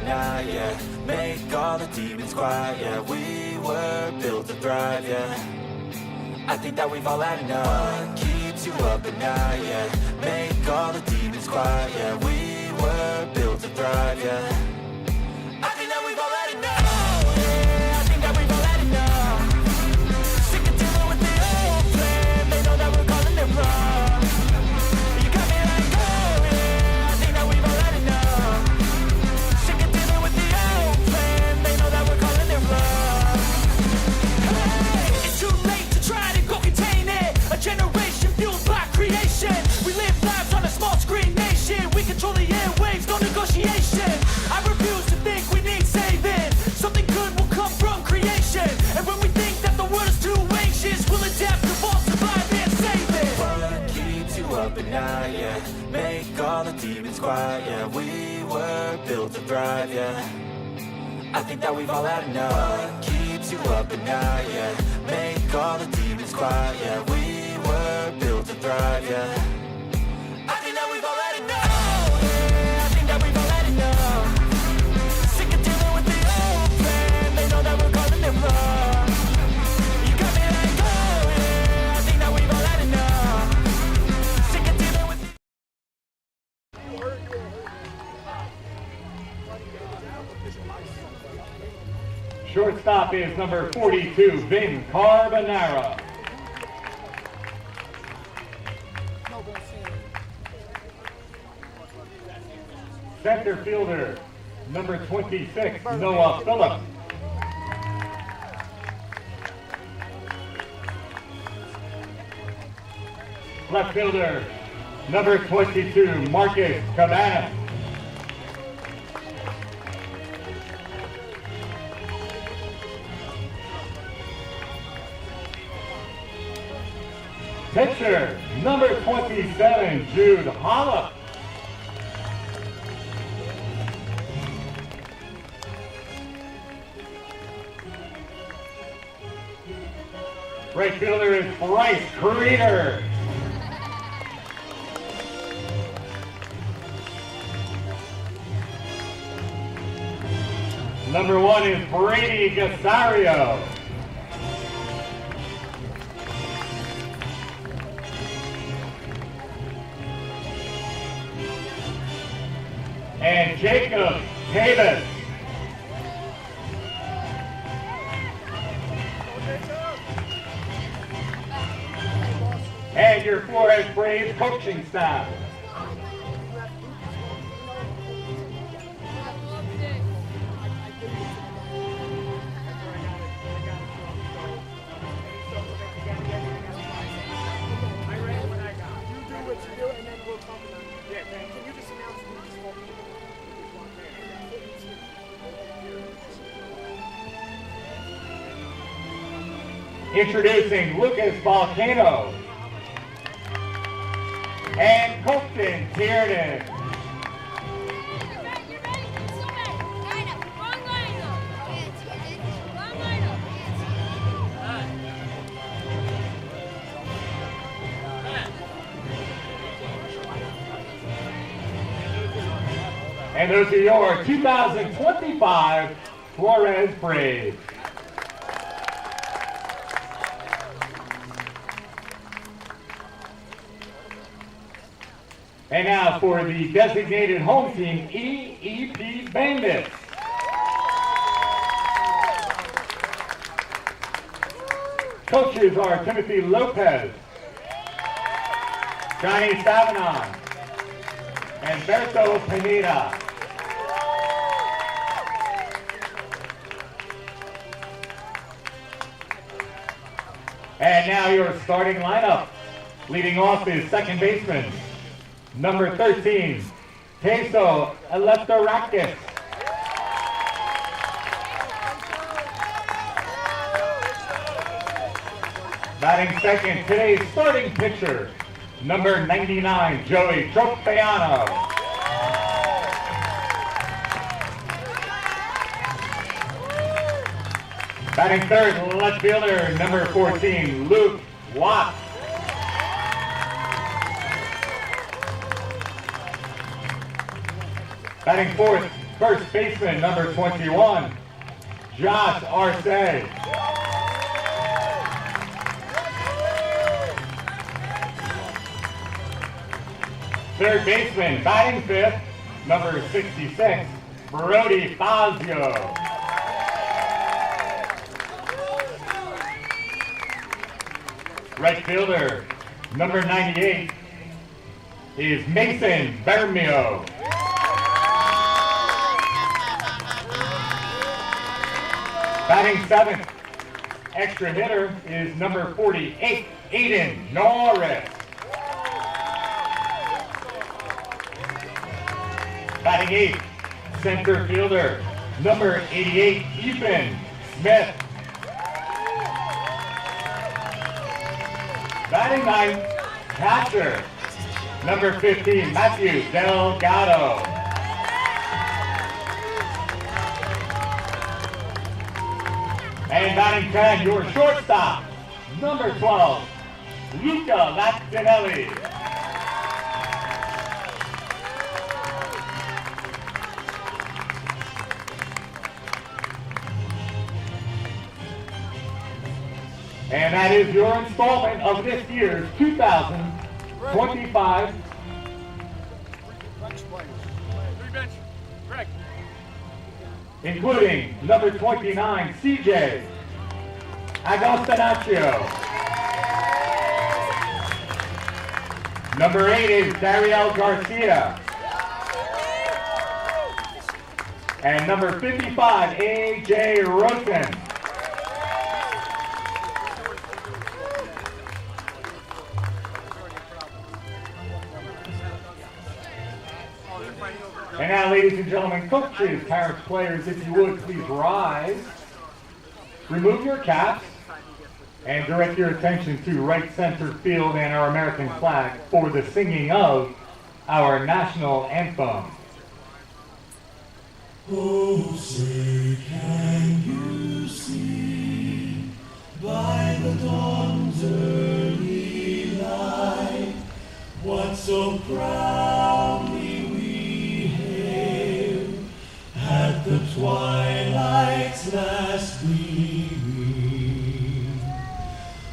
night, yeah. Make all the demons quiet, yeah. We were built to thrive, yeah. I think that we've all had enough. What keeps you up at night, yeah. Make all the demons quiet, yeah. We were built to thrive, yeah. I think that we've all had enough. Oh, yeah, I think that we've all had enough. Sick of dealing with the old plan. They know that we're calling it wrong. You got me like, oh yeah, I think that we've all had enough. Sick of dealing with the old plan. They know that we're calling it wrong. Hey, it's too late to try to go contain it. A generation fueled by creation. We live lives on a small screen nation. We control the airwaves, no negotiation. I refuse to think we need saving. Something good will come from creation. And when we think that the world is too anxious, we'll adapt, evolve, survive, and save it. What keeps you up at night, yeah. Make all the demons quiet, yeah. We were built to thrive, yeah. I think that we've all had enough. What keeps you up at night, yeah. Make all the demons quiet, yeah. We were built to thrive, yeah. I think that we've all had enough. Oh, yeah, I think that we've all had enough. Sick of dealing with the old plan. They know that we're calling it wrong. You got me like, oh yeah, I think that we've all had enough. Sick of dealing with the Shortstop is number 42, Vin Carbonara. Center fielder, number 26, Noah Phillips. Left fielder, number 22, Marcus Cabanas. Pitcher, number 27, Jude Holla. Right fielder is Bryce Creeder. Number 1 is Brady Gasario. And Jacob Davis. And your Flores Braves coaching staff. Introducing Lucas Volcano and Colton Tiernan. And those are your 2025 Flores Braves. And now for the designated home team, EEP Bandits. Coaches are Timothy Lopez, Johnny Savanon, and Berto Pineda. And now your starting lineup. Leading off is second baseman, number 13, Teso Eleftherakis. Batting second, today's starting pitcher, number 99, Joey Tropiano. Batting third, left fielder, number 14, Luke Watt. Batting fourth, First baseman, number 21, Josh Arce. Third baseman, batting fifth, number 66, Brody Fazio. Right fielder, number 98, is Mason Bermeo. Batting seventh, extra hitter, is number 48, Aiden Norris. Batting eighth, center fielder, number 88, Ethan Smith. Batting ninth, catcher, number 15, Matthew Delgado. And batting 10, your shortstop, number 12, Luca Lattinelli. And that is your installment of this year's 2025 including number 29, CJ Agostinaccio. Number 8 is Dariel Garcia. And number 55, AJ Rosen. And now, ladies and gentlemen, coaches, parents, players, if you would, please rise. Remove your caps and direct your attention to right center field and our American flag for the singing of our national anthem. Oh, say, can you see by the dawn's early light what so proudly at the twilight's last gleaming,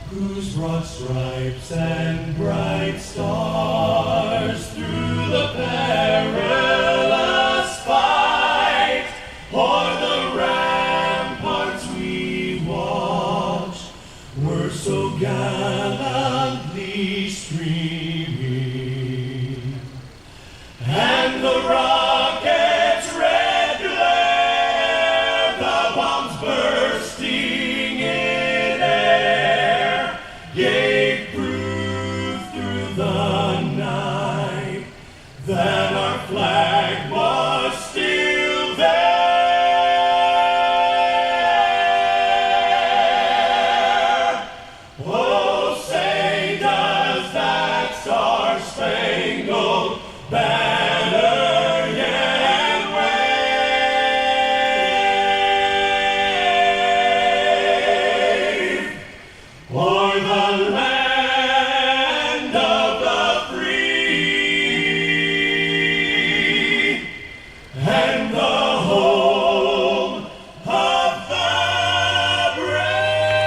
whose broad stripes and bright stars through the perilous fight o'er the ramparts we watched were so gallantly streaming, and the rockets red glare, the bombs bursting in air, gave proof through the night that our flag was still there. Oh, say does that star-spangled banner yet wave o'er the land of the free and the home of the brave.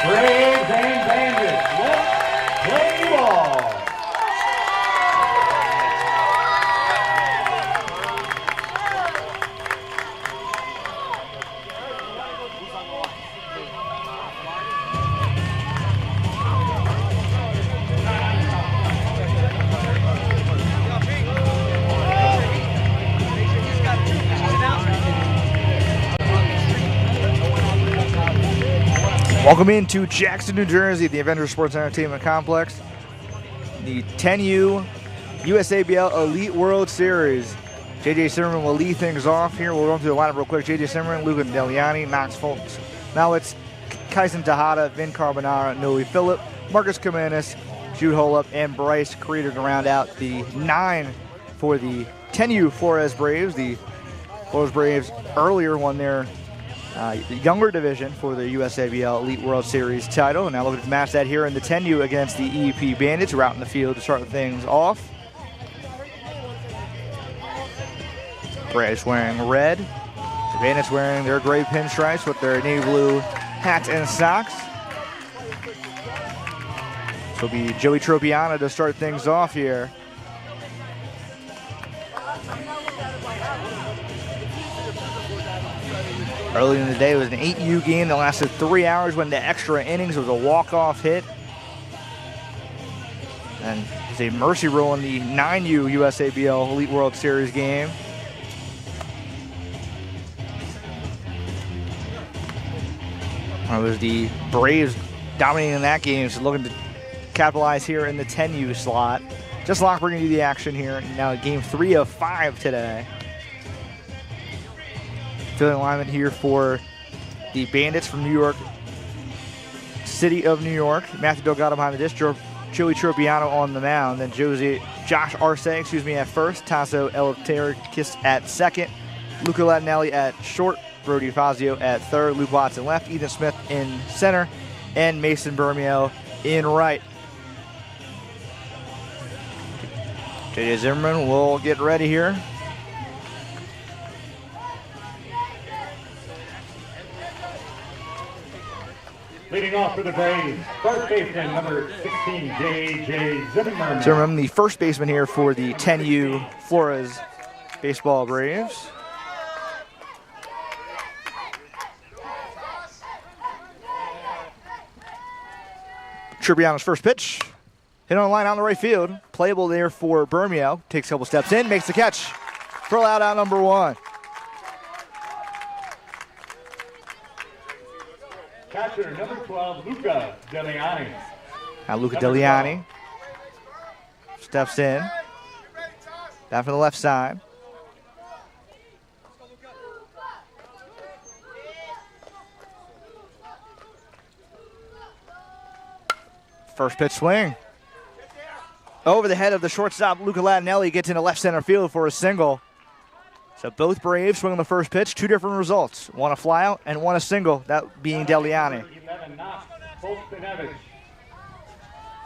Braves and Bandits, let's play ball. Welcome into Jackson, New Jersey, the Avenger Sports Entertainment Complex. The 10U USABL Elite World Series. JJ Zimmerman will lead things off here. We'll run through the lineup real quick. JJ Zimmerman, Luca Deliani, Max Foltz. Now it's Kyson Tejada, Vin Carbonara, Noe Phillip, Marcus Kamenis, Jude Holub, and Bryce Creeder to round out the 9 for the 10U Flores Braves. The Flores Braves earlier won their the younger division for the USABL Elite World Series title. And now looking to match that here in the 10U against the EP Bandits, who are out in the field to start things off. Braves wearing red. The Bandits wearing their gray pinstripes with their navy blue hats and socks. This will be Joey Tropiano to start things off here. Early in the day, it was an 8U game that lasted 3 hours, went into extra innings. It was a walk-off hit. And it's a mercy rule in the 9U USABL Elite World Series game. It was the Braves dominating in that game, so looking to capitalize here in the 10U slot. Just Locke bringing you the action here. Now game 3 of 5 today. Filling alignment here for the Bandits from New York, City of New York. Matthew Delgado behind the dish, Joey Tropiano on the mound, then Josh Arce, at first, Tasso Eleftheriou at second, Luca Latinelli at short, Brody Fazio at third, Luke Watson left, Ethan Smith in center, and Mason Bermio in right. JJ Zimmerman will get ready here. Leading off for the Braves, first baseman number 16, J.J. Zimmerman. Zimmerman, the first baseman here for the 10U Flores baseball Braves. Tropiano's first pitch. Hit on the line out in the right field. Playable there for Bermio. Takes a couple steps in, makes the catch for out number 1. Catcher number 12, Luca Deliani. Now Luca Deliani steps in. Down from the left side. First pitch swing. Over the head of the shortstop, Luca Latinelli gets into left center field for a single. So both Braves swing on the first pitch, 2 different results. One a flyout and one a single, that being Deliani. 11, Knox Foltynewicz.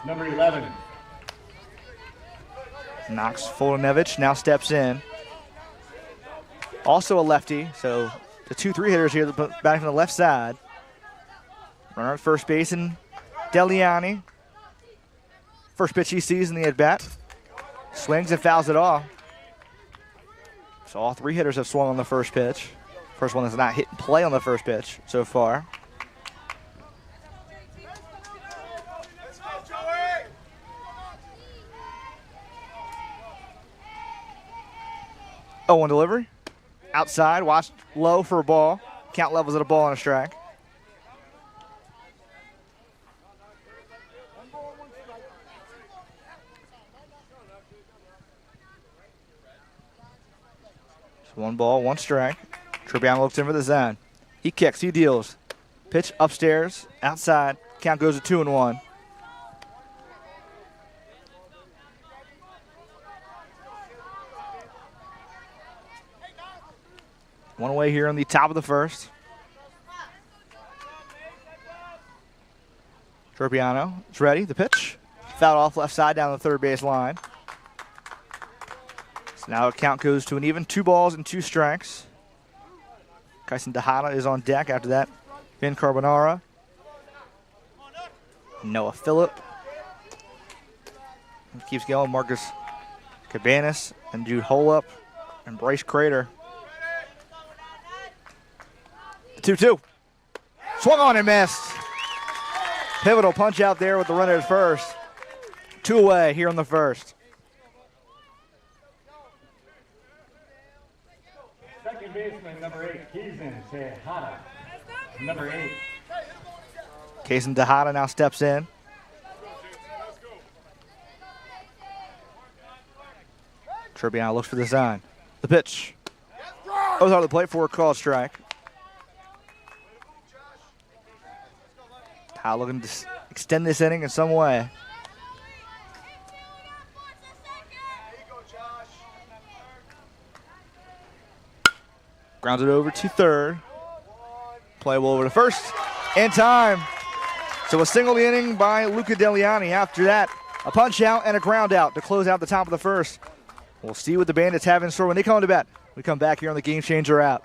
Number 11. Knox Foltynewicz now steps in. Also a lefty, so the 2-3 hitters here batting from the left side. Runner at first base and Deliani. First pitch he sees in the at-bat. Swings and fouls it off. So all 3 hitters have swung on the first pitch. First one that's not hit and play on the first pitch so far. Oh, 1 delivery. Outside, watch low for a ball. Count levels at a ball and a strike. So 1 ball, 1 strike. Tropiano looks in for the zone. He kicks, he deals. Pitch upstairs, outside. Count goes to 2-1. One away here on the top of the first. Tropiano is ready. The pitch. Fouled off left side down the third base line. So now a count goes to an even 2 balls and 2 strikes. Kyson Tejada is on deck after that. Ben Carbonara. Noah Phillip. Keeps going. Marcus Cabanas and Jude Holeup and Bryce Crater. 2-2. Swung on and missed. Pivotal punch out there with the runner at first. 2 away here on the first. Second baseman number 8, Kazan Tejada. Number 8. Kazan Tejada now steps in. Tropiano looks for the sign. The pitch. Goes out of the plate for a called strike. Tejada looking to extend this inning in some way. Grounds it over to third. Playable over to first. And time. So a single inning by Luca Deliani. After that, a punch out and a ground out to close out the top of the first. We'll see what the Bandits have in store when they come to bat. We come back here on the Gamechanger app.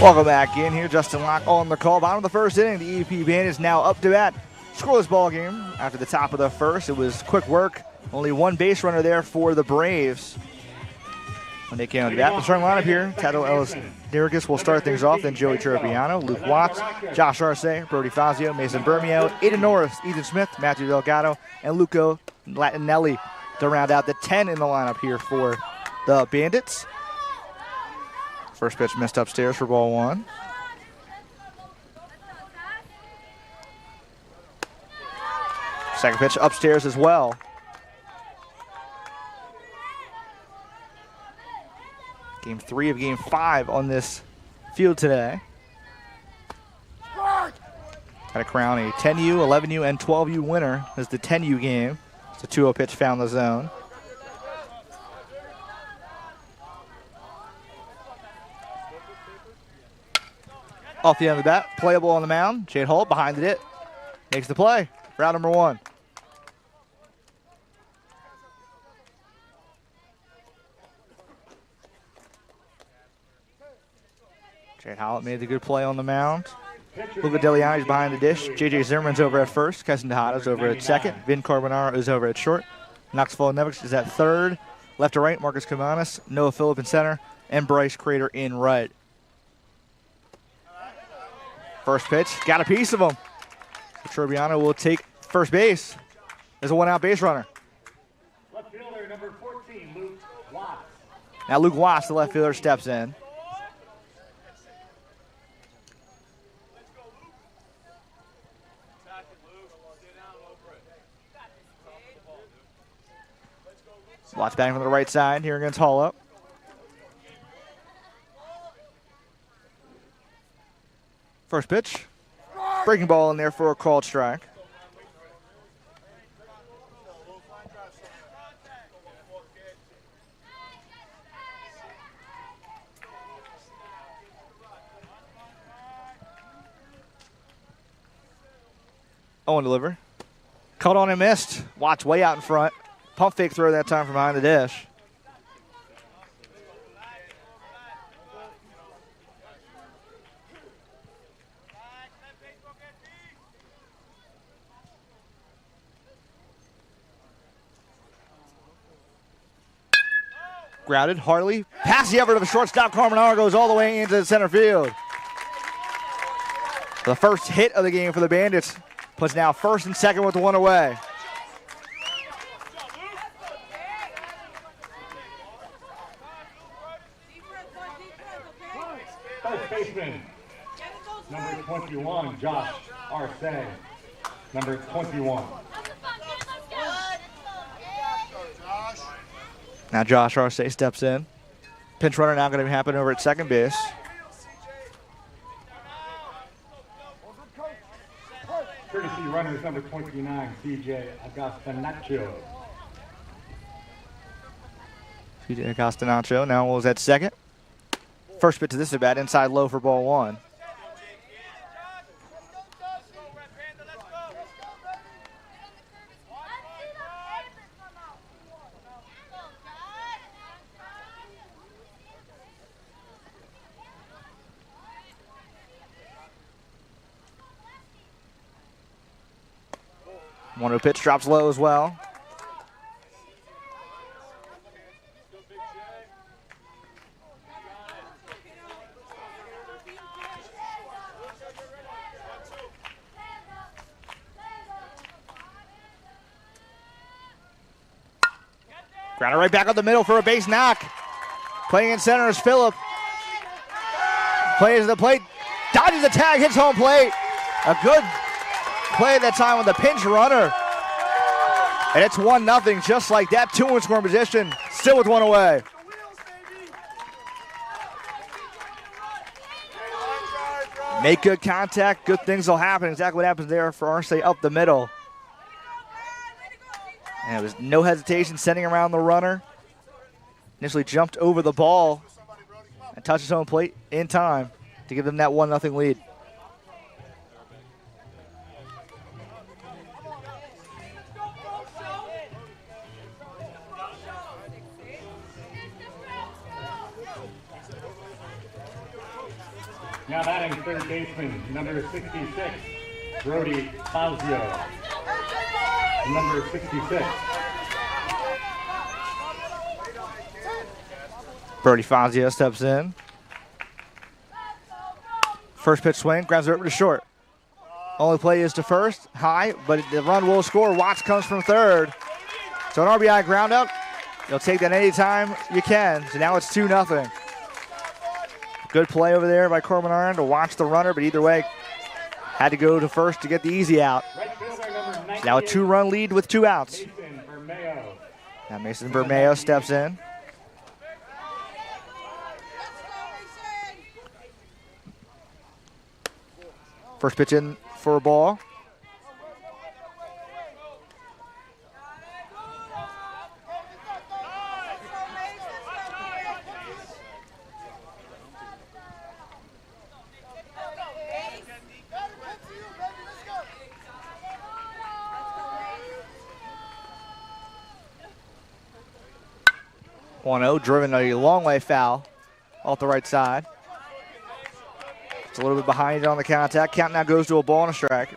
Welcome back in here. Justin Locke on the call. Bottom of the first inning, the EP Bandits now up to bat. Scoreless ball game after the top of the first. It was quick work. Only one base runner there for the Braves. When they came to bat, the starting lineup here, Tato Ellis Derigus will start things off. Then Joey Tropiano, Luke Watts, Josh Arce, Brody Fazio, Mason Bermio, Aiden Norris, Ethan Smith, Matthew Delgado, and Luco Latinelli to round out the 10 in the lineup here for the Bandits. First pitch missed upstairs for ball one. Second pitch upstairs as well. Game 3 of Game 5 on this field today. Got to crown a 10U, 11U, and 12U winner as the 10U game. It's a 2-0 pitch found the zone. Off the end of the bat, playable on the mound. Jade Holt behind it, makes the play. Round number 1. Jade Hollett made the good play on the mound. Luca Deliani's behind the dish. J.J. Zimmerman's over at first. Kesson Tejada's over at second. Vin Carbonaro is over at short. Knoxville Nevix is at third. Left to right, Marcus Kamanis, Noah Phillip in center, and Bryce Crater in right. First pitch, got a piece of him. So Tropiano will take first base. There's a one-out base runner. Left fielder number 14, Luke Watts. Now Luke Watts, the left fielder, steps in. Watts batting from the right side here against Hall up. First pitch. Breaking ball in there for a called strike. Owen deliver. Caught on and missed. Watts way out in front. Pump fake throw that time from behind the dish. Grounded, Harley, pass the effort of the shortstop. Carbonaro goes all the way into the center field. The first hit of the game for the Bandits puts now first and second with the one away. First baseman, number 21, Josh Arce. Number 21. Josh. Now Josh Arce steps in. Pinch runner now going to happen over at second base. Courtesy runners number 29, CJ Agostanacho. CJ Agostanacho now was at second. First pitch to this at bat, inside low for ball one. One pitch drops low as well. Grounder right back up the middle for a base knock. Playing in center is Phillip. Plays to the plate, dodges the tag, hits home plate. A good play that time with the pinch runner. And it's 1-0 just like that. 2-1 scoring position, still with one away. Make good contact, good things will happen. Exactly what happens there for Arce up the middle. And it was no hesitation sending around the runner. Initially jumped over the ball and touched his home plate in time to give them that 1-0 lead. Now batting third baseman, number 66, Brody Fazio. Number 66. Brody Fazio steps in. First pitch swing, grabs it over to short. Only play is to first, high, but the run will score. Watts comes from third. So an RBI ground up. You'll take that anytime you can. So now it's 2-0. Good play over there by Corbin Arn to watch the runner, but either way, had to go to first to get the easy out. Now a 2-run lead with 2 outs. Now Mason Bermeo steps in. First pitch in for a ball. Driven a long way foul off the right side. It's a little bit behind on the contact. Count now goes to a ball and a strike.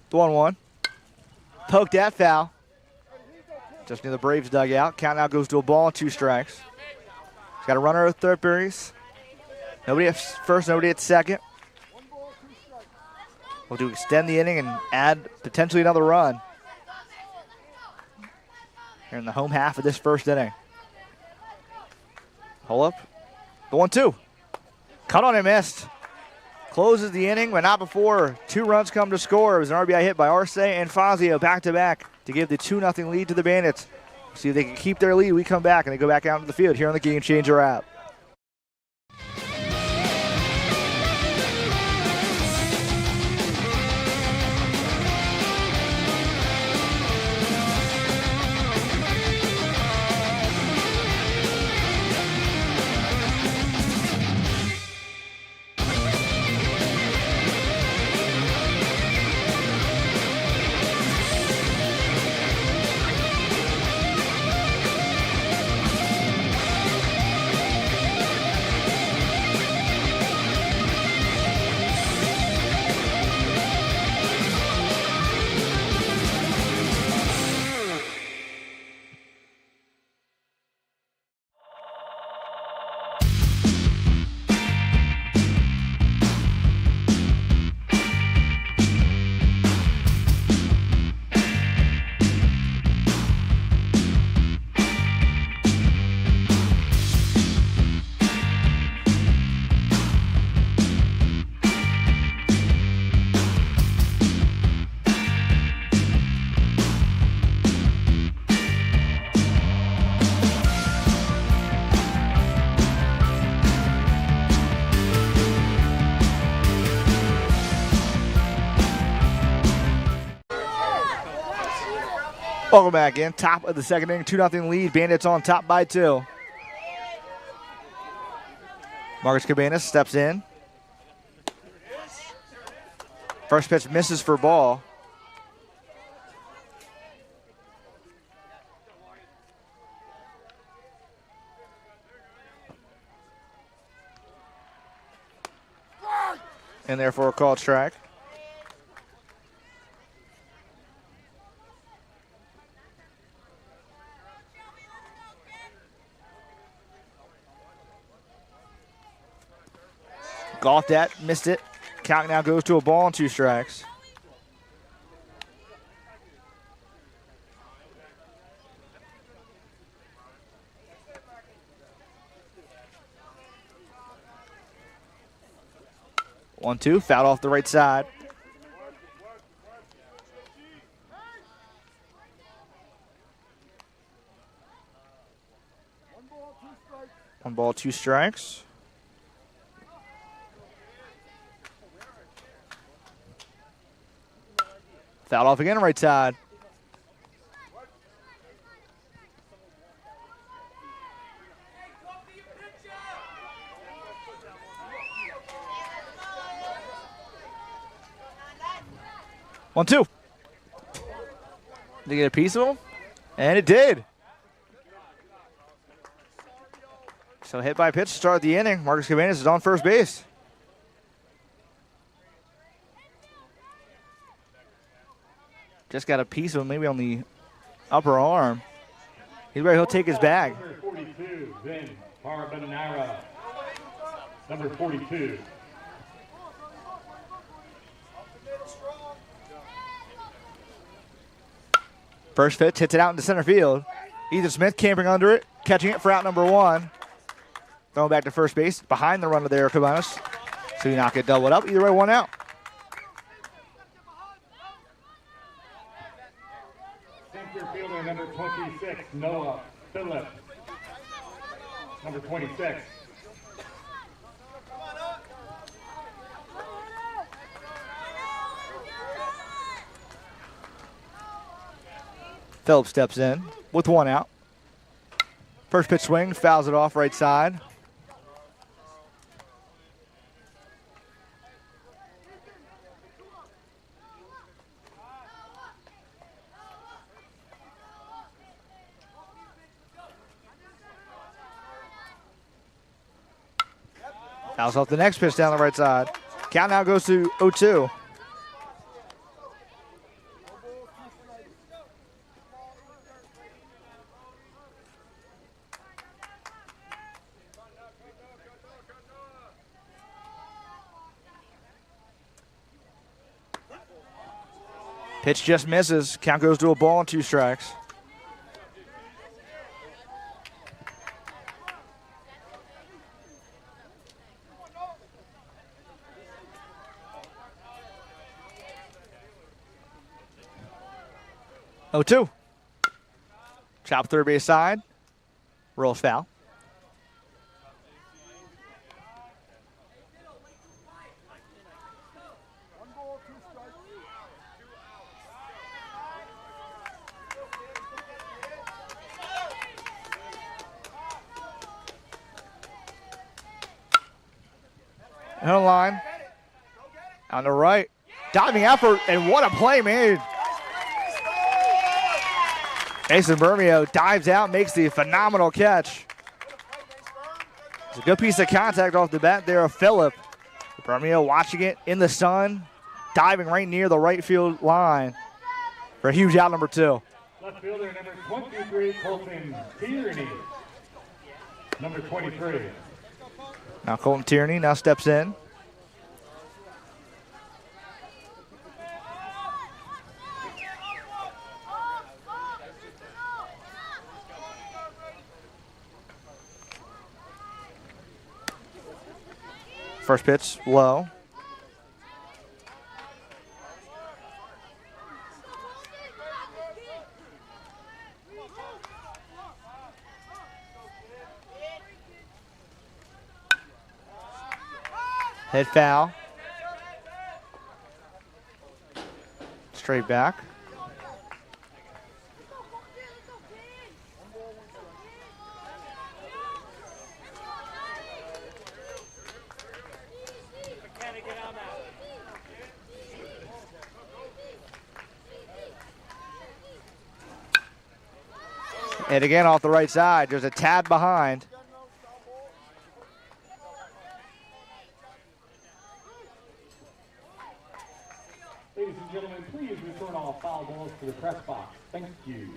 The 1-1. Poked that foul. Just near the Braves dugout. Count now goes to a ball and 2 strikes. He's got a runner at third base. Nobody at first, nobody at second. We'll do extend the inning and add potentially another run here in the home half of this first inning. Hold up. The 1-2. Cut on and missed. Closes the inning, but not before 2 runs come to score. It was an RBI hit by Arce and Fazio back-to-back to give the 2-0 lead to the Bandits. See if they can keep their lead. We come back and they go back out into the field here on the Gamechanger app. Welcome back in. Top of the second inning, 2-0 lead. Bandits on top by 2. Marcus Cabanas steps in. First pitch misses for ball. And therefore a called strike. Golfed that, missed it. Count now goes to a ball and 2 strikes. 1-2, fouled off the right side. One ball, 2 strikes. Fouled off again, right side. One, 2. Did it get a piece of him? And it did. So hit by pitch to start the inning. Marcus Cabanas is on first base. Just got a piece of him, maybe on the upper arm. He's ready, he'll take his bag. Number 42, Vin Parabanara. Number 42. First pitch, hits it out into center field. Ethan Smith camping under it, catching it for out number 1. Throwing back to first base, behind the runner there, Cabanas. So you not get doubled up, either way, 1 out. Center fielder number 26, Noah Phillip. Number 26. Phillips steps in with 1 out. First pitch swing, fouls it off right side. Fouls off the next pitch down the right side. Count now goes to 0-2. Pitch just misses. Count goes to a ball and 2 strikes. Oh, 2. Chop third base side. Rolls foul. On the line. On the right. Diving effort, and what a play made. Mason Bermeo dives out, makes the phenomenal catch. It's a good piece of contact off the bat there of Phillip. Bermeo watching it in the sun, diving right near the right field line for a huge out number 2. Left fielder number 23, Colton Tierney. Number 23. Now Colton Tierney now steps in. First pitch, low. Head foul. Straight back. And again off the right side, there's a tad behind. Ladies and gentlemen, please return all foul balls to the press box. Thank you.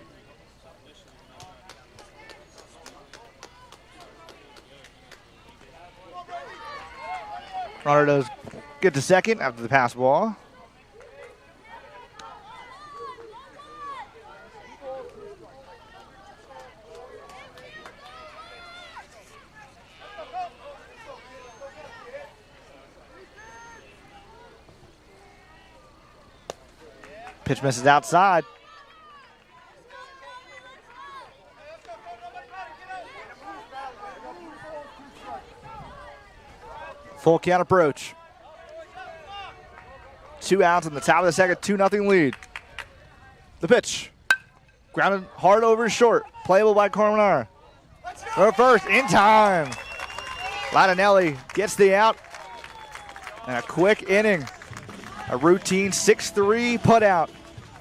Runner does get to second after the pass ball. Pitch misses outside. Full count approach. 2 outs in the top of the second, 2-0 lead. The pitch. Grounded hard over short. Playable by Carmenara. Throw first, in time. Latinelli gets the out. And a quick inning. A routine 6-3 put out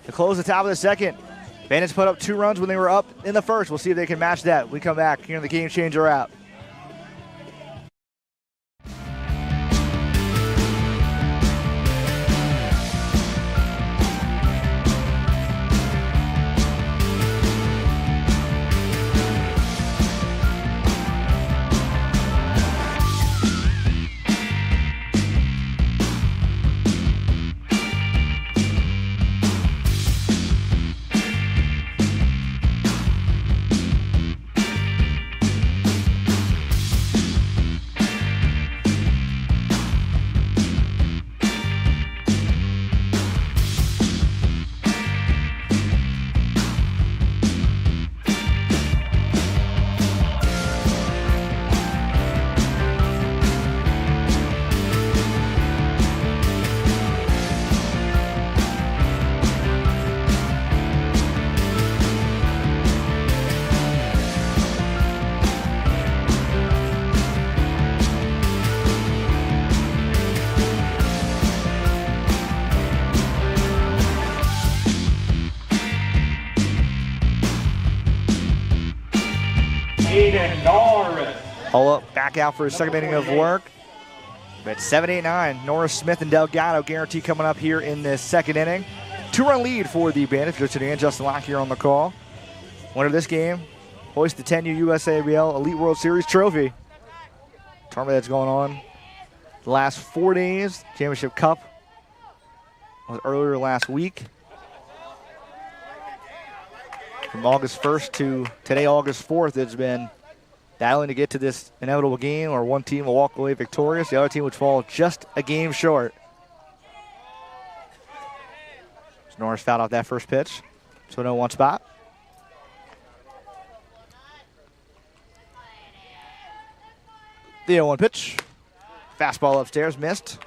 to close the top of the second. Bandits put up 2 runs when they were up in the first. We'll see if they can match that. We come back here in the Game Changer app. All up, back out for his second inning of work. But 7-8-9, Norris, Smith, and Delgado guarantee coming up here in this second inning. 2-run lead for the Bandits. Go to the end. Justin Locke here on the call. Winner of this game, hoist the 10U USABL Elite World Series trophy. Tournament that's going on the last 4 days. Championship Cup was earlier last week. From August 1st to today, August 4th, it's been battling to get to this inevitable game where one team will walk away victorious. The other team would fall just a game short. So Norris fouled off that first pitch. So no 1 spot. The 0-1 pitch. Fastball upstairs, missed.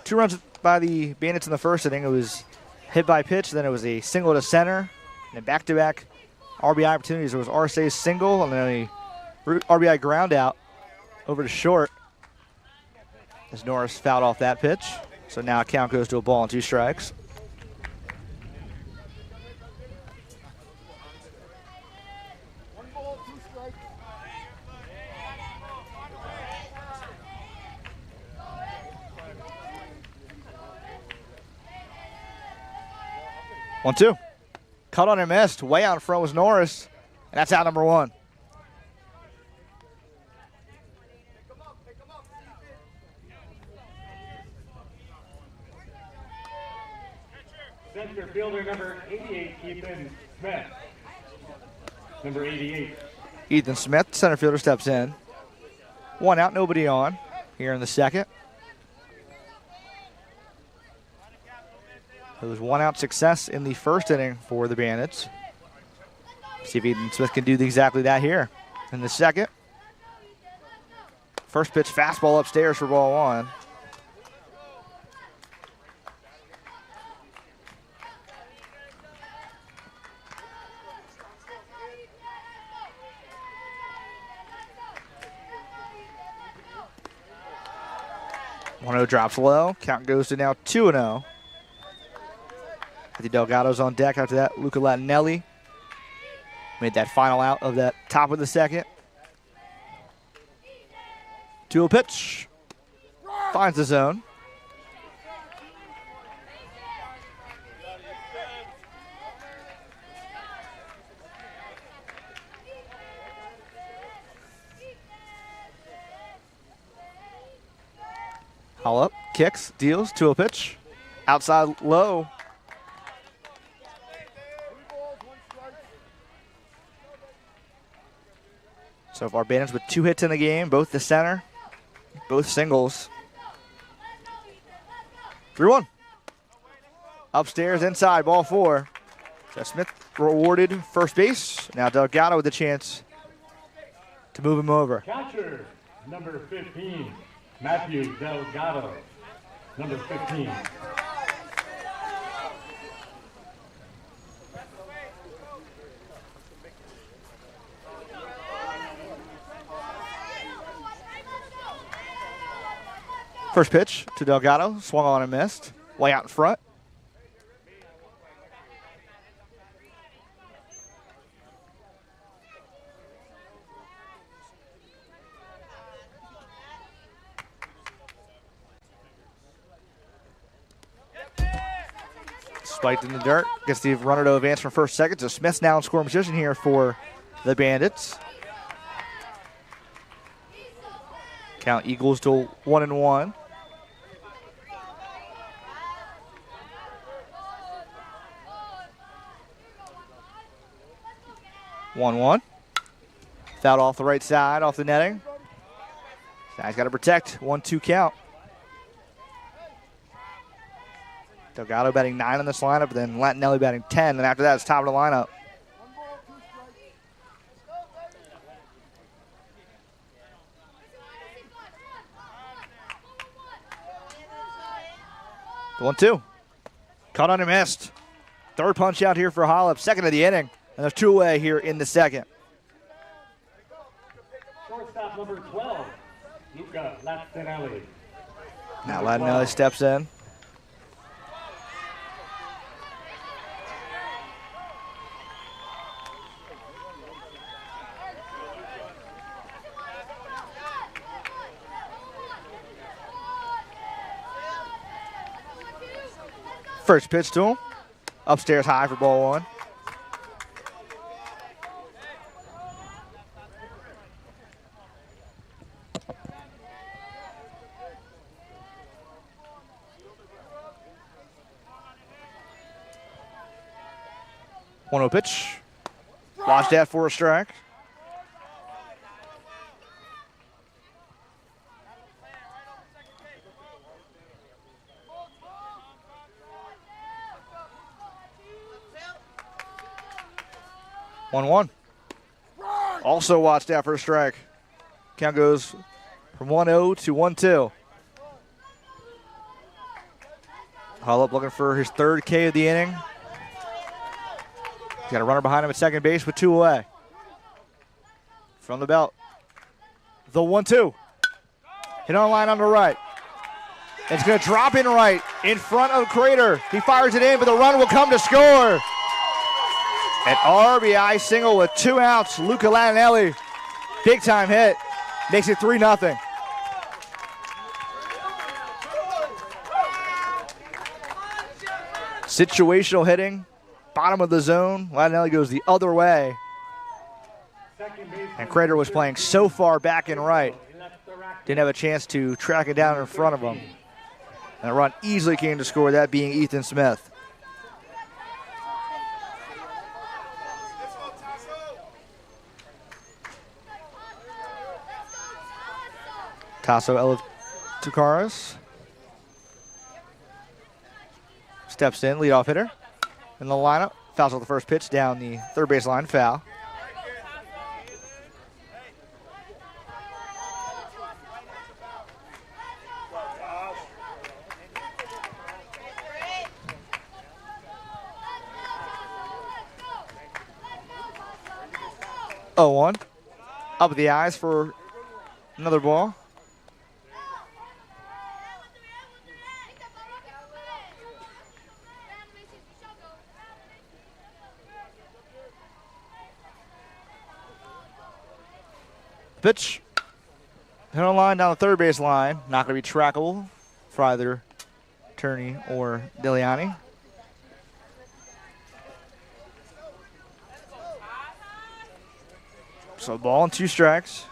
2 runs by the Bandits in the first inning. It was hit by pitch, then it was a single to center, and a back-to-back RBI opportunities. It was Arce's single and then a RBI ground out over to short as Norris fouled off that pitch. So now count goes to a ball and 2 strikes. One, 2. Cut on and missed. Way out in front was Norris. And that's out number 1. Center fielder number 88, Ethan Smith. Number 88. Ethan Smith, center fielder, steps in. 1 out, nobody on here in the second. It was 1 out success in the first inning for the Bandits. See if Ethan Smith can do exactly that here in the second. First pitch fastball upstairs for ball 1. One-0 drops low. Count goes to now 2-0. The Delgado's on deck after that. Luca Latinelli Made that final out of that top of the second. 2-0 pitch. Finds the zone. Haul up, kicks, deals, 2-0 pitch. Outside low. So far, Bandits with 2 hits in the game, both the center, both singles. 3-1. Upstairs, inside, ball 4. So Smith rewarded first base. Now Delgado with the chance to move him over. Catcher, number 15, Matthew Delgado, number 15. First pitch to Delgado, swung on and missed. Way out in front. Spiked in the dirt. Gets the runner to advance from first, second. So Smith's now in scoring position here for the Bandits. Count equals to 1-1. One. Fouled off the right side, off the netting. Now he's got to protect. 1-2 count. Delgado batting 9 in this lineup, then Latinelli batting 10, and after that it's top of the lineup. The 1-2. Caught on and missed. Third punch out here for Hollop, second of the inning. And there's 2 away here in the second. Shortstop number 12, Luca Latinelli. Now Latinelli steps in. First pitch to him. Upstairs high for ball 1. One-0 pitch. Watch that for a strike. One. Also watched out for a strike. Count goes from 1-0 to 1-2. Hollop looking for his third K of the inning. He's got a runner behind him at second base with 2 away. From the belt. The 1-2. Hit on line on the right. It's going to drop in right in front of Crater. He fires it in, but the run will come to score. An RBI single with 2 outs. Luca Latinelli, big time hit, makes it 3-0. Situational hitting, bottom of the zone. Latinelli goes the other way. And Crater was playing so far back and right, didn't have a chance to track it down in front of him. And a run easily came to score, that being Ethan Smith. Tasso Eleftukaris steps in, leadoff hitter in the lineup. Fouls out the first pitch down the third base line, foul. Oh, 1. Up at the eyes for another ball. Pitch. Hit on line down the third base line. Not going to be trackable for either Turney or Diliani. So ball and 2 strikes.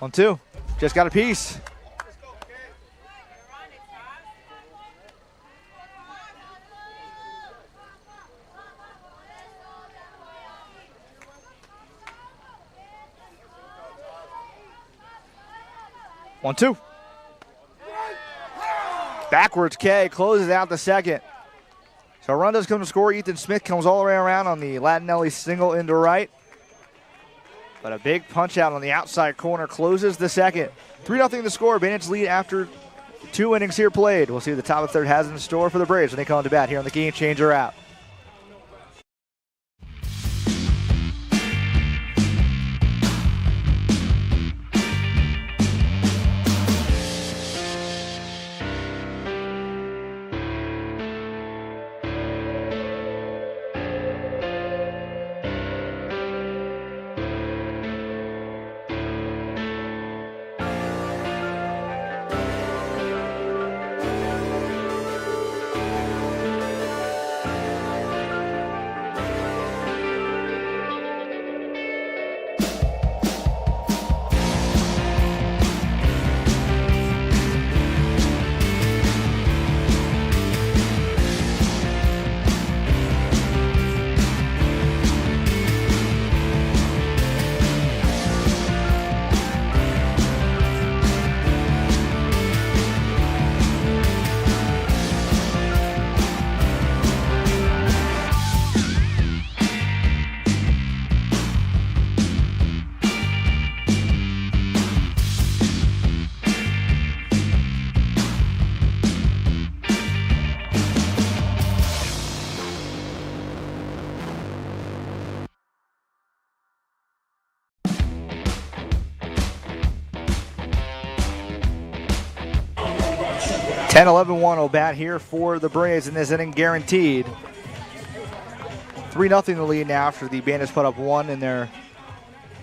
On 2. Just got a piece. One, 2. Backwards K closes out the second. So a run does come to score. Ethan Smith comes all the way around on the Latinelli single into right. But a big punch out on the outside corner closes the second. 3-0 the score. Bandits lead after 2 innings here played. We'll see what the top of the third has in store for the Braves when they come to bat here on the Game Changer app. Ten 11-1 will bat here for the Braves in this inning, guaranteed. 3-0 the lead now after the Bandits put up 1 in their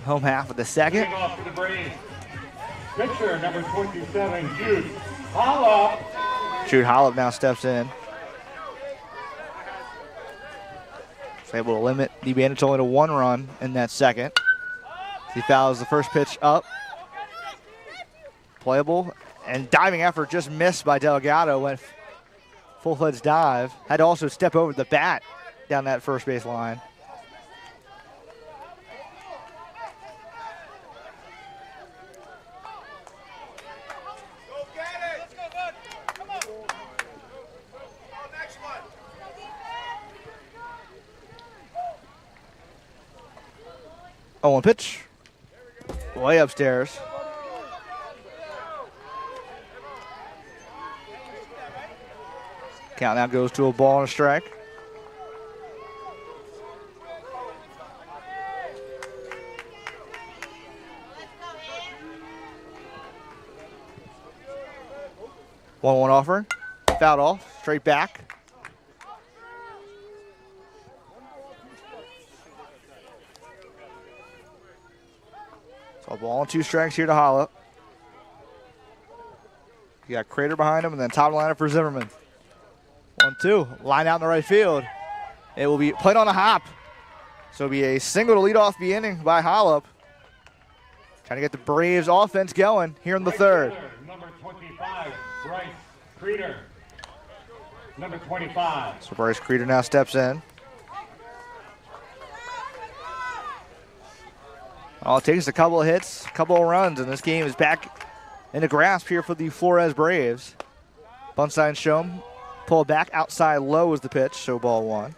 home half of the second. Off for the Braves. Pitcher number 27, Jude Hollop. Jude Hollop now steps in. He's able to limit the Bandits only to 1 run in that second. He fouls the first pitch up. Playable. And diving effort just missed by Delgado. Went full-fledged dive. Had to also step over the bat down that first base line. Go get it! Let's go, bud! Come on! Oh, next one! 0-1 pitch. Way upstairs. Count now goes to a ball and a strike. 1-1 offer. Fouled off. Straight back. So a ball and 2 strikes here to Holla. You got Crater behind him and then top lineup for Zimmerman. 1-2, line out in the right field. It will be played on a hop. So it'll be a single to lead off the inning by Hollop. Trying to get the Braves offense going here in the third. Number 25, Bryce Creeder. Number 25. So Bryce Creeder now steps in. All it takes is a couple of hits, a couple of runs, and this game is back in the grasp here for the Flores Braves. Bunt sign shown. Pull back outside low is the pitch, so ball 1.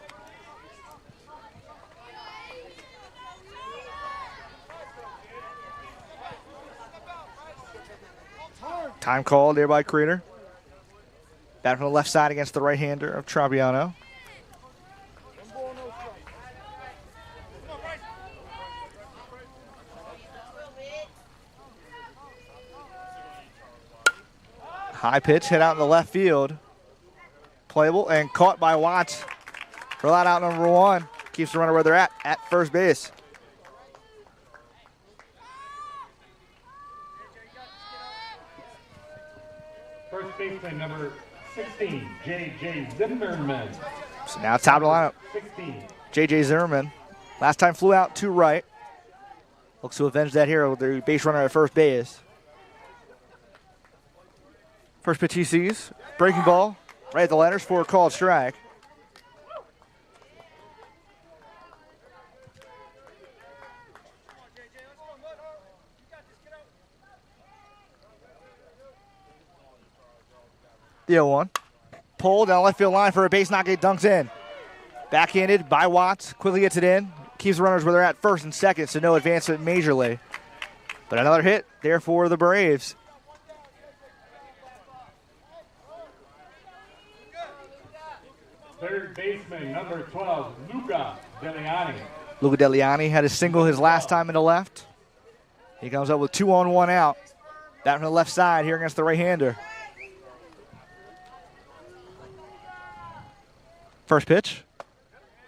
Time called there by Creeder. Bat from the left side against the right-hander of Trabiano. High pitch hit out in the left field. Playable and caught by Watts. For line out number 1. Keeps the runner where they're at first base. First baseman number 16, J.J. Zimmerman. So now top of the lineup. 16. J.J. Zimmerman. Last time flew out to right. Looks to avenge that here with the base runner at first base. First pitch he sees. Breaking ball. Right at the letters for a called strike. The 0-1. Pulled down left field line for a base knock. It dunks in. Backhanded by Watts. Quickly gets it in. Keeps the runners where they're at first and second, so no advancement majorly. But another hit there for the Braves. Third baseman number 12, Luca Deliani. Luca Deliani had a single his last time in the left. He comes up with 2 on 1 out. That from the left side here against the right-hander. First pitch.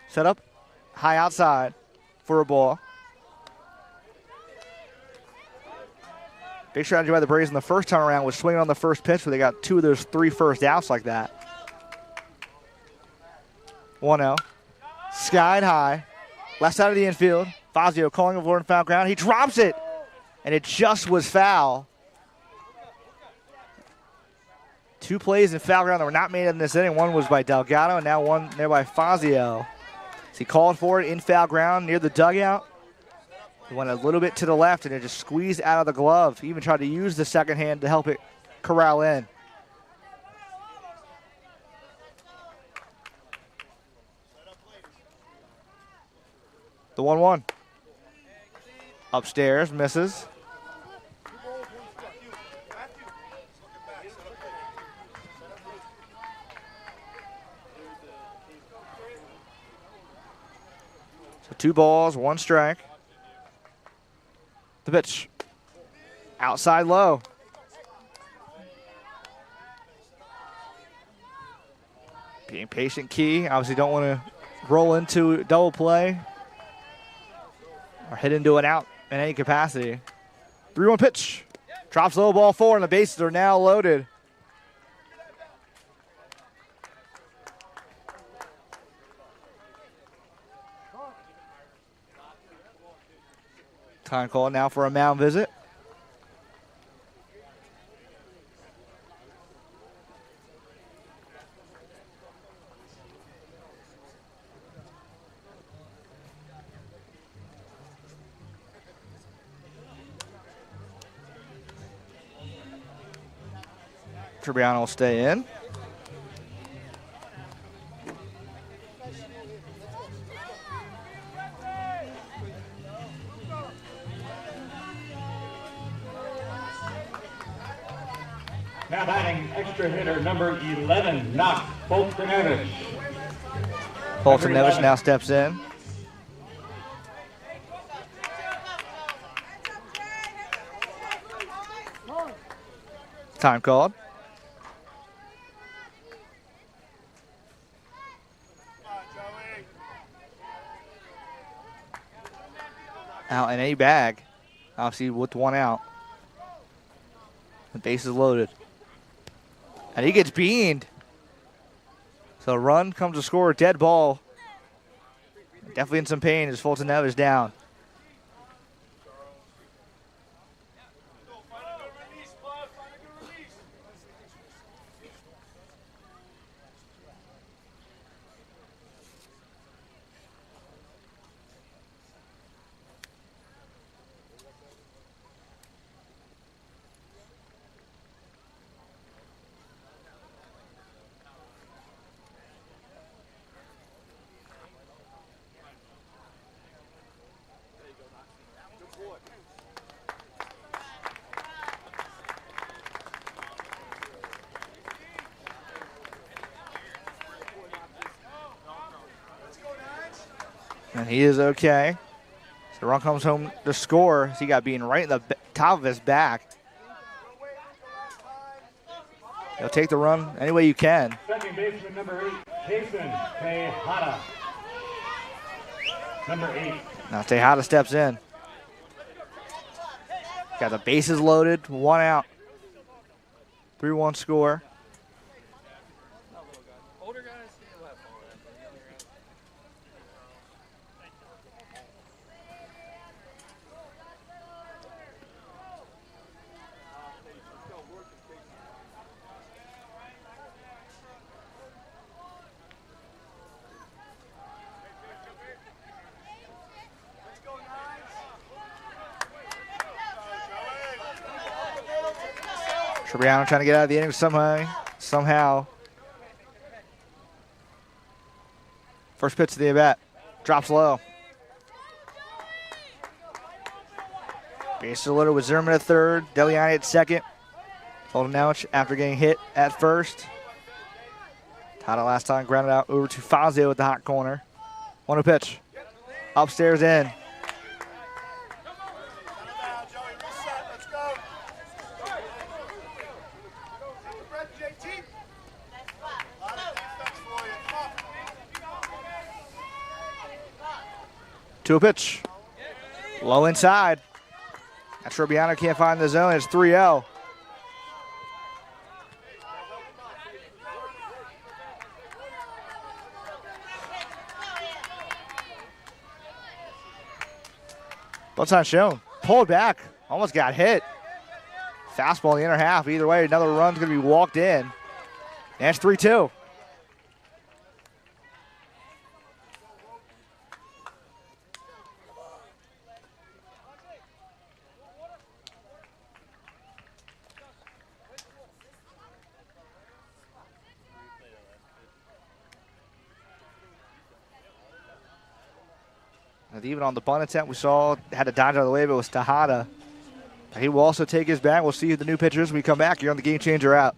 Set up. High outside for a ball. Big strategy by the Braves in the first time around was swinging on the first pitch, where they got 2 of those 3 first outs like that. 1-0. Skied high. Left side of the infield. Fazio calling over in foul ground. He drops it. And it just was foul. 2 plays in foul ground that were not made in this inning. One was by Delgado, and now one there by Fazio. So he called for it in foul ground near the dugout. He went a little bit to the left, and it just squeezed out of the glove. He even tried to use the second hand to help it corral in. The 1-1. Upstairs, misses. So 2 balls, 1 strike. The pitch. Outside low. Being patient key. Obviously don't want to roll into double play or hit into an out in any capacity. 3-1 pitch. Drops low, ball 4, and the bases are now loaded. Time call now for a mound visit. Tribbiano will stay in. Now batting extra hitter number 11, Knox Boltonevich. Boltonevich now steps in. Time called. Out in a bag. Obviously with 1 out. The base is loaded. And he gets beaned. So a run comes to score, dead ball. Definitely in some pain as Fulton Neves down. And he is okay. So run comes home to score. He got beaten right in the top of his back. You'll take the run any way you can. Second baseman number 8, Jason Tejada. Number 8. Now Tejada steps in. Got the bases loaded, 1 out. 3-1 score. Tribriano trying to get out of the inning somehow. First pitch to the at-bat. Drops low. Bases loaded with Zimmerman at third. Deliani at second. Holdenouch after getting hit at first. Tada last time grounded out over to Fazio at the hot corner. 1-0 pitch. Upstairs in. To a pitch. Low inside. And Tribriano can't find the zone. It's 3-0. Bunt's not shown. Pulled back. Almost got hit. Fastball in the inner half. Either way, another run's going to be walked in. And it's 3-2. And even on the bunt attempt, we saw had to dodge out of the way, but it was Tejada. He will also take his bat. We'll see who the new pitcher is when we come back here on the Game Changer app.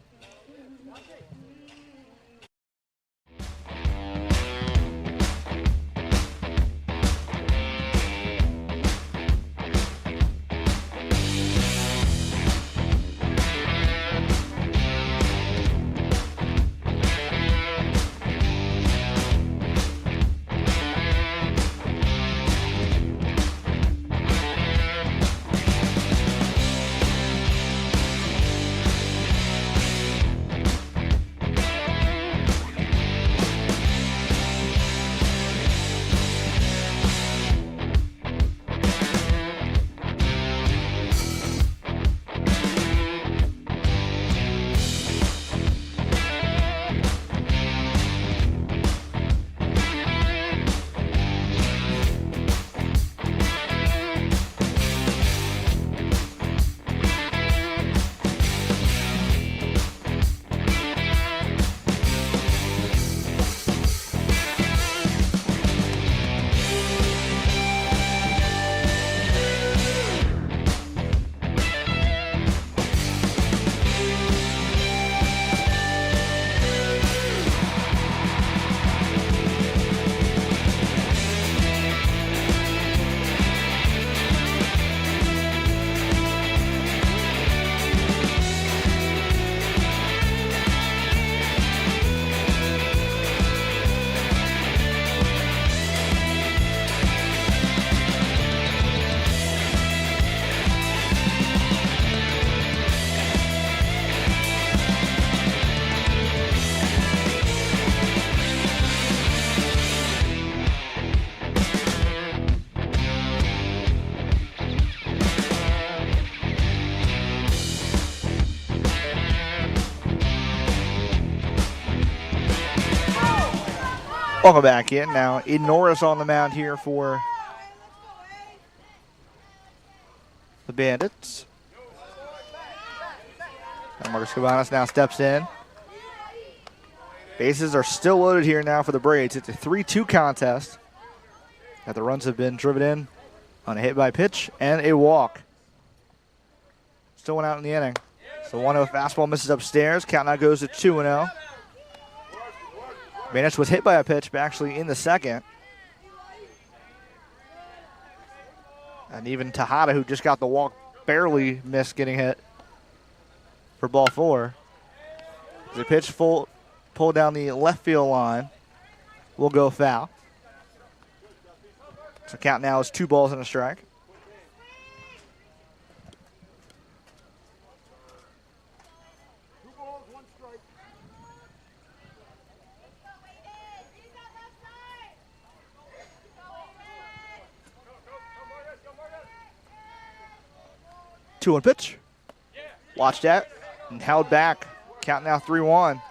Welcome back in. Now, Eden Norris on the mound here for the Bandits. And Marcus Cabanas now steps in. Bases are still loaded here now for the Braids. It's a 3-2 contest. Now the runs have been driven in on a hit by pitch and a walk. Still one out in the inning. So 1-0 fastball misses upstairs. Count now goes to 2-0. Bandits was hit by a pitch, but actually in the second. And even Tejada, who just got the walk, barely missed getting hit for ball 4. The pitch pulled down the left field line. Will go foul. So count now is 2 balls and a strike. Two on pitch. Watch that. And held back. Count now 3-1.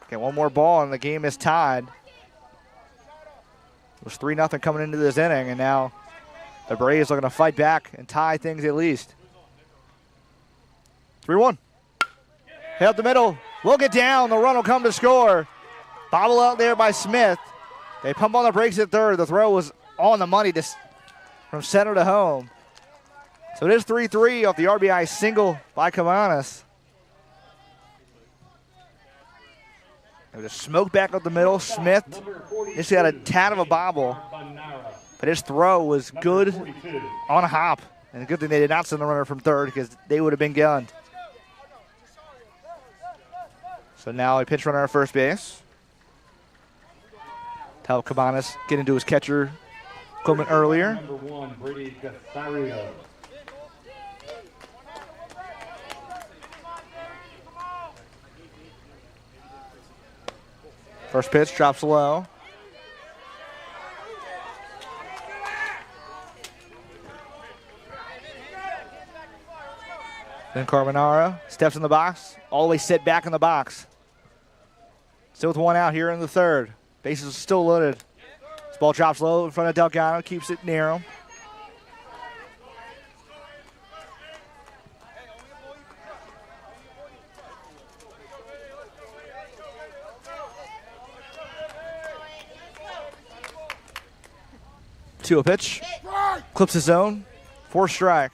Okay, one more ball and the game is tied. It was 3-0 coming into this inning, and now the Braves are going to fight back and tie things at least. 3-1. Hit up the middle. Will get down. The run will come to score. Bobble out there by Smith. They pump on the brakes at third. The throw was on the money from center to home. So it is 3-3 off the RBI single by Cabanas. There's a smoke back up the middle. Smith just had a tad of a bobble, but his throw was good on a hop. And a good thing they did not send the runner from third because they would have been gunned. So now a pitch runner at first base. To help Cabanas get into his catcher equipment earlier. Number 1, Brady Casario. First pitch drops low. Then Carbonaro steps in the box, all the way set back in the box. Still with one out here in the third. Bases still loaded. This ball drops low in front of Delgado, keeps it near him. To a pitch, clips his zone, 4 strike.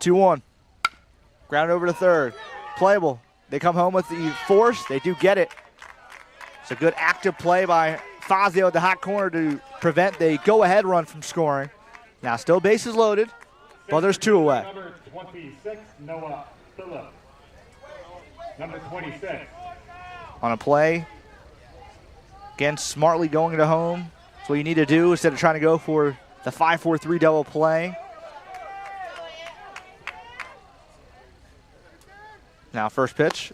Two one. Ground over to third. Playable. They come home with the force. They do get it. It's a good active play by Fazio at the hot corner to prevent the go-ahead run from scoring. Now still bases loaded, but there's 2 away. Number 26, Noah Phillips. Number 26. On a play, again, smartly going to home. That's what you need to do instead of trying to go for the 5-4-3 double play. Now first pitch,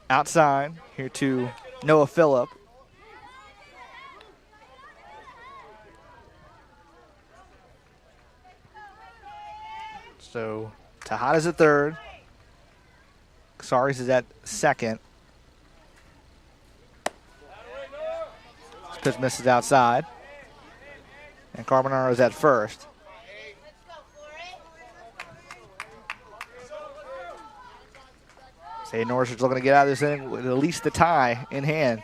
outside, here to Noah Phillip. So Tejada's at third. Casares is at second. This pitch misses outside. And Carbonaro is at first. Say Norris is looking to get out of this inning with at least the tie in hand.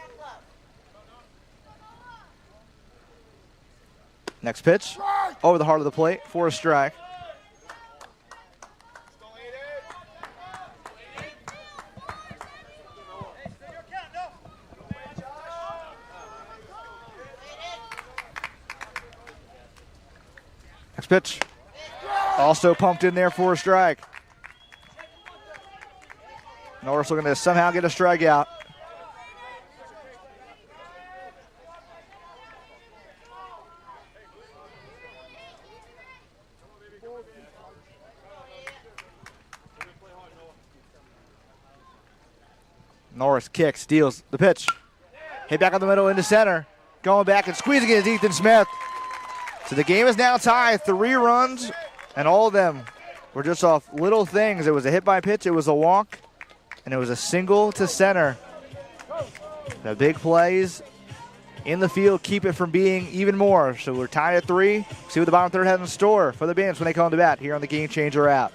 Next pitch, over the heart of the plate for a strike. Next pitch, also pumped in there for a strike. Norris looking to somehow get a strikeout. Norris kicks, steals the pitch. Hit back on the middle into center. Going back and squeezing it is Ethan Smith. So the game is now tied, 3 runs, and all of them were just off little things. It was a hit by pitch, it was a walk, and it was a single to center. The big plays in the field keep it from being even more. So we're tied at 3. See what the bottom third has in store for the Bandits when they come to bat here on the Game Changer app.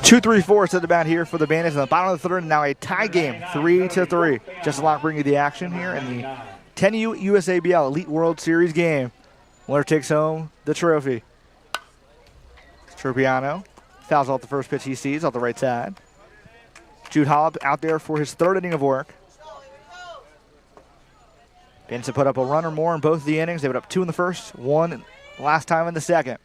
2-3-4 at the bat here for the Bandits in the bottom of the third, and now a tie game, 3-3. Just a lot bringing you the action here in the 10U USABL Elite World Series game. Winner takes home the trophy. Tropiano fouls off the first pitch he sees off the right side. Jude Hollop out there for his third inning of work. Bandits put up a run or more in both the innings. They put up 2 in the first, 1 last time in the second.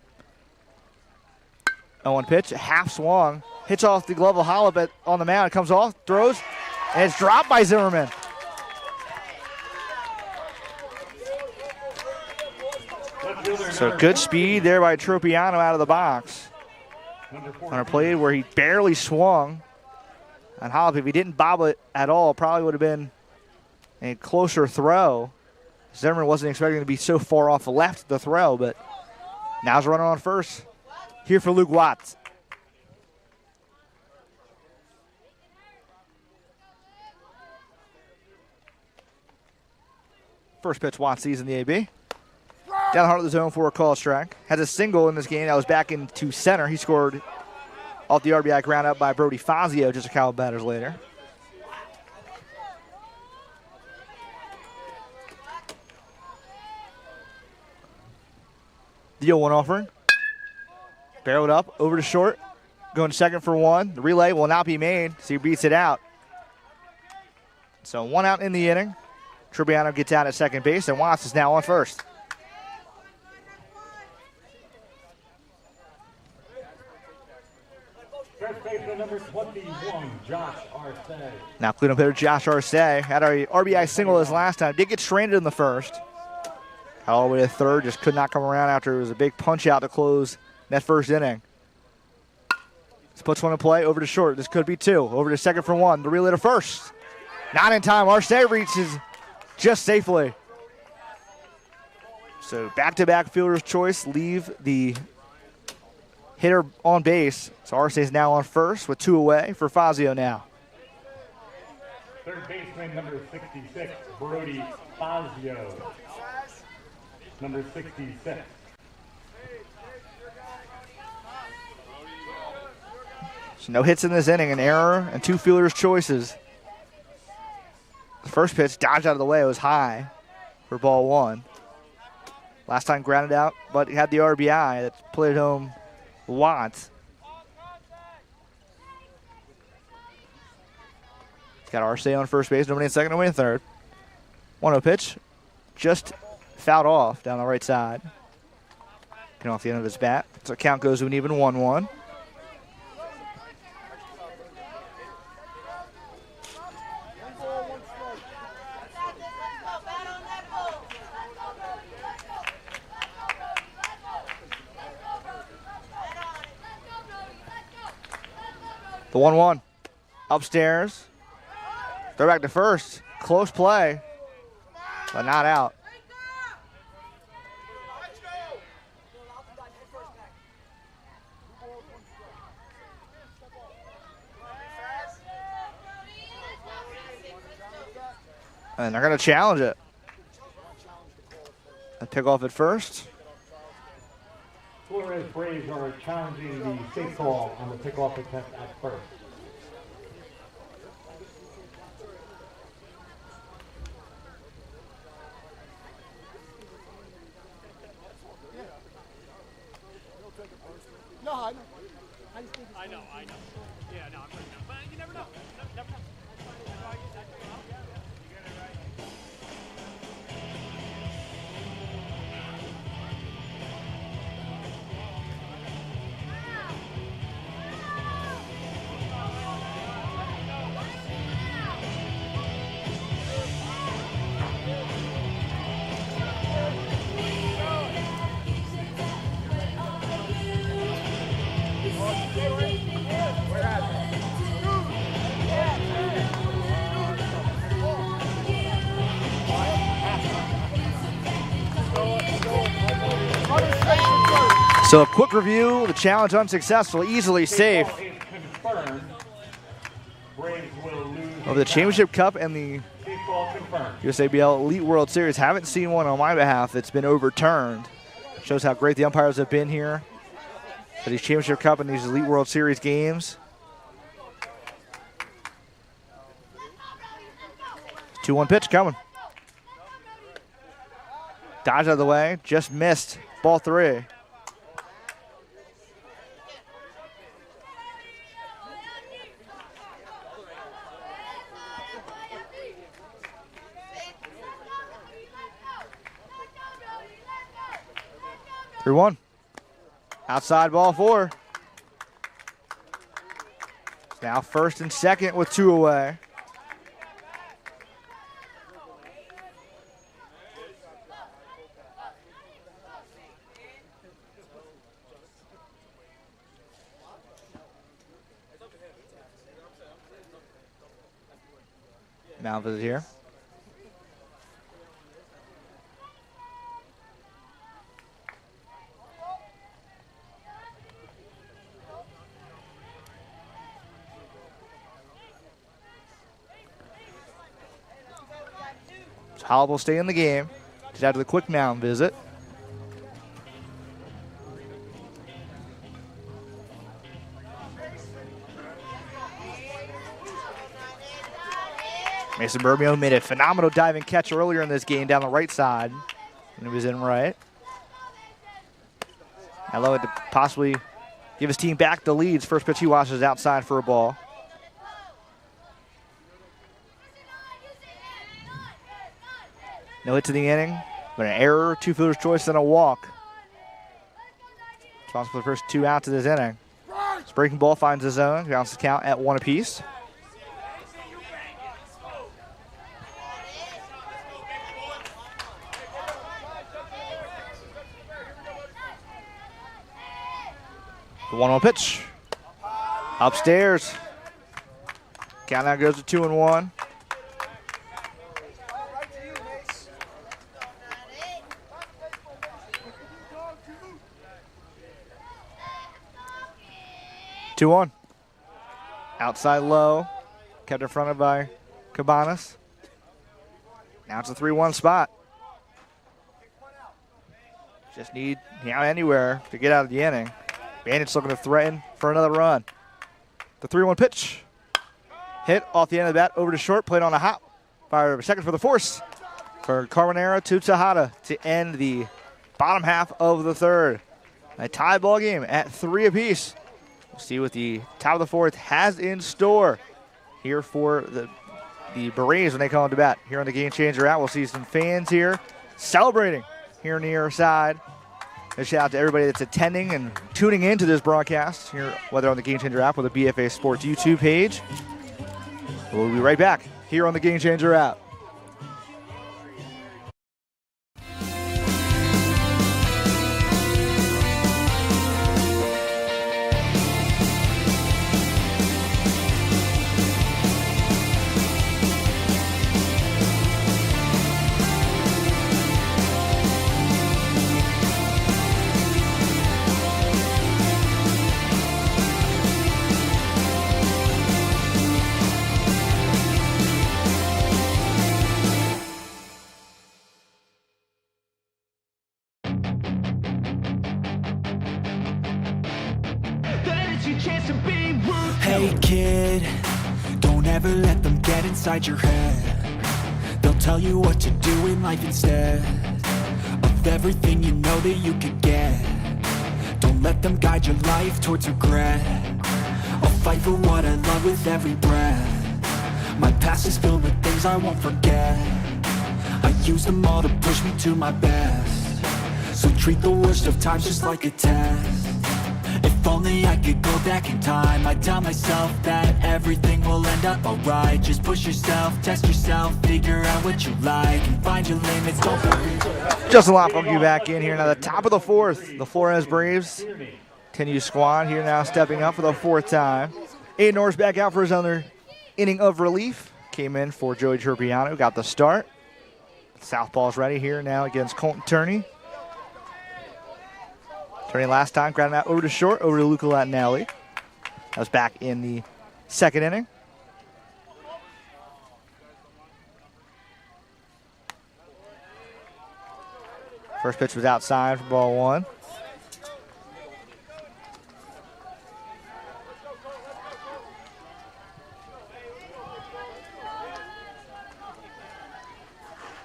0-1 pitch, half swung, hits off the glove of Hollop on the mound. It comes off, throws, and it's dropped by Zimmerman. So good speed there by Tropiano out of the box. On a play where he barely swung. And Hollop, if he didn't bobble it at all, probably would have been a closer throw. Zimmerman wasn't expecting to be so far off the left the throw, but now's a runner on first. Here for Luke Watts. First pitch Watts sees in the AB. Down the heart of the zone for a call strike. Has a single in this game that was back into center. He scored off the RBI ground up by Brody Fazio just a couple batters later. The 0-1 offering. Barreled up, over to short. Going second for 1. The relay will not be made, so he beats it out. So 1 out in the inning. Tropiano gets out at second base, and Watts is now on first. First baseman number 21, Josh Arce. Now cleanup hitter Josh Arce had a RBI single his last time. Did get stranded in the first. All the way to third, just could not come around after it was a big punch out to close that first inning. This puts 1 in play, over to short. This could be 2. Over to second for 1. The relay to first. Not in time. Arce reaches just safely. So back-to-back fielder's choice leave the hitter on base. So Arce is now on first with 2 away for Fazio now. Third baseman number 66, Brody Fazio. Number 66. So no hits in this inning, an error and 2 fielders' choices. The first pitch dodged out of the way. It was high for ball 1. Last time grounded out, but he had the RBI that played home Watts. He's got Arce on first base, nobody in second, nobody in third. 1-0 pitch, just fouled off down the right side. Getting off the end of his bat. So count goes to an even 1-1. The 1-1 upstairs. Throw back to first. Close play, but not out. And they're going to challenge it. And pick off at first. Flores Braves are challenging the safe call on the pickoff attempt at first. No, I know. I know. Yeah, no, I'm right now. But you never know. Never know. So a quick review, the challenge unsuccessful, easily safe. Over the Championship Cup and the USABL Elite World Series. Haven't seen one on my behalf that's been overturned. Shows how great the umpires have been here for these Championship Cup and these Elite World Series games. 2-1 pitch coming. Dodge out of the way, just missed. Ball 3. Three one. Outside ball 4. It's now first and second with 2 away. Mound visit here. So Howell will stay in the game. Just after the quick mound visit. Mason Burbio made a phenomenal diving catch earlier in this game down the right side. And he was in right. Allow it to possibly give his team back the leads. First pitch he watches outside for a ball. No hit to the inning, but an error, 2 fielders' choice, and a walk. Responsible for the first 2 outs of this inning. This breaking ball finds the zone, grounds the count at 1 apiece. The 1-1 pitch. Upstairs. Count now goes to 2-1. Two on. Outside low. Kept in front of by Cabanas. Now it's a 3-1 spot. Just need out anywhere to get out of the inning. Bandits looking to threaten for another run. The 3-1 pitch. Hit off the end of the bat over to short. Played on a hop. Fire second for the force for Carbonero to Tejada to end the bottom half of the 3rd. A tie ball game at 3 apiece. We'll see what the top of the 4th has in store here for the Berets when they come to bat. Here on the Game Changer out, we'll see some fans here celebrating here near side. A shout out to everybody that's attending and tuning into this broadcast here, whether on the Game Changer app or the BFA Sports YouTube page. We'll be right back here on the Game Changer app. Hey kid, don't ever let them get inside your head. They'll tell you what to do in life instead of everything you know that you could get. Don't let them guide your life towards regret. I'll fight for what I love with every breath. My past is filled with things I won't forget. I use them all to push me to my best. So treat the worst of times just like a test. If only I could go back in time, I'd tell myself that everything will end up alright. Just push yourself, test yourself, figure out what you like, and find your limits, don't worry. Justin Lott welcome you back in here. Now the top of the 4th, the Flores Braves continue squad here now, stepping up for the 4th time. Aiden Norris back out for his other inning of relief. Came in for Joey Turpiano, got the start. Southpaw's ready here now against Colton Turney. Turney last time grounded out over to short, over to Luca Latinelli. That was back in the 2nd inning. First pitch was outside for ball 1.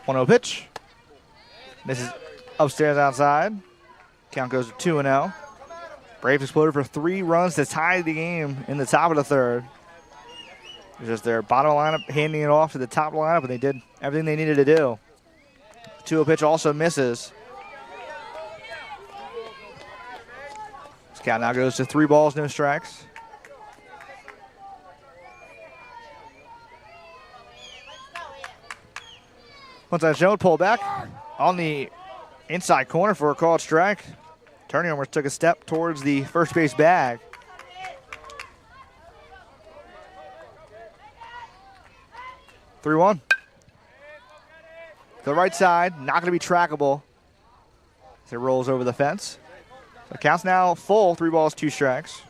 1-0 pitch. This is upstairs outside. Count goes to 2-0. Braves exploded for 3 runs to tie the game in the top of the third. It was just their bottom lineup handing it off to the top lineup, and they did everything they needed to do. 2-0 pitch also misses. This count now goes to 3 balls, no strikes. Once that shown, pull back on the inside corner for a called strike. Turning almost took a step towards the first base bag. Three 1. To the right side, not going to be trackable as it rolls over the fence. The count's now full, 3 balls, 2 strikes.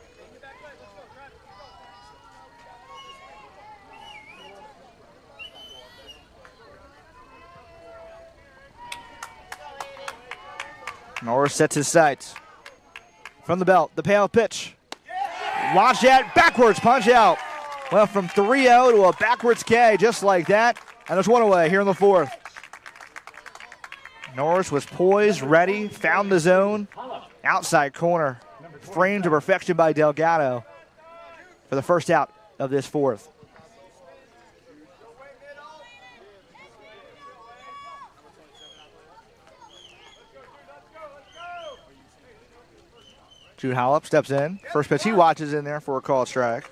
Norris sets his sights. From the belt, the payoff pitch. Watch that, backwards punch out. Went from 3-0 to a backwards K, just like that. And there's 1 away here in the 4th. Norris was poised, ready, found the zone. Outside corner, framed to perfection by Delgado for the first out of this 4th. Jude Hollop steps in. First pitch, he watches in there for a called strike.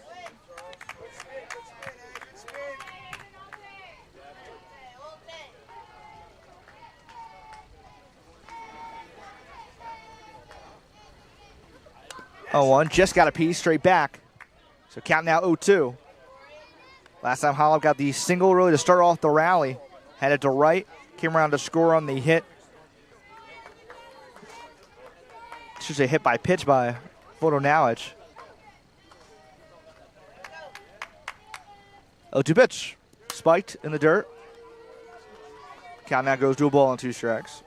Oh, 1 just got a piece straight back. So count now 0-2. Last time Hollop got the single really to start off the rally. Headed to right, came around to score on the hit. Should say hit by pitch by Vodonowicz. 0-2 pitch. Spiked in the dirt. Count now goes to a ball and 2 strikes.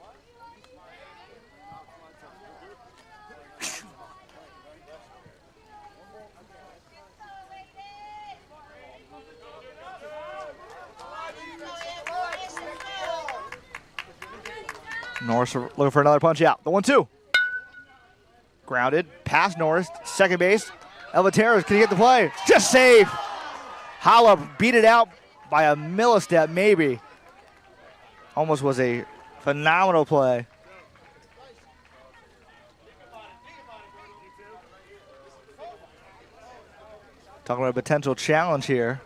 Norris looking for another punch out. The 1-2. Grounded, past Norris, second base. Elviteros, can he get the play? Just safe. Hollop beat it out by a millistep, maybe. Almost was a phenomenal play. Talking about a potential challenge here.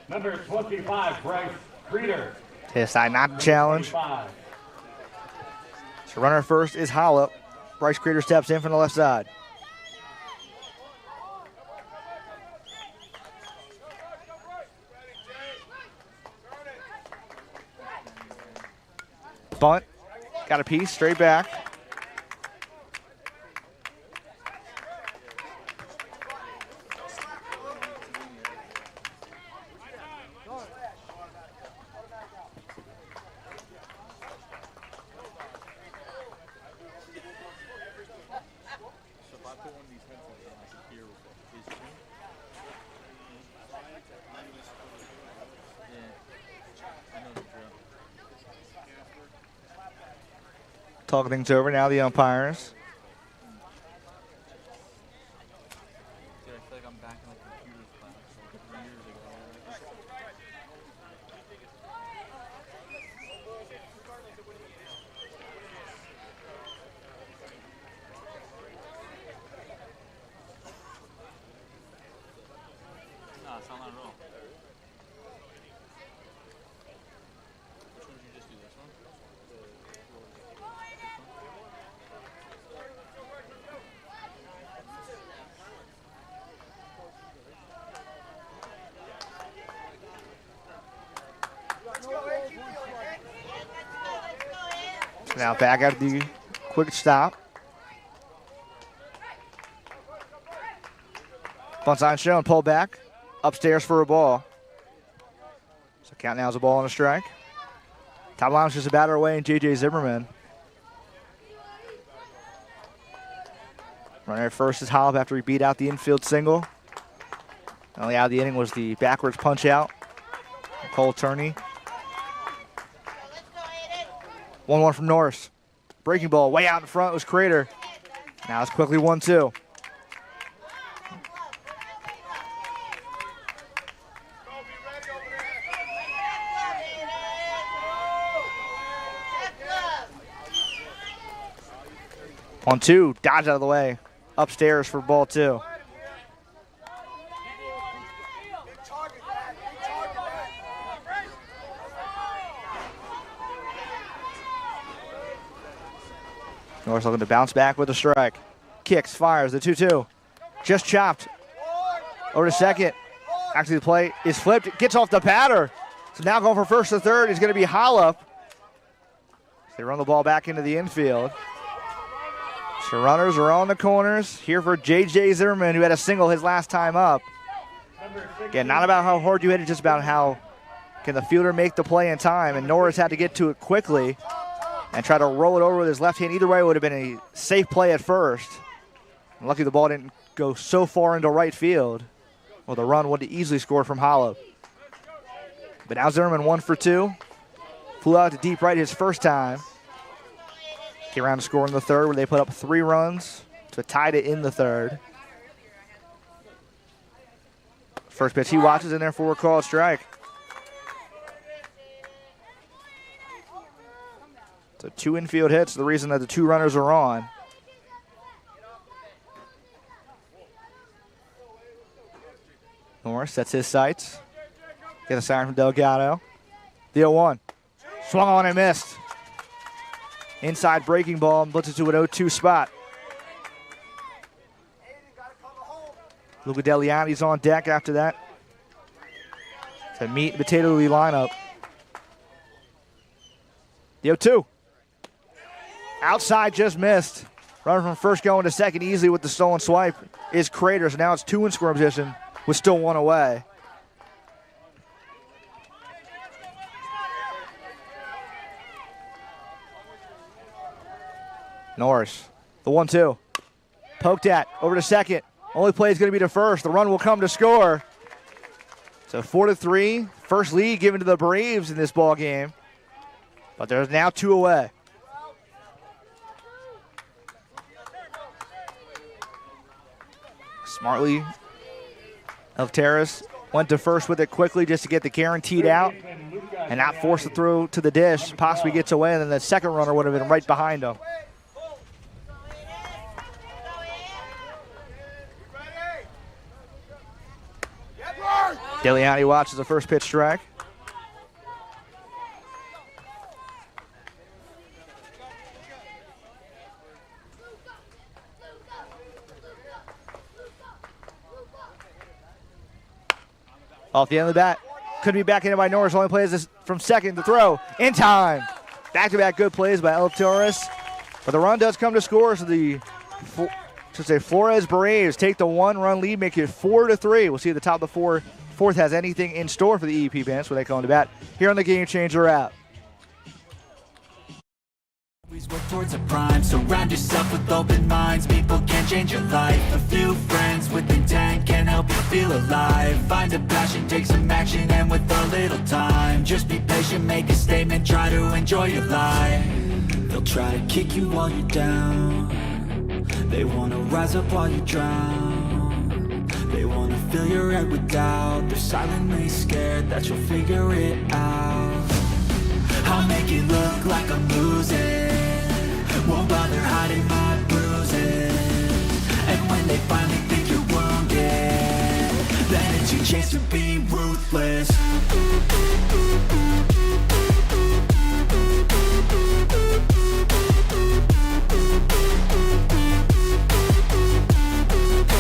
Number 25, Bryce Creeder. To the side, not the challenge. 25. So runner first is Hollop. Bryce Creeder steps in from the left side. Bunt. Got a piece, straight back. Talking things over now, the umpires. Dude, I feel like I'm back in like computer class like years ago. Nah, it's not at all. Which one did you just do? This one? Now back out the quick stop. Bunt sign shown, pull back. Upstairs for a ball. So count now is a ball and a strike. Top line's just a batter away and J.J. Zimmerman. Runner at first is Hollop after he beat out the infield single. Only out of the inning was the backwards punch out. Cole Turney. 1-1 from Norris. Breaking ball way out in front was Crater. Now it's quickly 1-2. On 2, dodge out of the way. Upstairs for ball 2. Norris looking to bounce back with a strike. Kicks, fires, the 2-2. Just chopped. Over to second. Actually, the play is flipped. Gets off the batter. So now going for first to third is going to be Hollop. They run the ball back into the infield. So runners are on the corners. Here for J.J. Zimmerman, who had a single his last time up. Again, not about how hard you hit it, just about how can the fielder make the play in time. And Norris had to get to it quickly and try to roll it over with his left hand. Either way, it would have been a safe play at first. And lucky the ball didn't go so far into right field. Well, the run would have easily scored from Hollop. But now Zimmerman 1 for 2. Flew out to deep right his first time. Came around to score in the third where they put up 3 runs to tie it in the third. First pitch he watches in there for a called strike. So 2 infield hits, the reason that the 2 runners are on. Norris sets his sights. Get a siren from Delgado. The 0-1. Swung on and missed. Inside breaking ball and blitzes to an 0-2 spot. Luca Deliani's on deck after that. It's a meat and potato lineup. The 0-2. Outside just missed. Runner from first going to second easily with the stolen swipe is Crater. So now it's 2 in scoring position with still 1 away. Norris, the 1-2. Poked at, over to second. Only play is going to be to first. The run will come to score. So 4-3, first lead given to the Braves in this ball game. But there's now 2 away. Smartly, Elteris went to first with it quickly just to get the guaranteed out and not force the throw to the dish. Possibly gets away, and then the second runner would have been right behind him. Deliani watches the first pitch strike. Off the end of the bat. Couldn't be back in by Norris. Only plays this from second to throw. In time. Back-to-back good plays by El Torres. But the run does come to score, so the Flores Braves take the 1-run lead, make it 4-3. We'll see at the top of the fourth has anything in store for the EEP Bandits when they come to bat here on the Gamechanger app. Always work towards a prime. Surround yourself with open minds. People can change your life. A few friends with intent can help you feel alive. Find a passion, take some action, and with a little time, just be patient, make a statement, try to enjoy your life. They'll try to kick you while you're down. They wanna rise up while you drown. They wanna fill your head with doubt. They're silently scared that you'll figure it out. I'll make it look like I'm losing. Won't bother hiding my bruises. And when they finally think you're wounded, then it's your chance to be ruthless.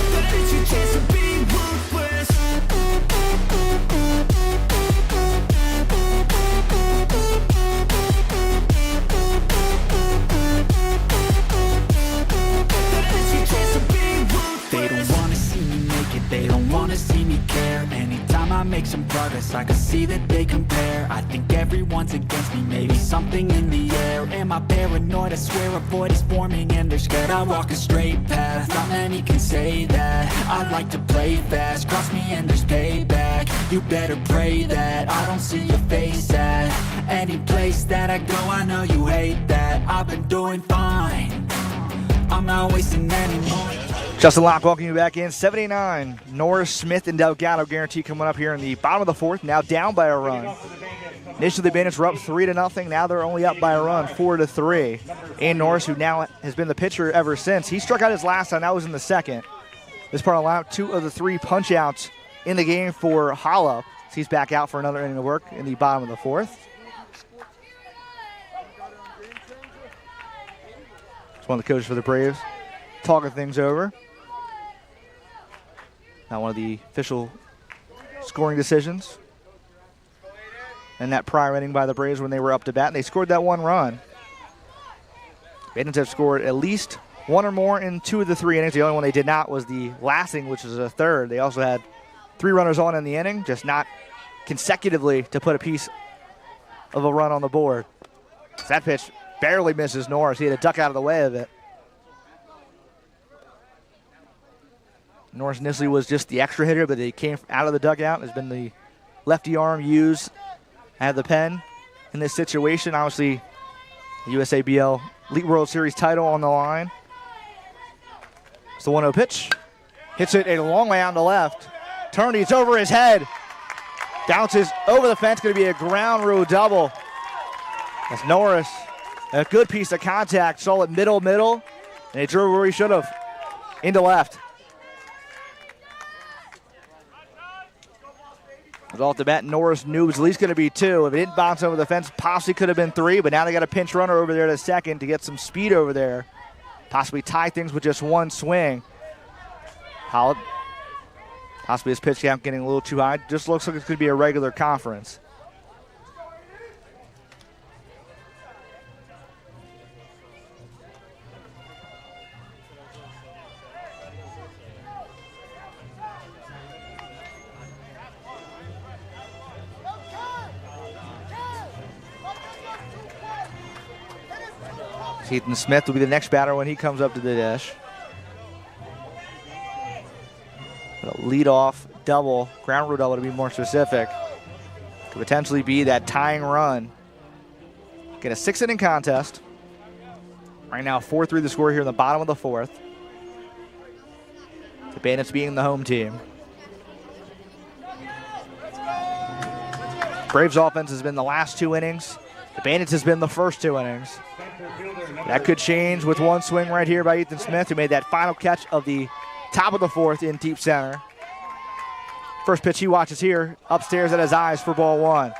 Then it's your chance to be ruthless. see that they compare. I think everyone's against me, maybe something in the air. Am I paranoid? I swear a void is forming and they're scared. I walk a straight path, not many can say that. I like to play fast, cross me and there's payback. You better pray that I don't see your face at any place that I go. I know you hate that. I've been doing fine, I'm not wasting any more. Justin Locke welcoming you back in. 79. Norris, Smith, and Delgado guarantee coming up here in the bottom of the fourth. Now down by a run. Initially, the Bandits were up 3-0. Now they're only up by a run, 4-3. And Norris, who now has been the pitcher ever since, he struck out his last time. That was in the second. This part allowed 2 of the 3 punch-outs in the game for Holla. So he's back out for another inning of work in the bottom of the fourth. It's one of the coaches for the Braves talking things over. Not one of the official scoring decisions. And that prior inning by the Braves when they were up to bat, and they scored that 1 run. Bandits have scored at least 1 or more in 2 of the 3 innings. The only one they did not was the last inning, which was a third. They also had 3 runners on in the inning, just not consecutively to put a piece of a run on the board. That pitch barely misses Norris. He had to duck out of the way of it. Norris initially was just the extra hitter, but he came out of the dugout. Has been the lefty arm used at the pen in this situation. Obviously, the USABL Elite World Series title on the line. It's the 1-0 pitch. Hits it a long way out to left. Turney, it's over his head. Bounces over the fence. Going to be a ground rule double. That's Norris. A good piece of contact. Saw it middle, and he drove where he should have. Into left. Off the bat, Norris knew it was at least going to be 2. If it didn't bounce over the fence, possibly could have been 3, but now they got a pinch runner over there to second to get some speed over there. Possibly tie things with just 1 swing. Howell, possibly his pitch count getting a little too high. Just looks like it could be a regular conference. Ethan Smith will be the next batter when he comes up to the dish. A lead-off double, ground rule double to be more specific. Could potentially be that tying run. Get a 6-inning contest. Right now, 4-3 the score here in the bottom of the fourth. The Bandits being the home team. Braves offense has been the last 2 innings. The Bandits has been the first 2 innings. That could change with 1 swing right here by Ethan Smith, who made that final catch of the top of the fourth in deep center. First pitch he watches here, upstairs at his eyes for ball 1.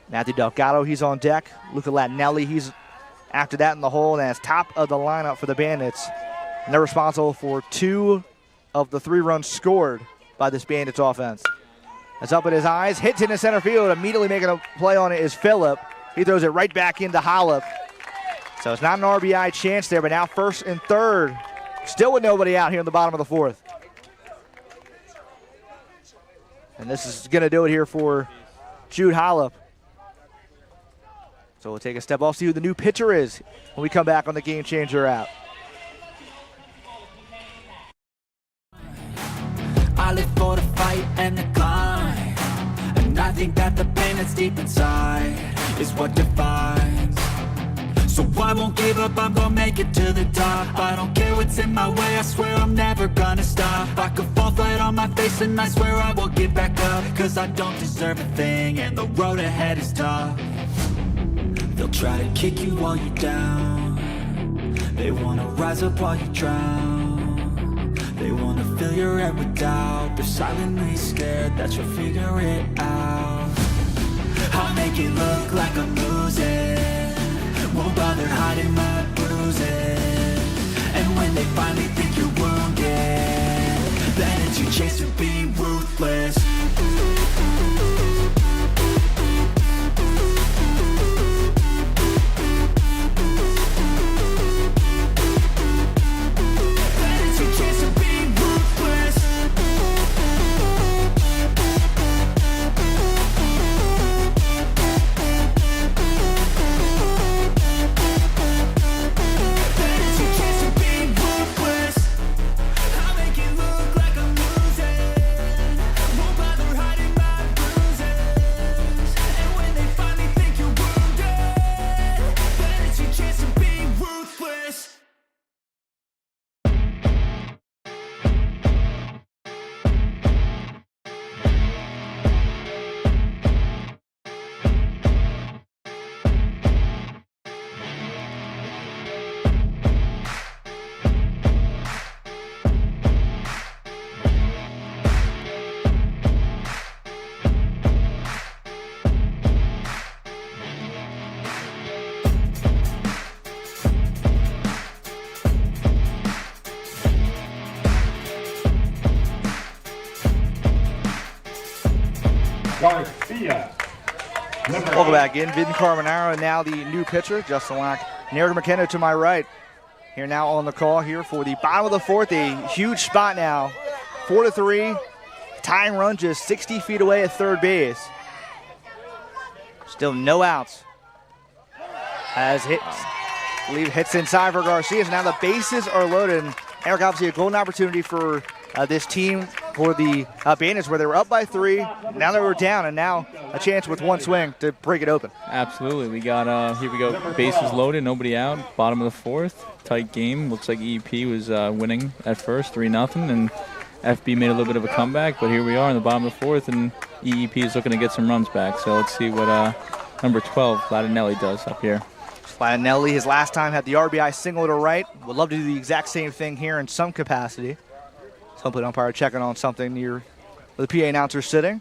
Matthew Delgado, he's on deck. Luca Latinelli, he's after that in the hole, and that's top of the lineup for the Bandits. And they're responsible for 2 of the 3 runs scored by this Bandits offense. That's up at his eyes, hits into center field. Immediately making a play on it is Phillip. He throws it right back into Hollop. So it's not an RBI chance there, but now first and third. Still with nobody out here in the bottom of the fourth. And this is going to do it here for Jude Hollop. So we'll take a step off, see who the new pitcher is when we come back on the Game Changer app. I live for the fight and the climb, and I think that the pain that's deep inside is what defines. So I won't give up, I'm gonna make it to the top. I don't care what's in my way, I swear I'm never gonna stop. I could fall flat on my face and I swear I will get back up, cause I don't deserve a thing and the road ahead is tough. They'll try to kick you while you're down, they wanna rise up while you drown. They wanna fill your head with doubt, they're silently scared that you'll figure it out. I'll make it look like I'm losing, won't bother hiding my bruises. And when they finally think you're wounded, then it's your chance to be ruthless. Then it's your chance to be ruthless. Garcia. Welcome back in. Vin Carbonaro, and now the new pitcher, Justin Lack. Narrator McKenna to my right. Here now on the call here for the bottom of the fourth. A huge spot now. 4-3. Tying run just 60 feet away at third base. Still no outs. As hits, leave hits inside for Garcia. So now the bases are loaded. And Eric, obviously a golden opportunity for this team, for the Bandits, where they were up by 3. Now they were down, and now a chance with one swing to break it open. Absolutely. We got, here we go, bases loaded, nobody out, bottom of the fourth. Tight game. Looks like EEP was winning at first, 3-0, and FB made a little bit of a comeback, but here we are in the bottom of the fourth, and EEP is looking to get some runs back. So let's see what number 12, Latinelli, does up here. Latinelli, his last time, had the RBI single to right. Would love to do the exact same thing here in some capacity. Home plate umpire checking on something near where the PA announcer sitting.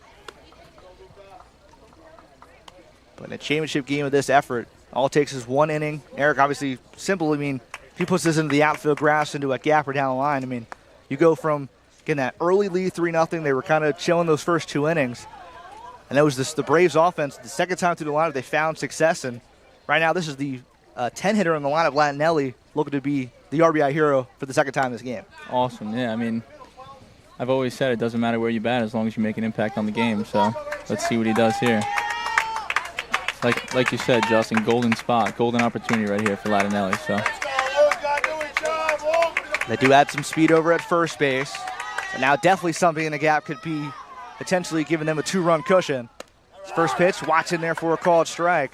But in a championship game of this effort, all it takes is one inning. Eric, obviously, simple. I mean, if he puts this into the outfield grass, into a gap or down the line, I mean, you go from getting that early lead, 3-0. They were kind of chilling those first 2 innings. And that was the Braves offense. The second time through the lineup, they found success. And right now, this is the 10-hitter in the lineup, Latinelli, looking to be the RBI hero for the second time this game. Awesome. Yeah, I mean, I've always said it doesn't matter where you bat as long as you make an impact on the game. So let's see what he does here. Like you said, Justin, golden spot, golden opportunity right here for Latinelli. So they do add some speed over at first base. And now definitely something in the gap could be potentially giving them a 2-run cushion. First pitch, Watson there for a called strike.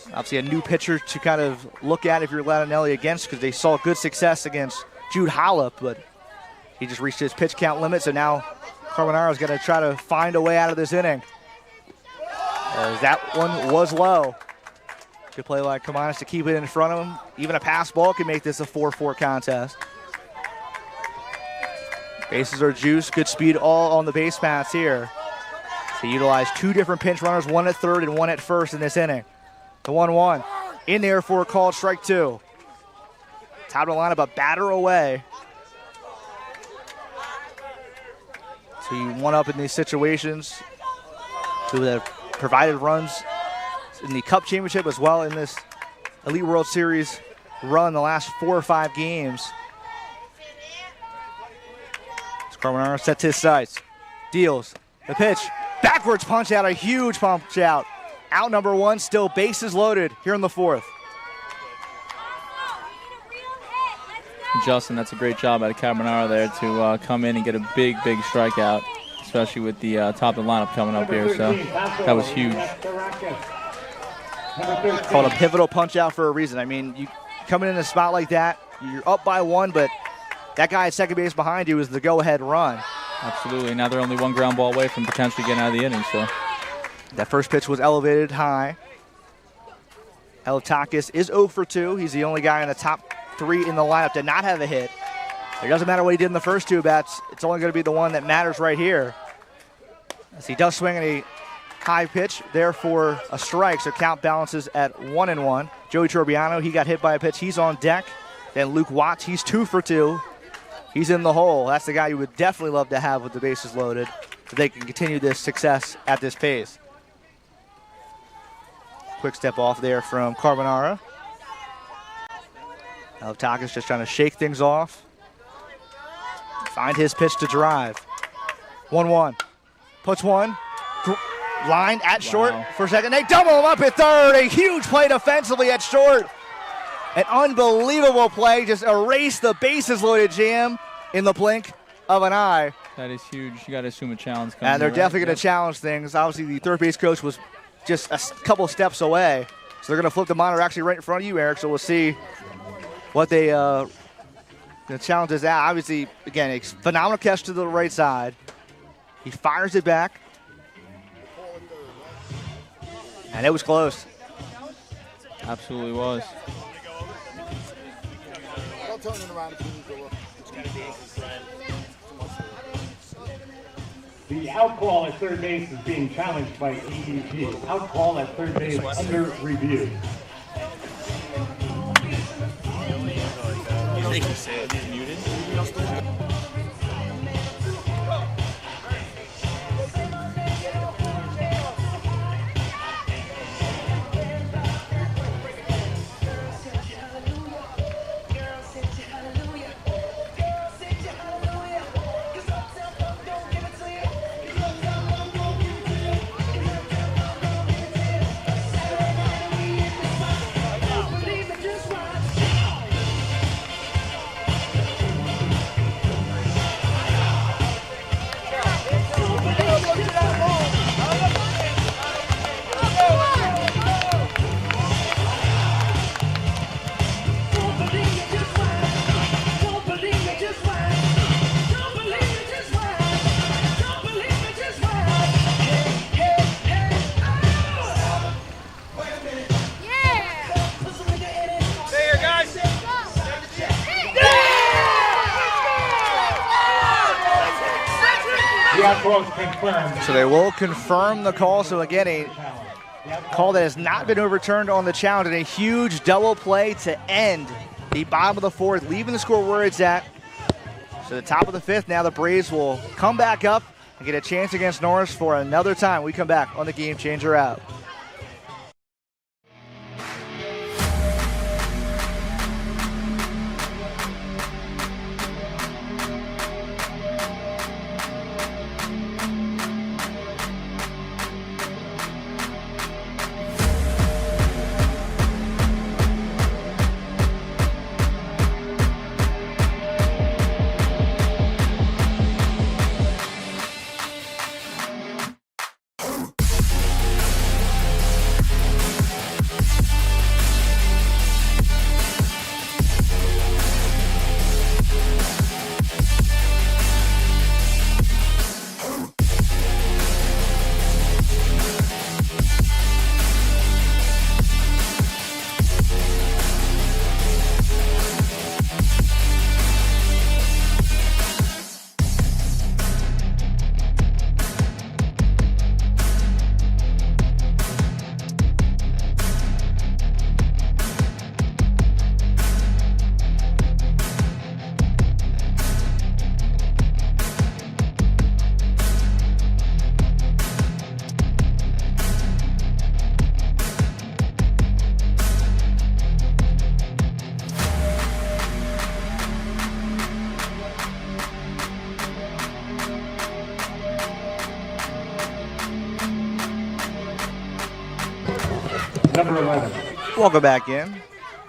Obviously a new pitcher to kind of look at if you're Latinelli against, because they saw good success against Jude Hollop, but he just reached his pitch count limit, so now Carbonaro's going to try to find a way out of this inning. As that one was low. Good play by Kamanis to keep it in front of him. Even a pass ball can make this a 4-4 contest. Bases are juiced. Good speed all on the base paths here. To utilize 2 different pinch runners, one at third and one at first in this inning. The 1-1 in there for a called strike 2. Top of the lineup, a batter away. So you one up in these situations. 2 that have provided runs in the Cup Championship as well in this Elite World Series run the last 4 or 5 games. Carbonaro sets his sights, deals the pitch, backwards punch out, a huge punch out. Out number 1, still bases loaded here in the 4th. Justin, that's a great job out of Carbonaro there to come in and get a big strikeout, especially with the top of the lineup coming up here. So that was huge. Called a pivotal punch out for a reason. I mean, you coming in a spot like that, you're up by 1, but that guy at second base behind you is the go-ahead run. Absolutely. Now they're only 1 ground ball away from potentially getting out of the inning. So that first pitch was elevated high. Eltakis is 0 for 2. He's the only guy in the top 3 in the lineup to not have a hit. It doesn't matter what he did in the first 2 bats. It's only going to be the one that matters right here. As he does swing a high pitch there for a strike, so count balances at 1-1. Joey Turbiano, he got hit by a pitch. He's on deck. Then Luke Watts, he's 2 for 2. He's in the hole. That's the guy you would definitely love to have with the bases loaded, so they can continue this success at this pace. Quick step off there from Carbonaro. Eltakis just trying to shake things off. Find his pitch to drive. 1-1. Puts one. Lined at short for second. They double him up at third. A huge play defensively at short. An unbelievable play. Just erased the bases loaded jam in the blink of an eye. That is huge. You got to assume a challenge coming. And they're definitely going to challenge things. Obviously, the third base coach was just a couple steps away. So they're going to flip the monitor actually right in front of you, Eric. So we'll see what they the challenge is at. Obviously, again, a phenomenal catch to the right side. He fires it back. And it was close. Absolutely was. The out call at third base is being challenged by EDP. Out call at third base under review. that call is confirmed. So they will confirm the call. So again, a call that has not been overturned on the challenge, and a huge double play to end the bottom of the fourth, leaving the score where it's at. So the top of the fifth, now the Braves will come back up and get a chance against Norris for another time. We come back on the Game Changer out. Number 11. Welcome back in.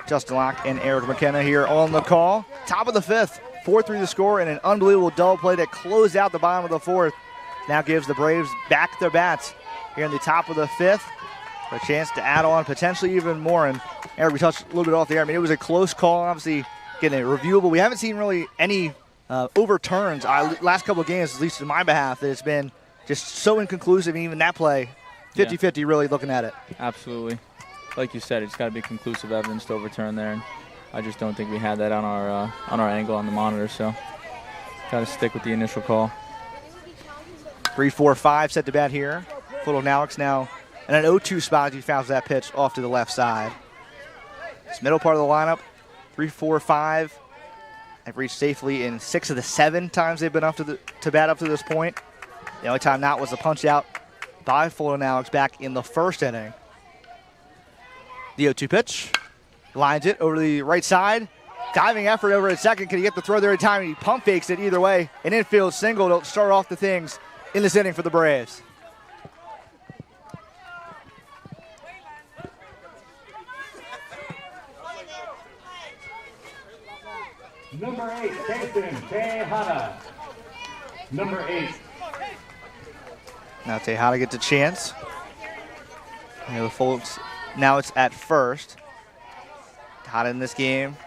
Justin Locke and Eric McKenna here on the call. Top of the fifth, 4-3 the score, and an unbelievable double play that closed out the bottom of the fourth. Now gives the Braves back their bats here in the top of the fifth. A chance to add on potentially even more. And Eric, we touched a little bit off the air. I mean, it was a close call, obviously getting it reviewable. We haven't seen really any overturns last couple of games, at least in my behalf, that it's been just so inconclusive. And even that play, 50-50 really looking at it. Absolutely. Like you said, it's got to be conclusive evidence to overturn there, and I just don't think we had that on our angle on the monitor. So, got to stick with the initial call. 3-4-5 set to bat here. Little Alex now in an 0-2 spot as he fouls that pitch off to the left side. This middle part of the lineup, 3-4-5. They've reached safely in 6 of the 7 times they've been up to bat up to this point. The only time not was the punch out by Fulton Alex back in the first inning. The 0-2 pitch, lines it over the right side. Diving effort over at second. Can he get the throw there in time? He pump fakes it either way. An infield single to start off the things in this inning for the Braves. Number 8, Jason Tejada. Number 8. Now Tejada gets a chance. The folks. Now it's at first. Tejada in this game,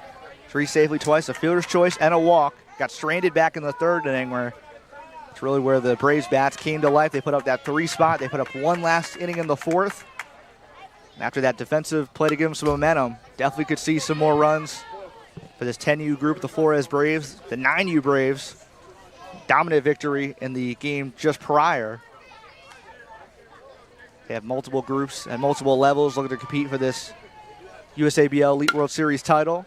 3 safely twice, a fielder's choice and a walk. Got stranded back in the third inning where it's really where the Braves bats came to life. They put up that 3 spot. They put up 1 last inning in the fourth. And after that defensive play to give them some momentum, definitely could see some more runs for this 10U group, the Flores Braves. The 9U Braves, dominant victory in the game just prior. They have multiple groups at multiple levels looking to compete for this USABL Elite World Series title.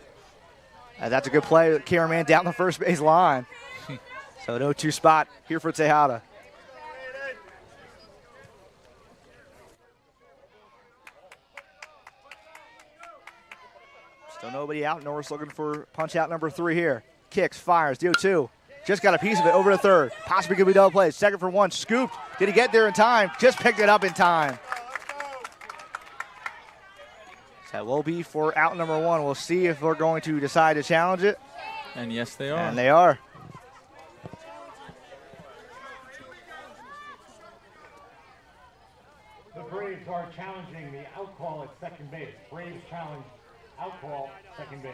That's a good play. Cameraman down the first base line. So an 0-2 spot here for Tejada. Still nobody out. Norris looking for punch out number 3 here. Kicks, fires, the 0-2. Just got a piece of it over to third. Possibly could be double play. Second for 1, scooped. Did he get there in time? Just picked it up in time. So that will be for out number 1. We'll see if they're going to decide to challenge it. And yes, they are. And they are. The Braves are challenging the out call at second base. Braves challenge out call second base.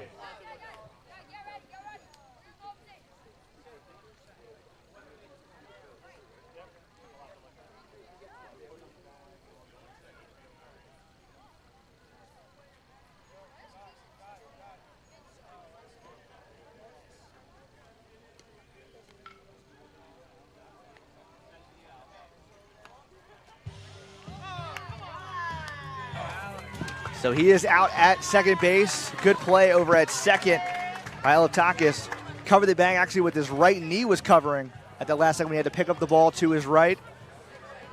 So he is out at second base. Good play over at second by Elatakis. Covered the bag actually with his right knee was covering at the last second. He had to pick up the ball to his right.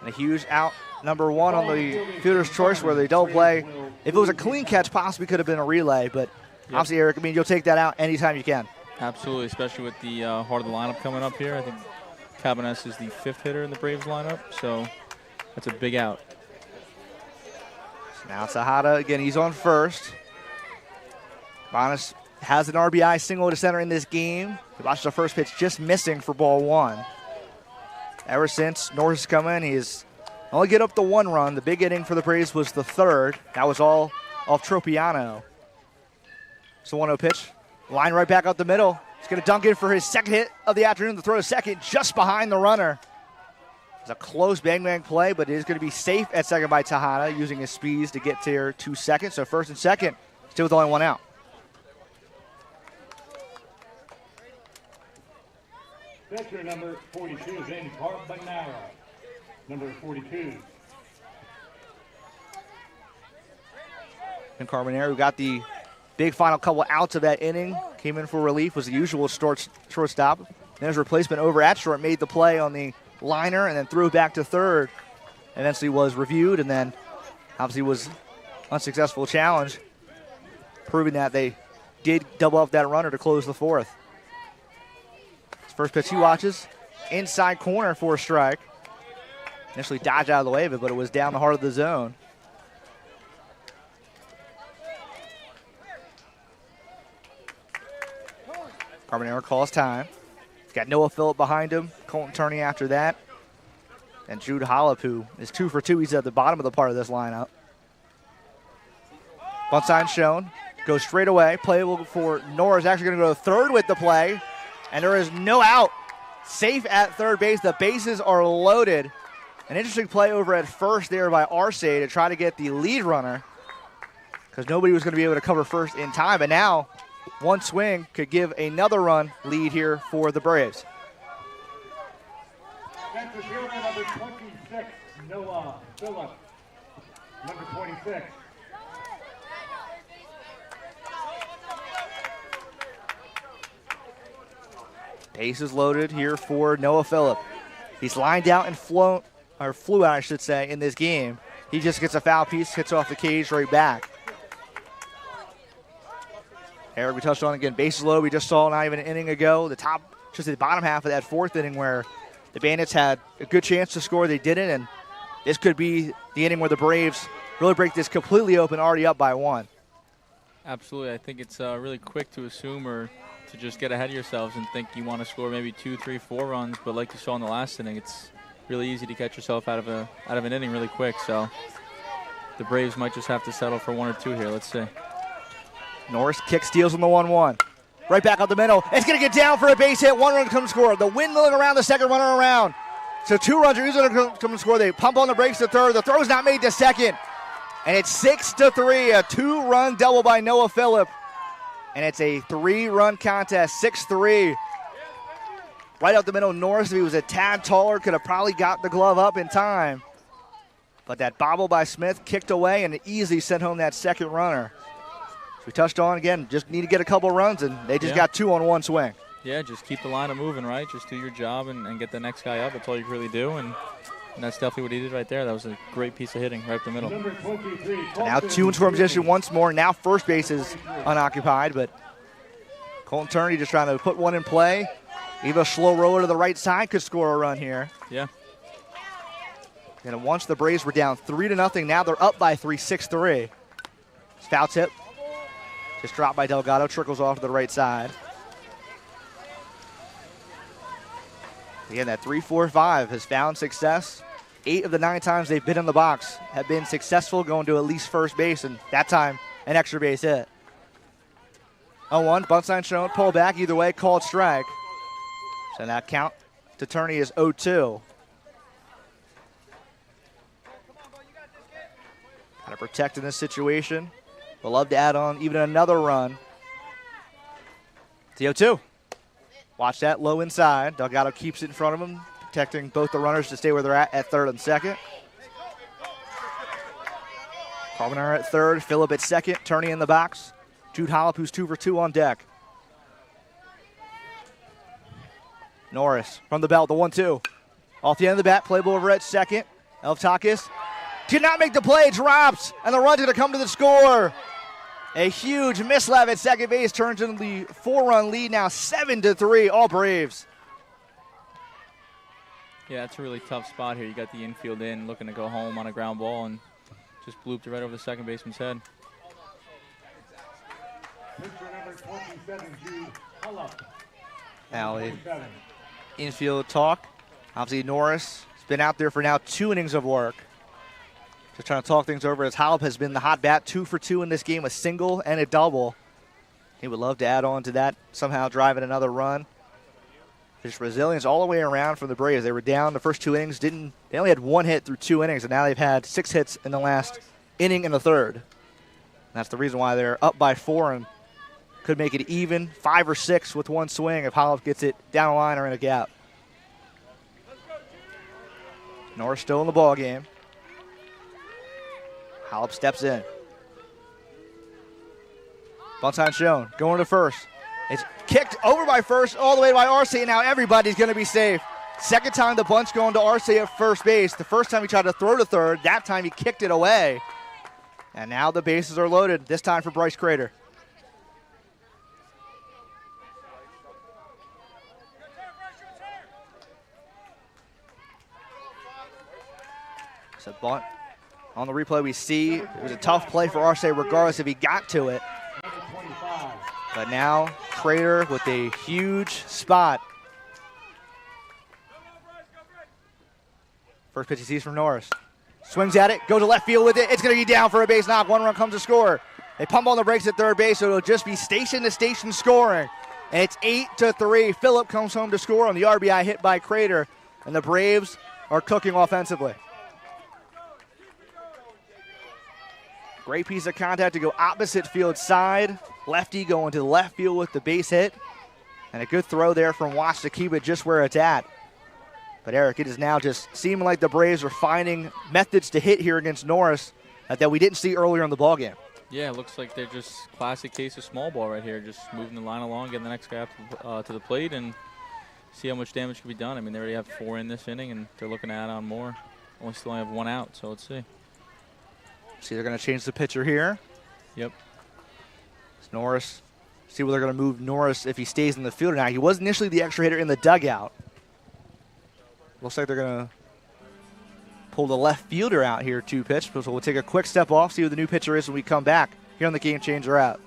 And a huge out, number one on the fielder's choice where they double play. If it was a clean catch, possibly could have been a relay, but obviously, Eric, I mean, you'll take that out anytime you can. Absolutely, especially with the heart of the lineup coming up here. I think Cabaness is the 5th hitter in the Braves lineup, so that's a big out. So now Tejada, again, he's on first. Cabaness has an RBI single to center in this game. He watched the first pitch just missing for ball one. Ever since Norris has come in, he's only get up the 1 run. The big inning for the Braves was the 3rd. That was all off Tropiano. So 1-0 pitch. Line right back out the middle. He's going to dunk in for his second hit of the afternoon. The throw to second just behind the runner. It's a close bang-bang play, but it is going to be safe at second by Tejada, using his speeds to get to second. So first and second, still with only 1 out. Pitcher number 42 is in Carbonara. Number 42. And Carbonara, who got the big final couple outs of that inning, came in for relief, was the usual shortstop. Then his replacement over at short made the play on the liner and then threw it back to third. Eventually was reviewed and then obviously was unsuccessful challenge, proving that they did double up that runner to close the 4th. His first pitch he watches, inside corner for a strike. Initially dodged out of the way of it, but it was down the heart of the zone. Carbonara calls time. He's got Noah Phillip behind him. Colton Turney after that. And Jude Hollop, who is 2 for 2. He's at the bottom of the part of this lineup. Bunt sign shown. Goes straight away. Playable for Norris. Actually going to go to third with the play. And there is no out. Safe at third base. The bases are loaded. An interesting play over at first there by Arce to try to get the lead runner, because nobody was going to be able to cover first in time. But now, one swing could give another run lead here for the Braves. Center fielder number 26, Noah Phillip. Number 26. Bases loaded here for Noah Phillip. He's lined out and flew out, I should say, in this game. He just gets a foul piece, hits off the cage right back. Eric, we touched on again, bases loaded. We just saw not even an inning ago, just the bottom half of that 4th inning where the Bandits had a good chance to score. They didn't, and this could be the inning where the Braves really break this completely open, already up by 1. Absolutely. I think it's really quick to assume or to just get ahead of yourselves and think you want to score maybe 2, 3, 4 runs, but like you saw in the last inning, it's really easy to catch yourself out of an inning really quick. So the Braves might just have to settle for 1 or 2 here. Let's see. Norris kick steals on the 1-1. Right back up the middle. It's going to get down for a base hit. 1 run comes score. The windmilling around, the second runner around. So 2 runs are usually going to come and score. They pump on the brakes to third. The throw's not made to second. And it's 6-3, a 2-run double by Noah Phillip. And it's a 3-run contest, 6-3. Right up the middle, Norris, if he was a tad taller, could have probably got the glove up in time. But that bobble by Smith kicked away and easily sent home that second runner. So we touched on, again, just need to get a couple runs, and they just got 2 on 1 swing. Yeah, just keep the lineup moving, right? Just do your job and get the next guy up. That's all you can really do, and that's definitely what he did right there. That was a great piece of hitting right up the middle. Number 23, Now 2 in scoring position once more. Now first base is unoccupied, but Colton Turney just trying to put one in play. Even a slow roller to the right side could score a run here. Yeah. And once the Braves were down 3-0, now they're up by 3, 6-3. Foul tip. Just dropped by Delgado, trickles off to the right side. Again, that 3-4-5 has found success. 8 of the 9 times they've been in the box have been successful, going to at least first base, and that time an extra base hit. 0-1, bunt sign shown, pull back, either way, called strike. So that count to Turney is 0-2. Got to protect in this situation. We'll love to add on even another run. It's 0-2. Watch that low inside. Delgado keeps it in front of him, protecting both the runners to stay where they're at third and second. Carbonara at third, Phillip at second, Turney in the box. Jude Hollop, who's 2 for 2 on deck. Norris from the belt, the 1-2. Off the end of the bat, play ball over at second. Elftakis did not make the play, drops, and the run's going to come to the score. A huge mislap at second base turns into the 4-run lead, now 7-3, all Braves. Yeah, it's a really tough spot here. You got the infield in, looking to go home on a ground ball, and just blooped it right over the second baseman's head. Pitcher number 27, Jude Hollop. Alley. Infield talk. Obviously, Norris has been out there for now 2 innings of work. Just trying to talk things over as Hollop has been the hot bat, 2 for 2 in this game, a single and a double. He would love to add on to that, somehow driving another run. Just resilience all the way around from the Braves. They were down the first 2 innings, they only had 1 hit through 2 innings, and now they've had 6 hits in the last inning and the third. And that's the reason why they're up by 4 and could make it even, 5 or 6 with 1 swing if Hollop gets it down the line or in a gap. Norris still in the ball game. Hollop steps in. Bunt sign shown, going to first. It's kicked over by first, all the way by Arce, and now everybody's going to be safe. Second time the bunt's going to Arce at first base. The first time he tried to throw to third, that time he kicked it away. And now the bases are loaded, this time for Bryce Crater. It's a bunt. On the replay we see it was a tough play for Arce regardless if he got to it. But now Crater with a huge spot. First pitch he sees from Norris. Swings at it, goes to left field with it. It's going to be down for a base knock. 1 run comes to score. They pump on the brakes at third base, so it'll just be station to station scoring. And it's 8-3. Phillip comes home to score on the RBI hit by Crater. And the Braves are cooking offensively. Great piece of contact to go opposite field side. Lefty going to the left field with the base hit. And a good throw there from Watts to keep it just where it's at. But Eric, it is now just seeming like the Braves are finding methods to hit here against Norris that we didn't see earlier in the ballgame. Yeah, it looks like they're just classic case of small ball right here. Just moving the line along, getting the next guy up to the plate, and see how much damage can be done. I mean, they already have 4 in this inning, and they're looking to add on more. Still only have 1 out, so let's see. See, they're going to change the pitcher here. Yep. It's Norris. See where they're going to move Norris if he stays in the field or not. He was initially the extra hitter in the dugout. Looks like they're going to pull the left fielder out here 2 pitch. So we'll take a quick step off, see who the new pitcher is when we come back here on the Game Changer app.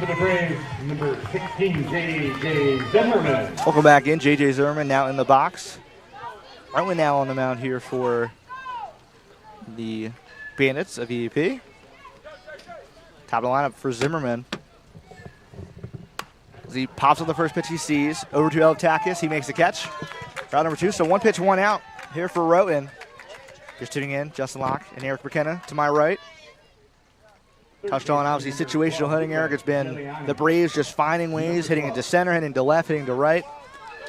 for the Braves, number 16, J.J. Zimmerman. Welcome back in. J.J. Zimmerman now in the box. Right now on the mound here for the Bandits of EEP. Top of the lineup for Zimmerman. As he pops up the first pitch he sees. Over to Eltakis. He makes the catch. Route number 2. So 1 pitch, 1 out here for Roten. Just tuning in, Justin Locke and Eric McKenna to my right. Touched on, obviously, situational hitting, Eric. It's been the Braves just finding ways, hitting it to center, hitting to left, hitting to right.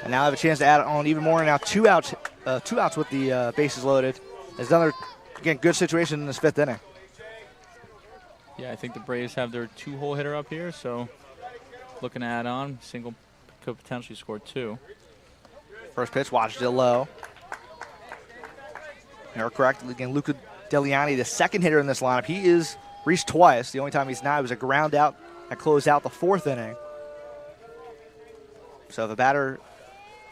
And now I have a chance to add on even more. Now two outs with the bases loaded. It's another, again, good situation in this 5th inning. Yeah, I think the Braves have their 2-hole hitter up here, so looking to add on. Single could potentially score 2. First pitch, watched it low. You're correct. Again, Luca Deliani, the second hitter in this lineup. He is reached twice. The only time he's not was a ground out that closed out the 4th inning. So the batter,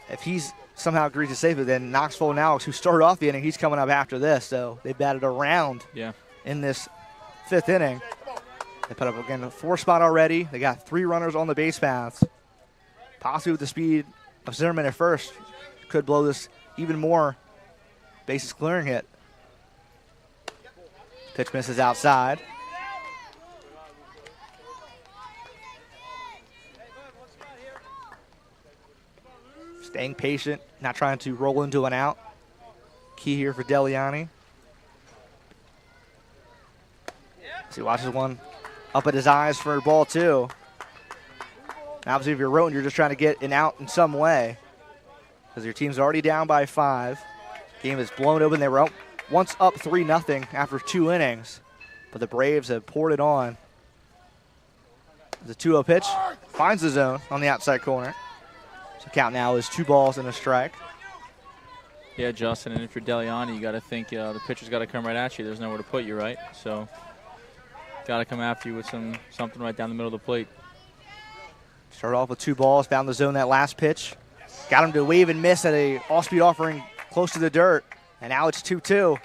if he's somehow agrees to save it, then Knoxville and Alex, who started off the inning, he's coming up after this. So they batted around in this 5th inning. They put up, again, a 4 spot already. They got 3 runners on the base paths. Possibly with the speed of Zimmerman at first, could blow this even more. Bases clearing hit. Pitch misses outside. Staying patient, not trying to roll into an out. Key here for Deliani. So he watches one up at his eyes for ball 2. Now, obviously, if you're Roten, you're just trying to get an out in some way because your team's already down by 5. Game is blown open. They were once up 3-0 after 2 innings, but the Braves have poured it on. The 2-0 pitch finds the zone on the outside corner. So count now is 2 balls and a strike. Yeah, Justin, and if you're Deliani, you got to think the pitcher's got to come right at you. There's nowhere to put you, right? So got to come after you with something right down the middle of the plate. Started off with 2 balls, found the zone that last pitch. Got him to wave and miss at a off-speed offering close to the dirt, and now it's 2-2.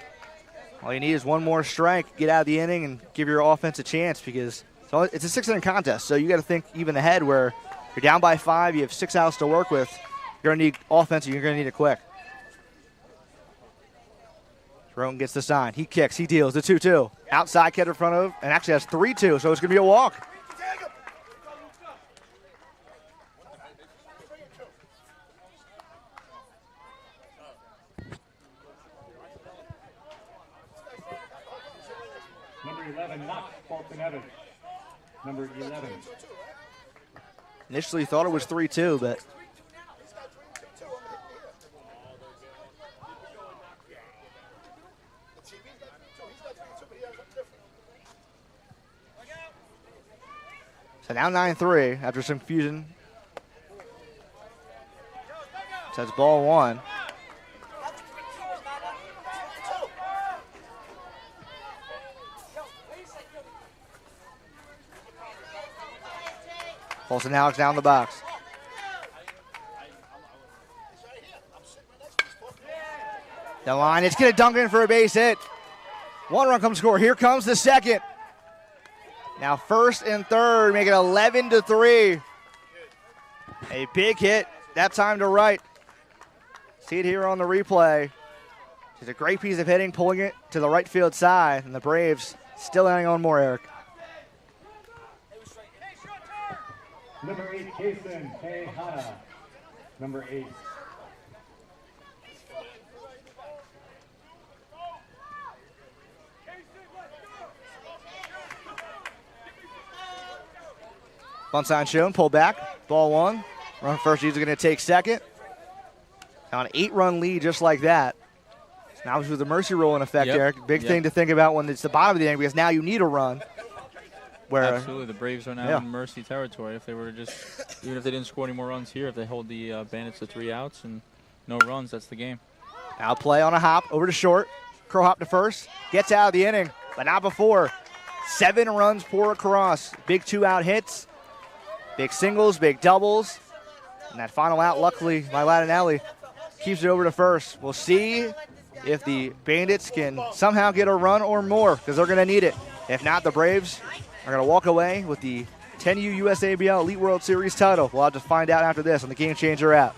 All you need is 1 more strike, get out of the inning, and give your offense a chance because it's a 6-inning contest, so you got to think even ahead where you're down by 5, you have 6 outs to work with. You're going to need offense, and you're going to need it quick. Roten gets the sign. He kicks, he deals, the 2-2. Outside kid in front of, and actually has 3-2, so it's going to be a walk. Number 11, Knox, Fulton Evans. Number 11. Initially thought it was 3-2, but so now 9-3 after some confusion. So it's ball 1. Colson Alex down the box. The line, it's going to dunk in for a base hit. 1 run comes score. Here comes the second. Now 1st and 3rd, make it 11-3. A big hit, that time to right. See it here on the replay. It's a great piece of hitting, pulling it to the right field side, and the Braves still hanging on more, Eric. Number 8, Kason Tejada. Number 8. Bunt sign shown, pull back, ball 1. Run first, he's going to take second. Now an 8-run lead just like that. Now with the mercy rule in effect, Eric. Big thing to think about when it's the bottom of the inning because now you need a run. Absolutely, the Braves are now in mercy territory. If they were even if they didn't score any more runs here, if they hold the Bandits to 3 outs and no runs, that's the game. Now play on a hop over to short. Crow hop to first, gets out of the inning, but not before. 7 runs pour across. Big 2-out hits, big singles, big doubles. And that final out, luckily, by Latinelli, keeps it over to first. We'll see if the Bandits can somehow get a run or more because they're going to need it. If not, the Braves are going to walk away with the 10U USABL Elite World Series title. We'll have to find out after this on the Gamechanger app.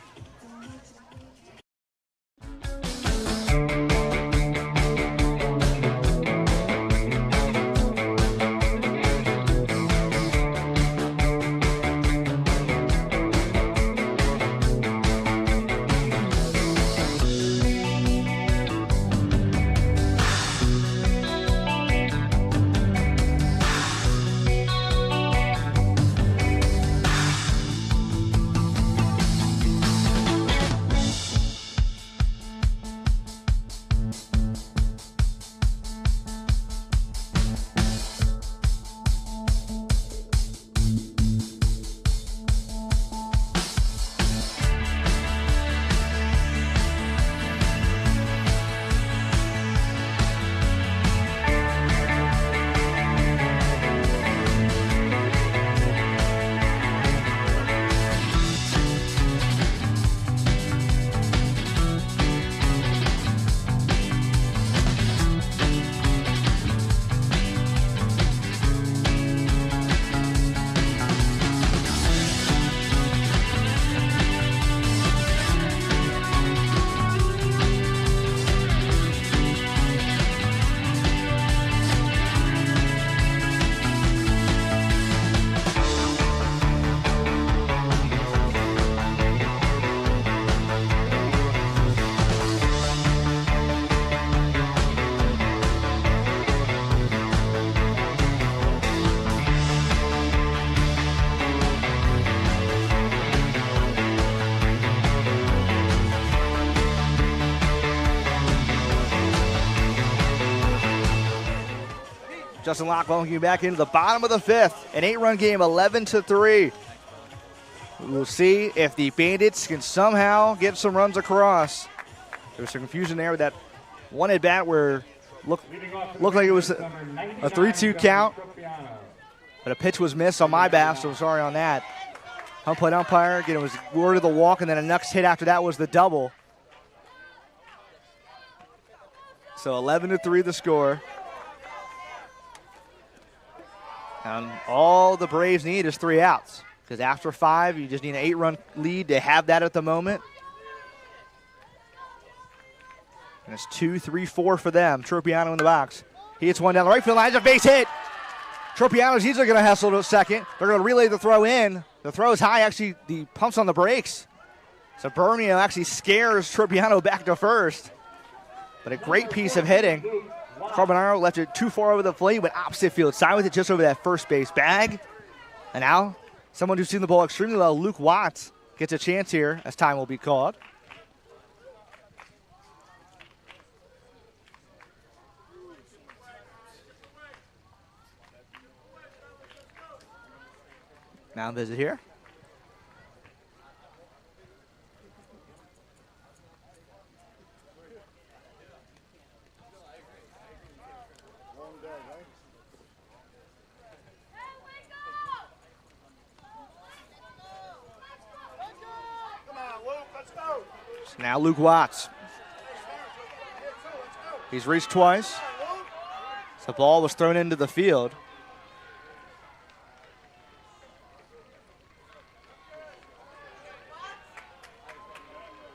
Justin Locke welcoming you back into the bottom of the fifth. An 8-run game, 11-3. We'll see if the Bandits can somehow get some runs across. There was some confusion there with that one at bat where looked like it was a 3-2 count, but a pitch was missed on my behalf, so sorry on that. Home plate umpire, again, it was word of the walk, and then a next hit after that was the double. So 11-3 the score. And all the Braves need is 3 outs, because after 5, you just need an 8-run lead to have that at the moment. And it's 2-3-4 for them. Tropiano in the box. He hits one down the right field line. It's a base hit. Tropiano's easily going to hustle to second. They're going to relay the throw in. The throw is high. Actually, the pump's on the brakes. So Bernio actually scares Tropiano back to first. But a great piece of hitting. Carbonaro left it too far over the plate, went opposite field. Side with it just over that first base bag. And now, someone who's seen the ball extremely well, Luke Watts, gets a chance here as time will be called. Now visit here. Now Luke Watts. He's reached twice. The ball was thrown into the field.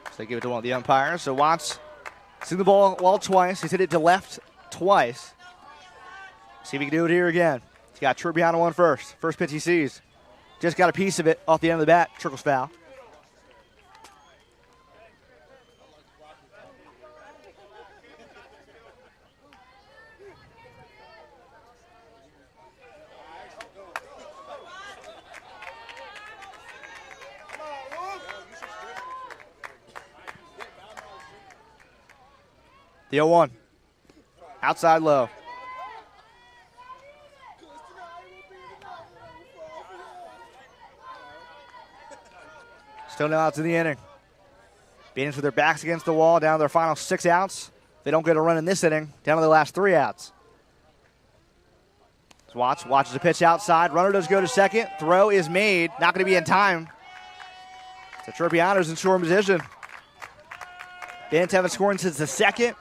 So they give it to one of the umpires. So Watts seen the ball twice. He's hit it to left twice. See if he can do it here again. He's got Tropiano on first. First pitch he sees. Just got a piece of it off the end of the bat. Trickles foul. The 0-1. Outside low. Still no outs in the inning. Bandits with their backs against the wall, down to their final 6 outs. They don't get a run in this inning, down to their last 3 outs. Watts watches the pitch outside. Runner does go to second. Throw is made. Not going to be in time. So Tropiano's in scoring position. Bandits haven't scored since the second.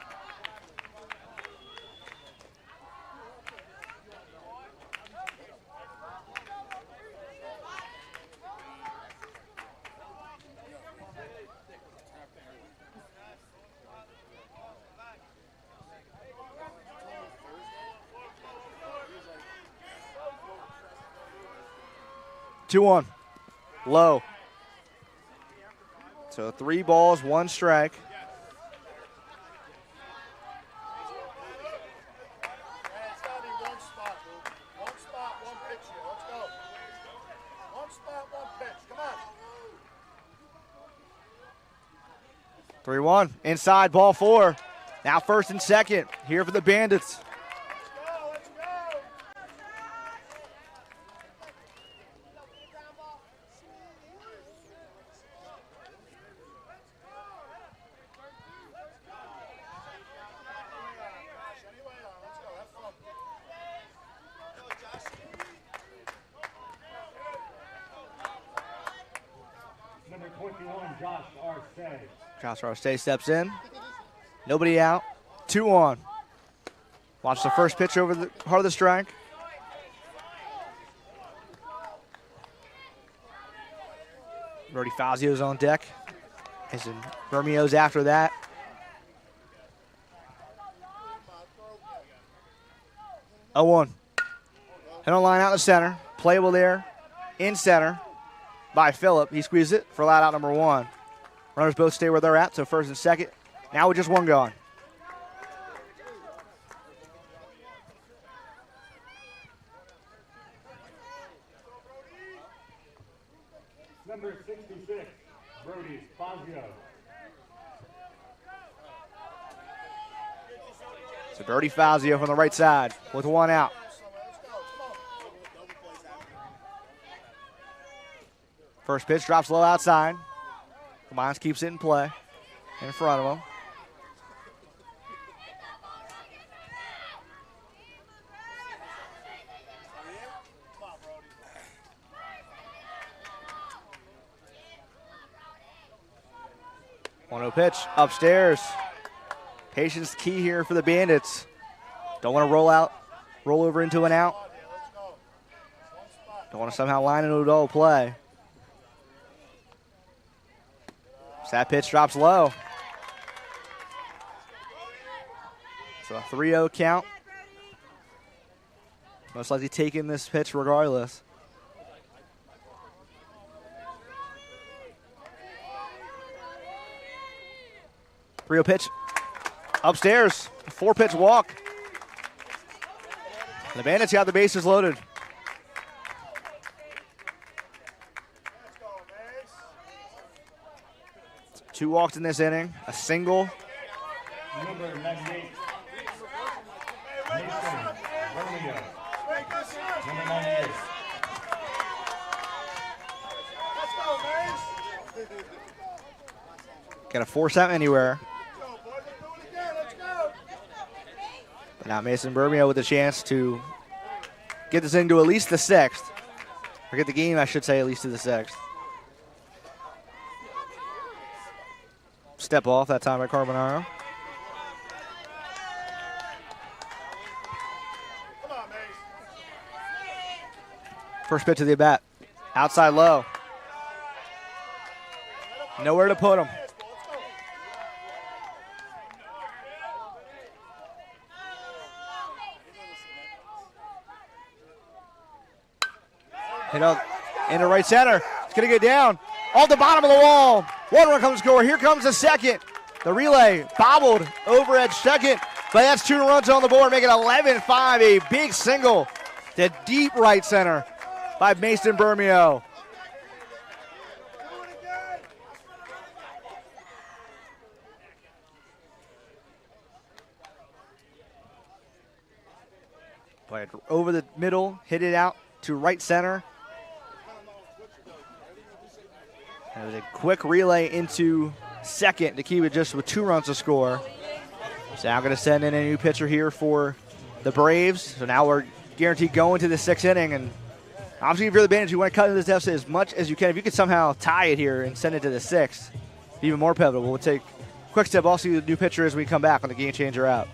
2-1. Low. So 3 balls, 1 strike. It's got to be one spot, Luke. One spot, one pitch here. Let's go. One spot, one pitch. Come on. 3-1. Inside, ball 4. Now first and second. Here for the Bandits. Let's go. Anyway, let's go. Have fun. Number 21, Josh Arce. Josh Arce steps in. Nobody out. 2-1. Watch the first pitch over the heart of the strike. Brody Fazio's on deck. As in Bermio's after that. Oh, 1. Hit on line out in the center. Playable there. In center by Phillip. He squeezed it for lat out number 1. Runners both stay where they're at, so first and second. Now with just 1 gone. Number 66, Brody Fazio. So Brody Fazio from the right side with 1 out. First pitch drops low outside. Combines keeps it in play in front of him. One-0 pitch upstairs. Patience key here for the Bandits. Don't want to roll over into an out. Don't want to somehow line into a double play. So that pitch drops low. So a 3-0 count. Most likely taking this pitch regardless. Three-0 pitch upstairs. 4-pitch walk. The Bandits got the bases loaded. Two walks in this inning, a single. Number 98, Mason Romeo. Number 98. Let's go, Mace. Got to force out anywhere. Let's go, boys. Let's do it again. Let's go. But now Mason Bermeo with a chance to get this into at least the 6th. Or get the game, I should say, at least to the 6th. Step off that time by Carbonaro. Come on, Mace. First pitch of the at bat. Outside low. Nowhere to put him. Hit up into right center. It's going to get down. Off the bottom of the wall. 1 run comes to score. Here comes the second. The relay bobbled over at second. But that's 2 runs on the board, making 11-5. A big single to deep right center by Mason Bermeo. Played over the middle, hit it out to right center. It was a quick relay into second to keep it just with 2 runs to score. So now going to send in a new pitcher here for the Braves. So now we're guaranteed going to the 6th inning. And obviously, if you're the Bandits, you want to cut into this deficit as much as you can. If you could somehow tie it here and send it to the 6th, even more pivotal. We'll take a quick step. I'll see the new pitcher as we come back on the Game Changer out.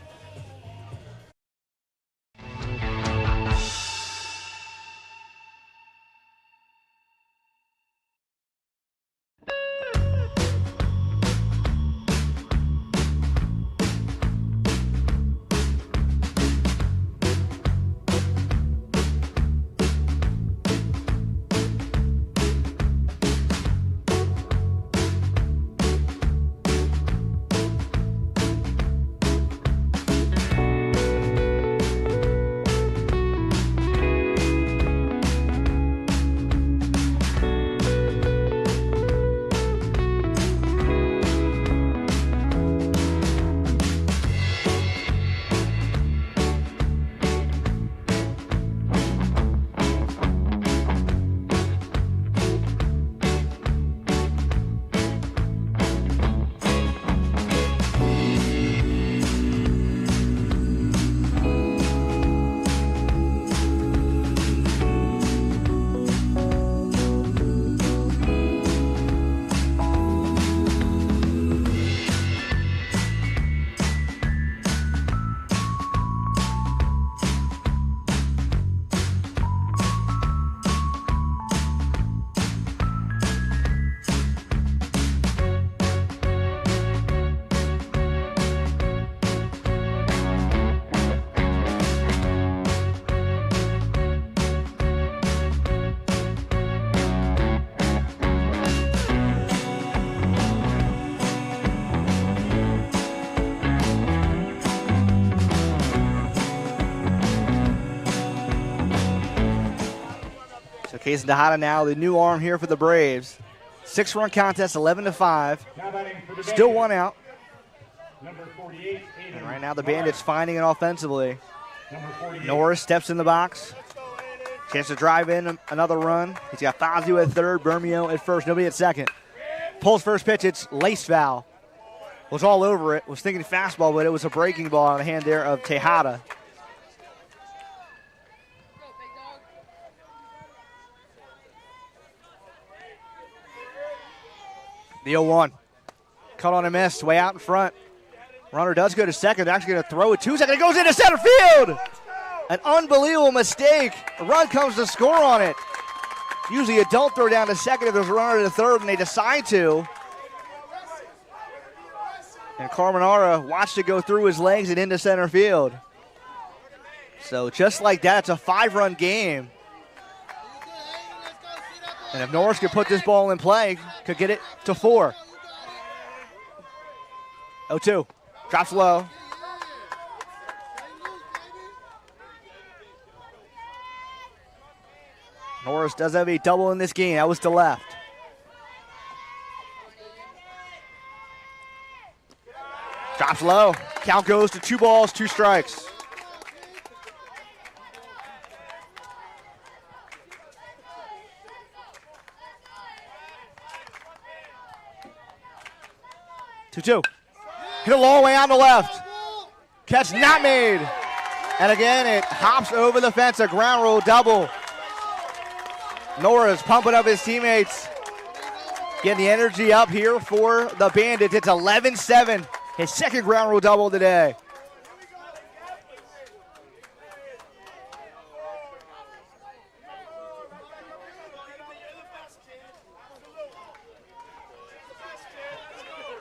Case Tejada now, the new arm here for the Braves. 6-run contest, 11-5. Now batting for the Still Bandits, one out. Number 48, And right now the Bandits finding it offensively. Number 48. Norris steps in the box. Chance to drive in another run. He's got Fazio at third, Bermeo at first, nobody at second. Pulls first pitch, it's lace foul. Was all over it, was thinking fastball, but it was a breaking ball on the hand there of Tejada. The 0-1. Cut on a miss, way out in front. Runner does go to second. They're actually going to throw it 2 seconds. It goes into center field. An unbelievable mistake. A run comes to score on it. Usually you don't throw down to second if there's a runner to third, and they decide to. And Carmenara watched it go through his legs and into center field. So just like that, it's a 5-run game. And if Norris could put this ball in play, could get it to 4. 0-2. Drops low. Norris does have a double in this game. That was to left. Drops low. Count goes to 2 balls, 2 strikes. Two. Hit a long way on the left. Catch not made. And again, it hops over the fence, a ground rule double. Norris pumping up his teammates. Getting the energy up here for the Bandits. It's 11-7. His second ground rule double today.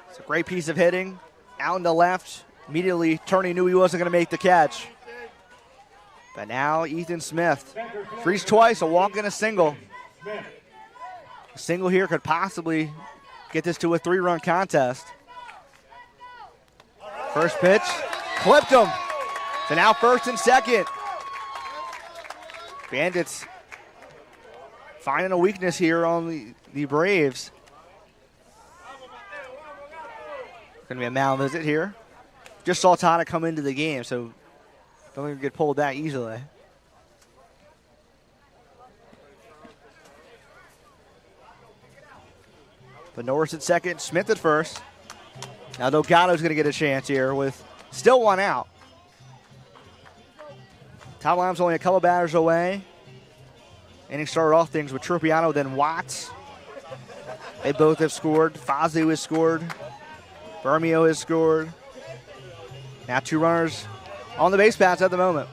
It's a great piece of hitting. Out in the left. Immediately, Turney knew he wasn't going to make the catch. But now Ethan Smith. Frees twice, a walk and a single. A single here could possibly get this to a 3-run contest. First pitch, clipped him. So now first and second. Bandits finding a weakness here on the Braves. Going to be a mound visit here. Just saw Tana come into the game, so don't even get pulled that easily. But Norris at second, Smith at first. Now Delgado's going to get a chance here with still 1 out. Tom Lamb's only a couple batters away. Inning started off things with Tropiano, then Watts. They both have scored. Fazio has scored. Bermeo has scored. Now 2 runners on the base paths at the moment.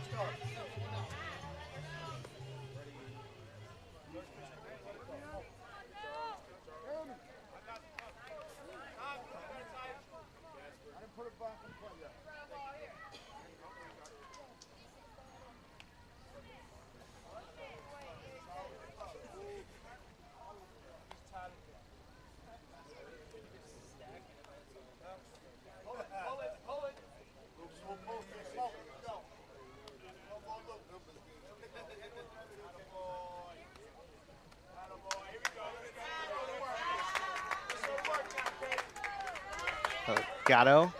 Gatto,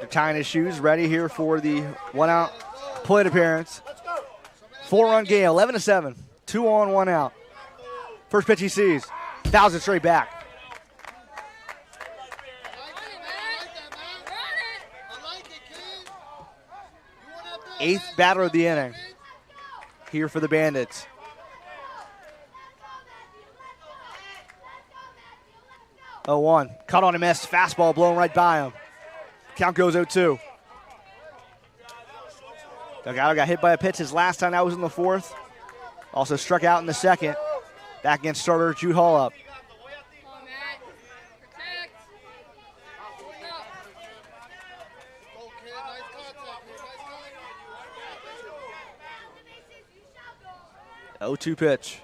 tying his shoes, ready here for the 1-out plate appearance. 4-run game, 11-7. 2 on, 1 out. First pitch he sees, fouls it straight back. 8th batter of the inning here for the Bandits. Oh, 1. Cut on a miss. Fastball blown right by him. Count goes 0-2. Delgado got hit by a pitch his last time. That was in the 4th. Also struck out in the 2nd. Back against starter Jude Hall up. Oh, 2 pitch.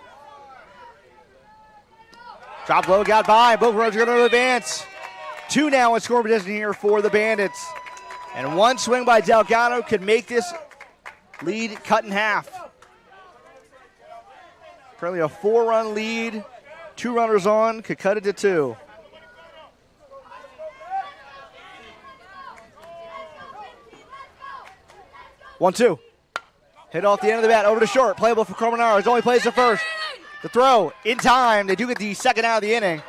Drop low, got by. Both runners are going to advance. 2 now in scoring position here for the Bandits. And 1 swing by Delgado could make this lead cut in half. Currently a 4-run lead. 2 runners on, could cut it to 2. One, two. Hit off the end of the bat, over to short. Playable for Carbonaro. Only plays the first. The throw in time. They do get the second out of the inning.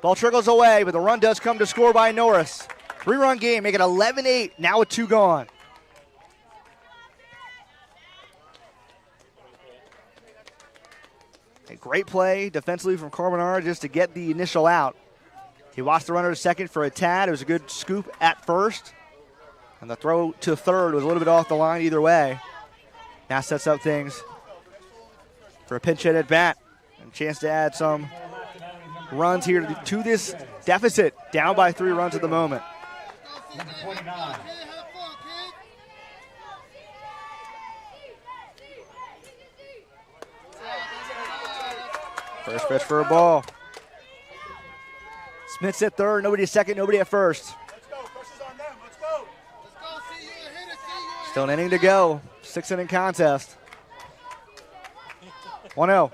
Ball trickles away, but the run does come to score by Norris. 3-run game, make it 11-8. Now with 2 gone. A great play defensively from Carbonaro just to get the initial out. He watched the runner to second for a tad. It was a good scoop at first. And the throw to third was a little bit off the line either way. Now sets up things for a pinch hit at bat. And a chance to add some runs here to this deficit. Down by 3 runs at the moment. 29. First pitch for a ball. Smith's at third, nobody at second, nobody at first. Let's go. Pressure's on them. Let's go. Still an inning to go. 6-inning contest. 1-0.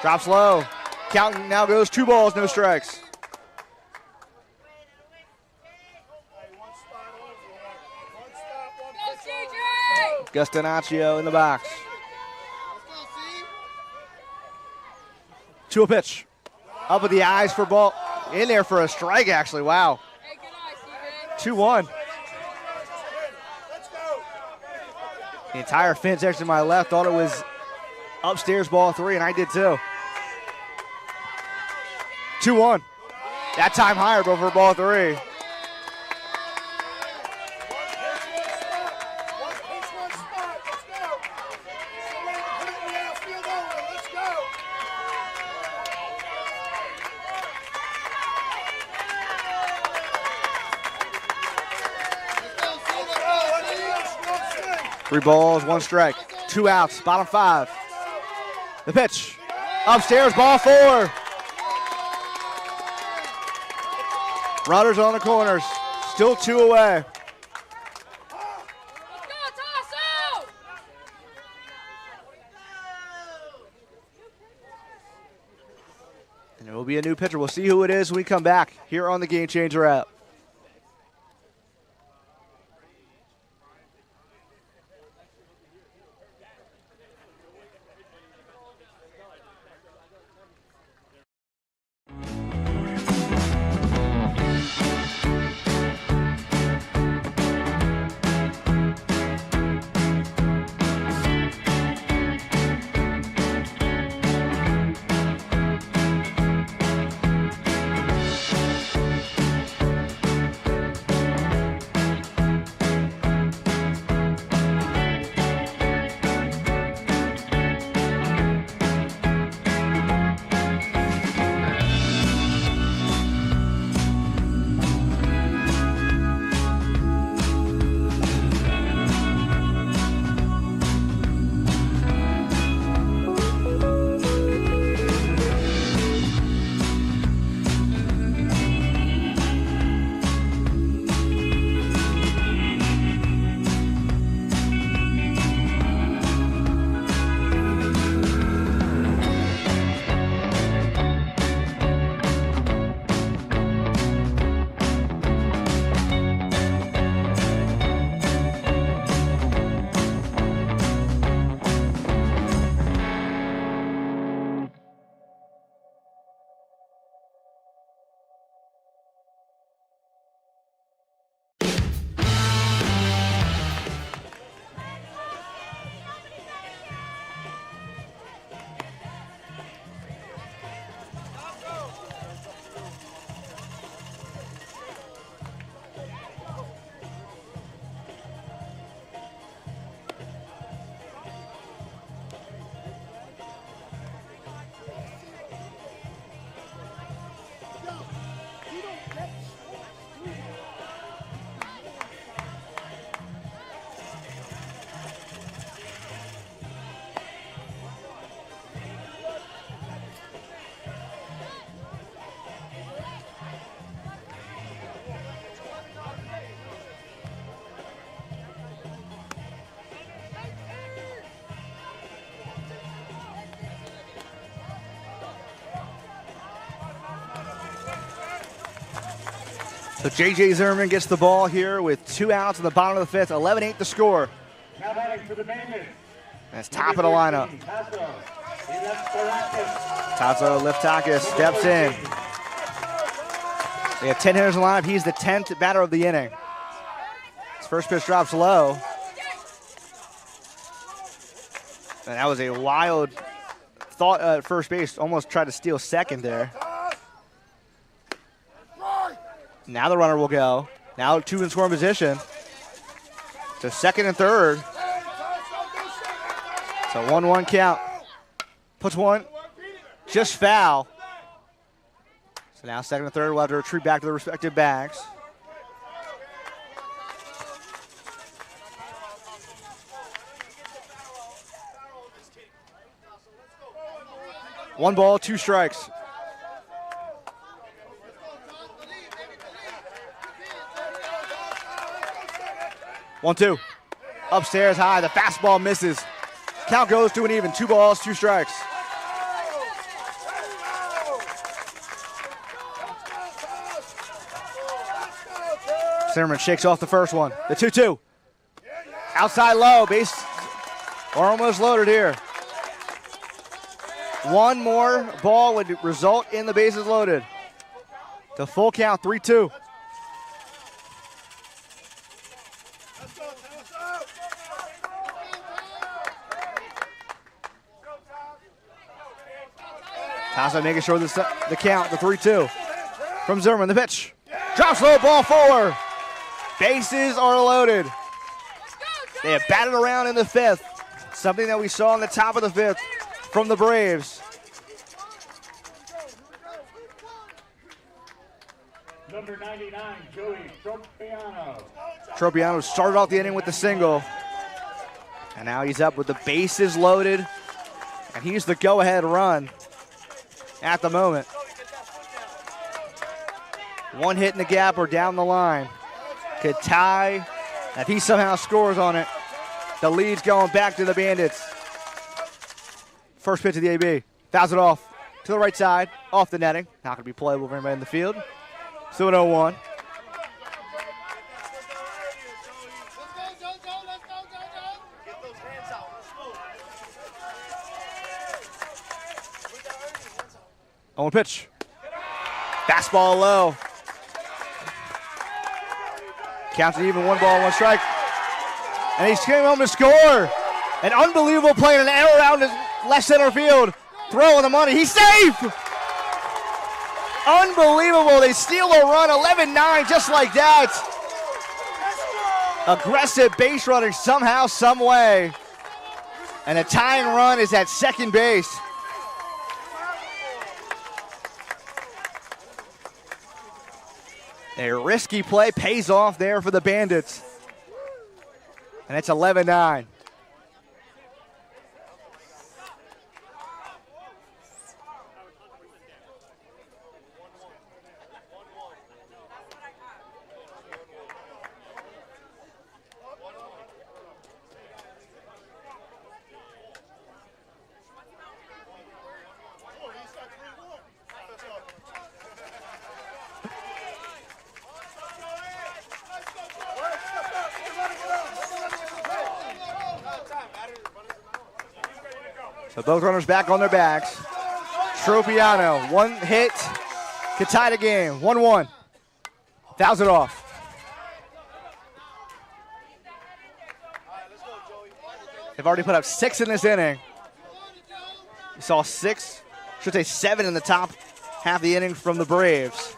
Drops low. Count now goes 2 balls, no strikes. Hey, one spot over. One stop, one pitch over. Gustinaccio in the box. 2 a pitch. Up with the eyes for ball. In there for a strike, actually. Wow. 2-1. Let's go. The entire fence next to my left thought it was upstairs ball 3, and I did too. 2-1. That time higher, but for ball 3. One pitch, one spot. Let's go. Somebody put it in the outfield over. Let's go. Three balls, 1 strike. 2 outs, bottom 5. The pitch. Upstairs, ball 4. Runners on the corners. Still 2 away. And it will be a new pitcher. We'll see who it is when we come back here on the Game Changer app. So J.J. Zimmerman gets the ball here with 2 outs in the bottom of the 5th. 11-8 the score. Now batting for the Bandits. That's top of the lineup. Tazo Liftakis steps in. They have 10 hitters in the lineup. He's the 10th batter of the inning. His first pitch drops low. And that was a wild thought at first base. Almost tried to steal second there. Now the runner will go. Now 2 in scoring position. To second and third. So 1-1 count. Puts one just foul. So now second and third will have to retreat back to their respective bags. One ball, 2 strikes. One, 2. Upstairs high, the fastball misses. Count goes to an even. 2 balls, 2 strikes. Zimmerman shakes off the first one. The 2-2. Outside low, base are almost loaded here. One more ball would result in the bases loaded. The full count, 3-2. Tasso making sure the count, the 3-2. From Zimmerman, the pitch. Drops low, ball 4. Bases are loaded. They have batted around in the 5th. Something that we saw on the top of the 5th from the Braves. Number 99, Joey Tropiano. Tropiano started off the inning with the single. And now he's up with the bases loaded. And he's the go-ahead run at the moment. 1 hit in the gap or down the line. Could tie. If he somehow scores on it, the lead's going back to the Bandits. First pitch of the AB. Fouls it off to the right side, off the netting. Not going to be playable for anybody in the field. Still an 0-1. On pitch. Fastball low. Counts it even. 1 ball, 1 strike. And he's coming home to score. An unbelievable play and an arrow out in left center field. Throw on the money. He's safe. Unbelievable. They steal a run. 11-9 just like that. Aggressive base running somehow, some way. And a tying run is at second base. A risky play pays off there for the Bandits. And it's 11-9. So both runners back on their backs. Tropiano, 1 hit, could tie the game. 1-1. Fouls it off. They've already put up 6 in this inning. We saw 6, should say 7 in the top half of the inning from the Braves.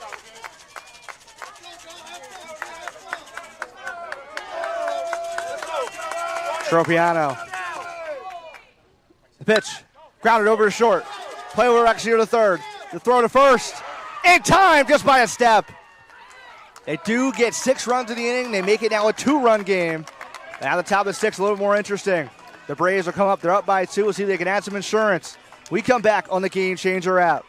Tropiano. The pitch, grounded over to short. Play over actually to the third. The throw to first. In time, just by a step. They do get 6 runs in the inning. They make it now a 2-run game. Now the top of the 6th, a little more interesting. The Braves will come up. They're up by 2. We'll see if they can add some insurance. We come back on the Game Changer app.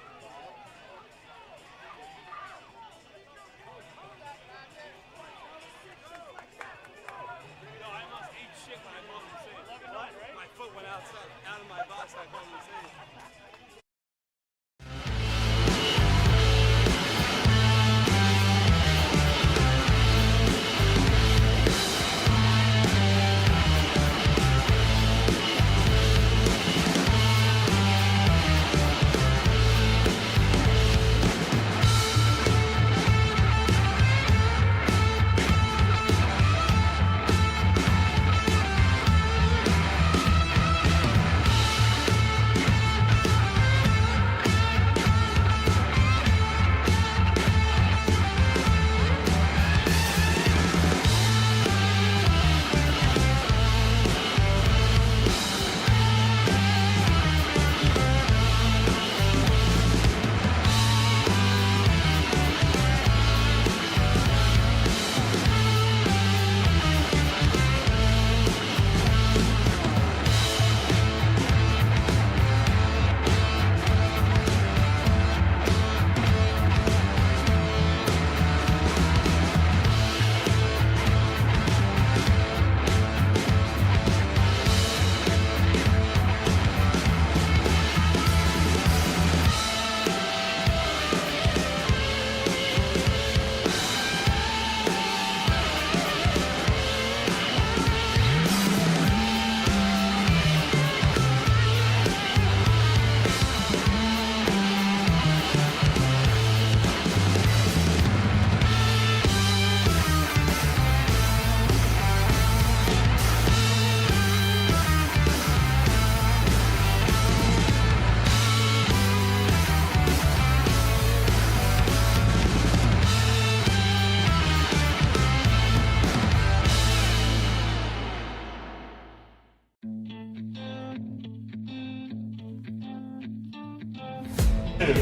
2.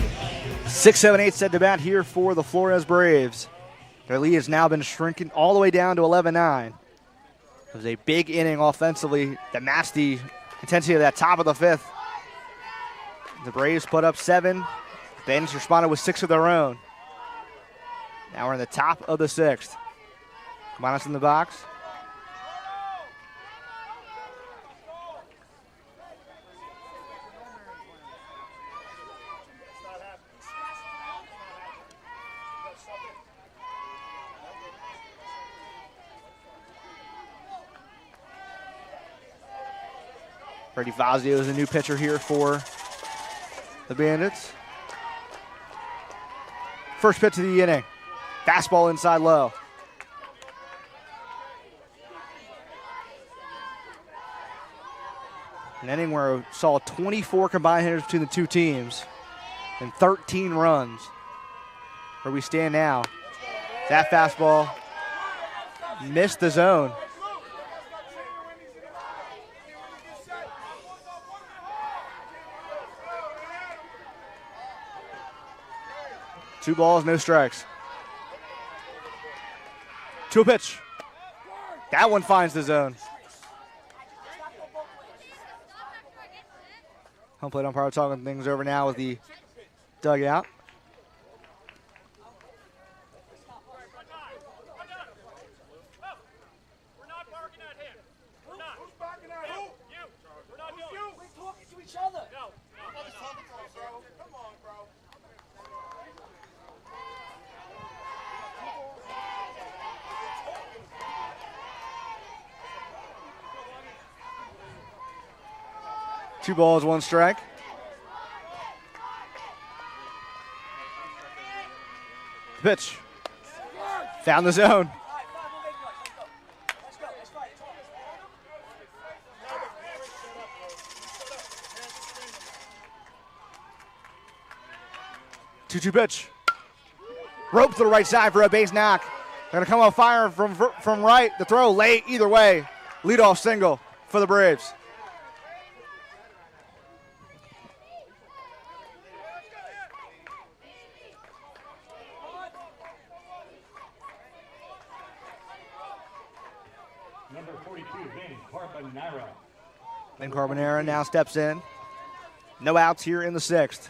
6-7-8 set to bat here for the Flores Braves. Their lead has now been shrinking all the way down to 11-9. It was a big inning offensively that matched the intensity of that top of the 5th. The Braves put up 7. The Bandits responded with 6 of their own. Now we're in the top of the 6th. Cabanas in the box. Freddie Fazio is a new pitcher here for the Bandits. First pitch of the inning. Fastball inside low. An inning where we saw 24 combined hitters between the two teams and 13 runs. Where we stand now. That fastball missed the zone. Two balls, no strikes. To a pitch. That one finds the zone. Home plate umpire talking things over now with the dugout. We're not barking at him. We're not. Who's barking at who? You. We're not doing it. We're talking to each other. No. Nobody's talking to us, bro. Come on, bro. Two balls, one strike. Pitch. Found the zone. Let's go. Let's fight. 2-2 pitch. Rope to the right side for a base knock. They're going to come on fire from right. The throw late either way. Leadoff single for the Braves. Number 42, Vin Carbonara. Then Carbonara now steps in. No outs here in the 6th.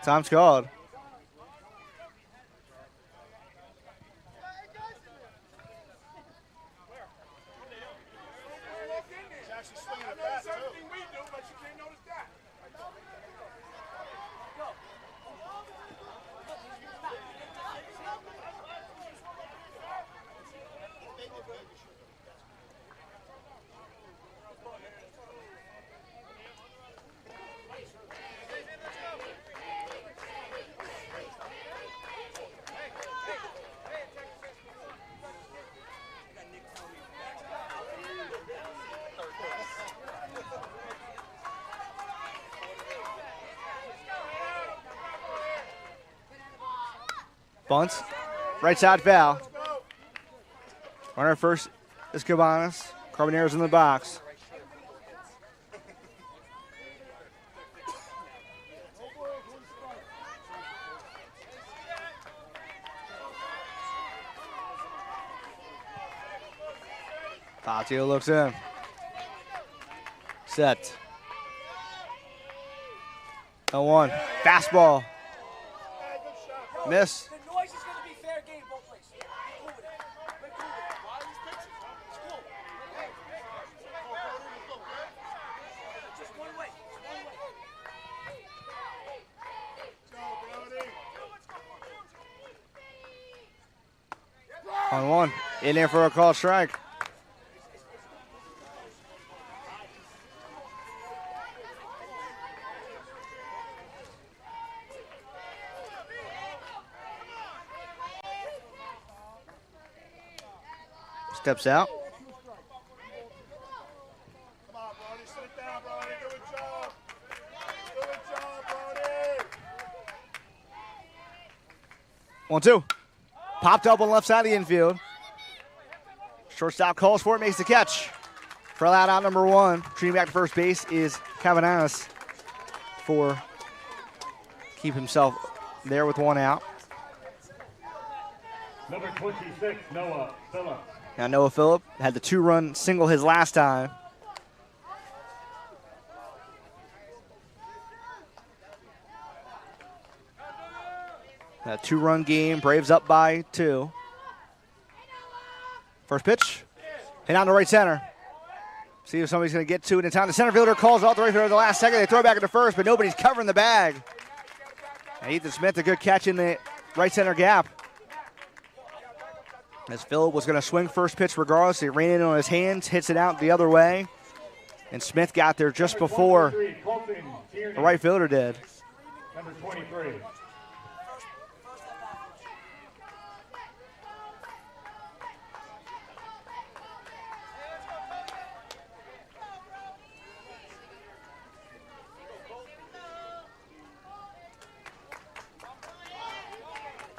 Time's called. He's actually swinging a bat, too. Everything we do, but you can't notice that. Bunts. Right side foul. Runner first is Cabanas. Carbonera's in the box. Fazio looks in. Set. 0-1. Fastball. Miss. The noise is going to be fair game both ways. Be cool with it. Be cool with it. Why are these pitches? It's cool. Just one way. On one. In there for a call strike. steps out. Come on, Brody. Sit down, Brody. Do a job. Do a job, Brody. 1-2. Popped up on left side of the infield. Shortstop calls for it, makes the catch. For out number 1. Treating back to first base is Cavananis for keep himself there with 1 out. Number 26, Noah Phillips. Now Noah Phillip had the 2-run single his last time. A 2-run game, Braves up by 2. First pitch, hit on the right center. See if somebody's going to get to it in time. The center fielder calls off the right fielder at the last second. They throw it back into first, but nobody's covering the bag. And Ethan Smith, a good catch in the right center gap. As Phillip was going to swing first pitch regardless, he ran in on his hands, hits it out the other way. And Smith got there just before the right fielder did. Number 23.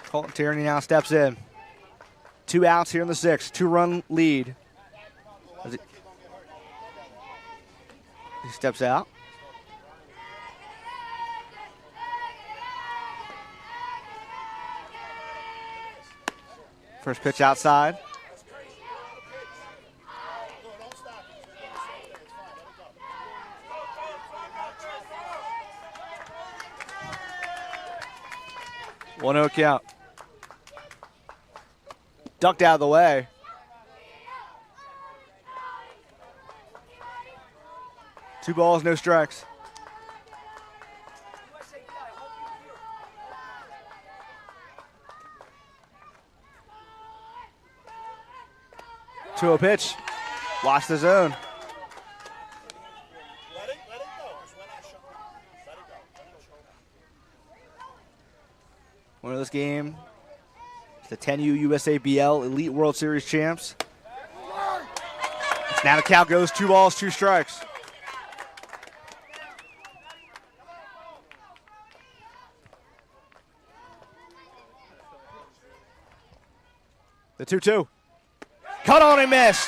Colton Tierney now steps in. 2 outs here in the 6th. 2-run lead. He steps out. First pitch outside. One 0 count. Ducked out of the way. Two balls, no strikes. To a pitch. Watch the zone. Let it go. Just let it go. Winner of this game is the 10U USABL Elite World Series champs. Now the count goes 2 balls, 2 strikes. The 2-2. Cut on and missed.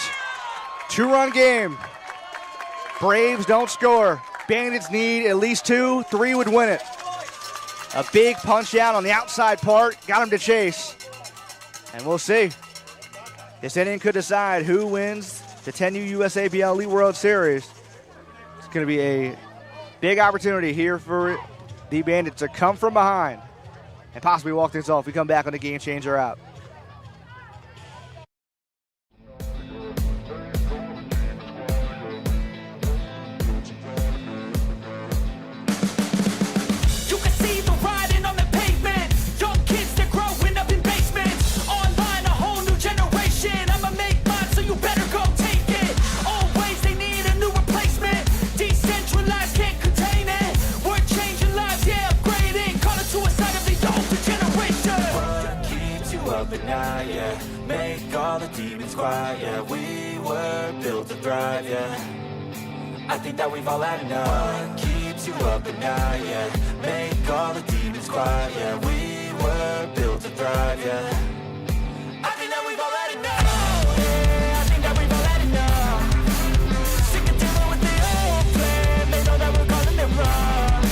2-run game. Braves don't score. Bandits need at least 2. 3 would win it. A big punch out on the outside part. Got him to chase. And we'll see. This inning could decide who wins the 10U USABL Elite World Series. It's going to be a big opportunity here for the Bandits to come from behind and possibly walk things off. We come back on the Game Changer app. Make all the demons quiet, yeah. We were built to thrive, yeah. I think that we've all had enough. What keeps you up at night, yeah. Make all the demons quiet, yeah. We were built to thrive, yeah. I think that we've all had enough. Yeah, I think that we've all had enough. Sick of dealing with the old plan. They know that we're calling it wrong.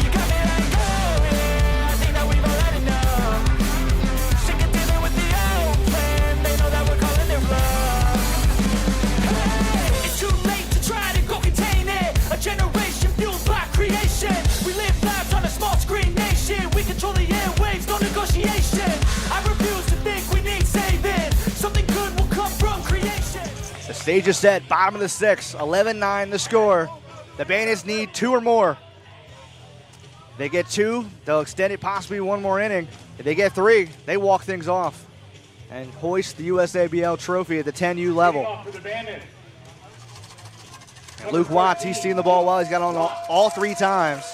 You got me like, oh yeah, I think that we've all had enough. Sick of dealing with the old plan. They know that we're calling it wrong. Hey, it's too late to try to go contain it. A generation fueled by creation. We live lives on a small screen nation. We control the airwaves, no negotiation. I refuse to think we need saving. Something good will come from creation. The stage is set, bottom of the 6th, 11-9 the score. The Bandits need 2 or more. If they get 2, they'll extend it possibly 1 more inning. If they get 3, they walk things off and hoist the USABL trophy at the 10U level. And Luke Watts, he's seen the ball well. He's got on all 3 times.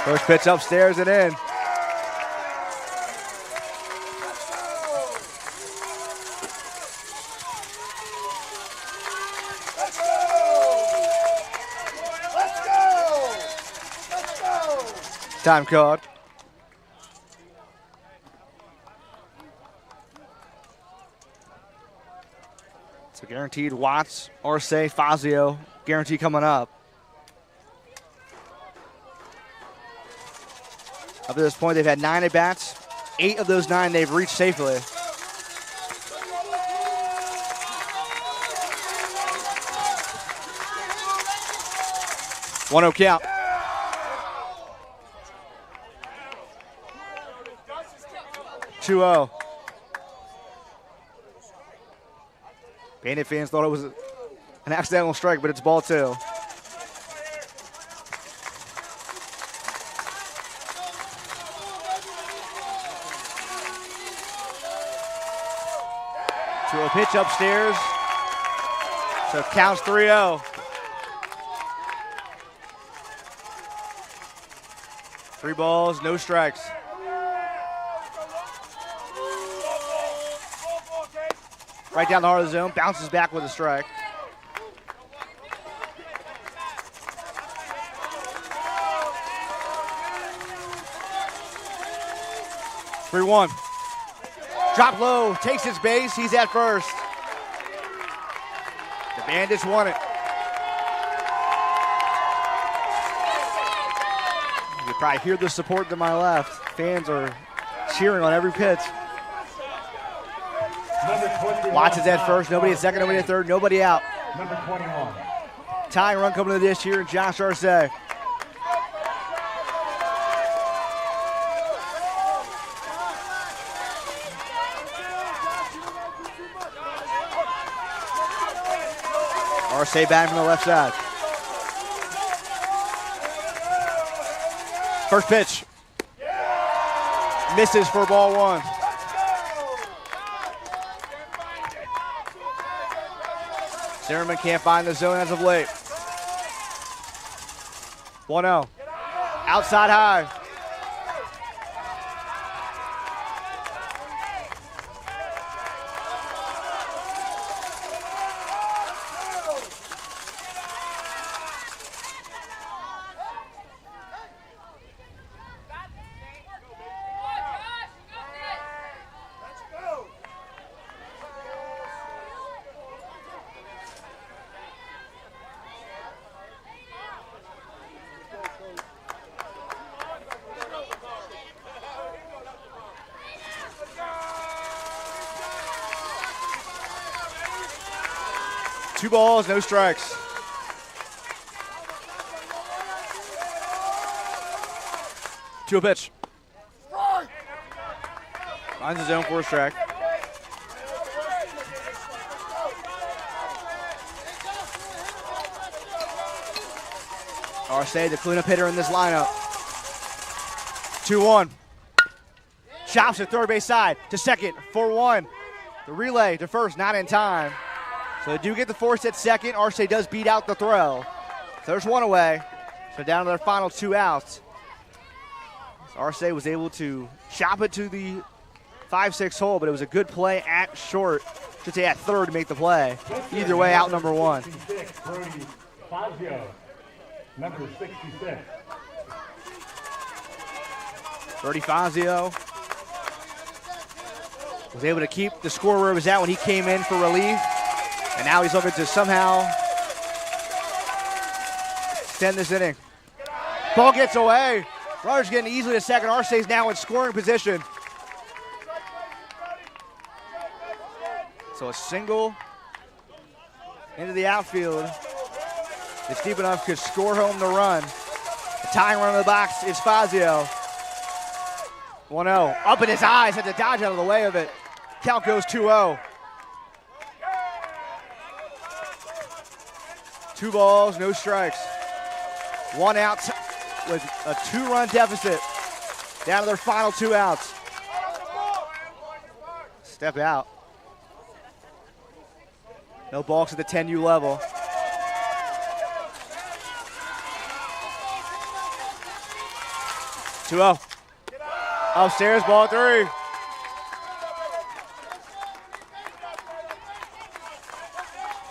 First pitch upstairs and in. Time called. So guaranteed Watts, Arce, Fazio, guaranteed coming up. Up to this point, they've had 9 at-bats. 8 of those 9 they've reached safely. One 0 count. Two 0. Bandit fans thought it was an accidental strike, but it's ball 2. To a pitch upstairs. So it counts 3-0. 3 balls, no strikes. Right down the heart of the zone, bounces back with a strike. Three 1. Drop low, takes his base, he's at first. The Bandits won it. You can probably hear the support to my left. Fans are cheering on every pitch. Watts is at first, nobody at second, nobody at third, nobody out. Number 21. Tying run coming to the dish here, Josh Arce. Arce batting from the left side. First pitch. Misses for ball 1. Zimmerman can't find the zone as of late. 1-0. Outside high. Two balls, no strikes. To a pitch. Finds the zone for a strike. Arce, the cleanup hitter in this lineup. 2-1. Chops at third base side to second, 4-1. The relay to first, not in time. So they do get the force at second. Arce does beat out the throw. So there's one away. So down to their final 2 outs. So Arce was able to chop it to the 5-6 hole, but it was a good play at short. Should say at third to make the play. Either way, out number 1. Fazio, number 66. Brody Fazio was able to keep the score where it was at when he came in for relief. And now he's looking to somehow extend this inning. Ball gets away. Runners getting easily to second. Arce is now in scoring position. So a single into the outfield. It's deep enough to score home the run. The tying run in the box is Fazio. 1-0. Up in his eyes, had to dodge out of the way of it. Count goes 2-0. 2 balls, no strikes. 1 out with a 2-run deficit. Down to their final 2 outs. Step out. No balks at the 10U level. 2-0. Upstairs, ball 3.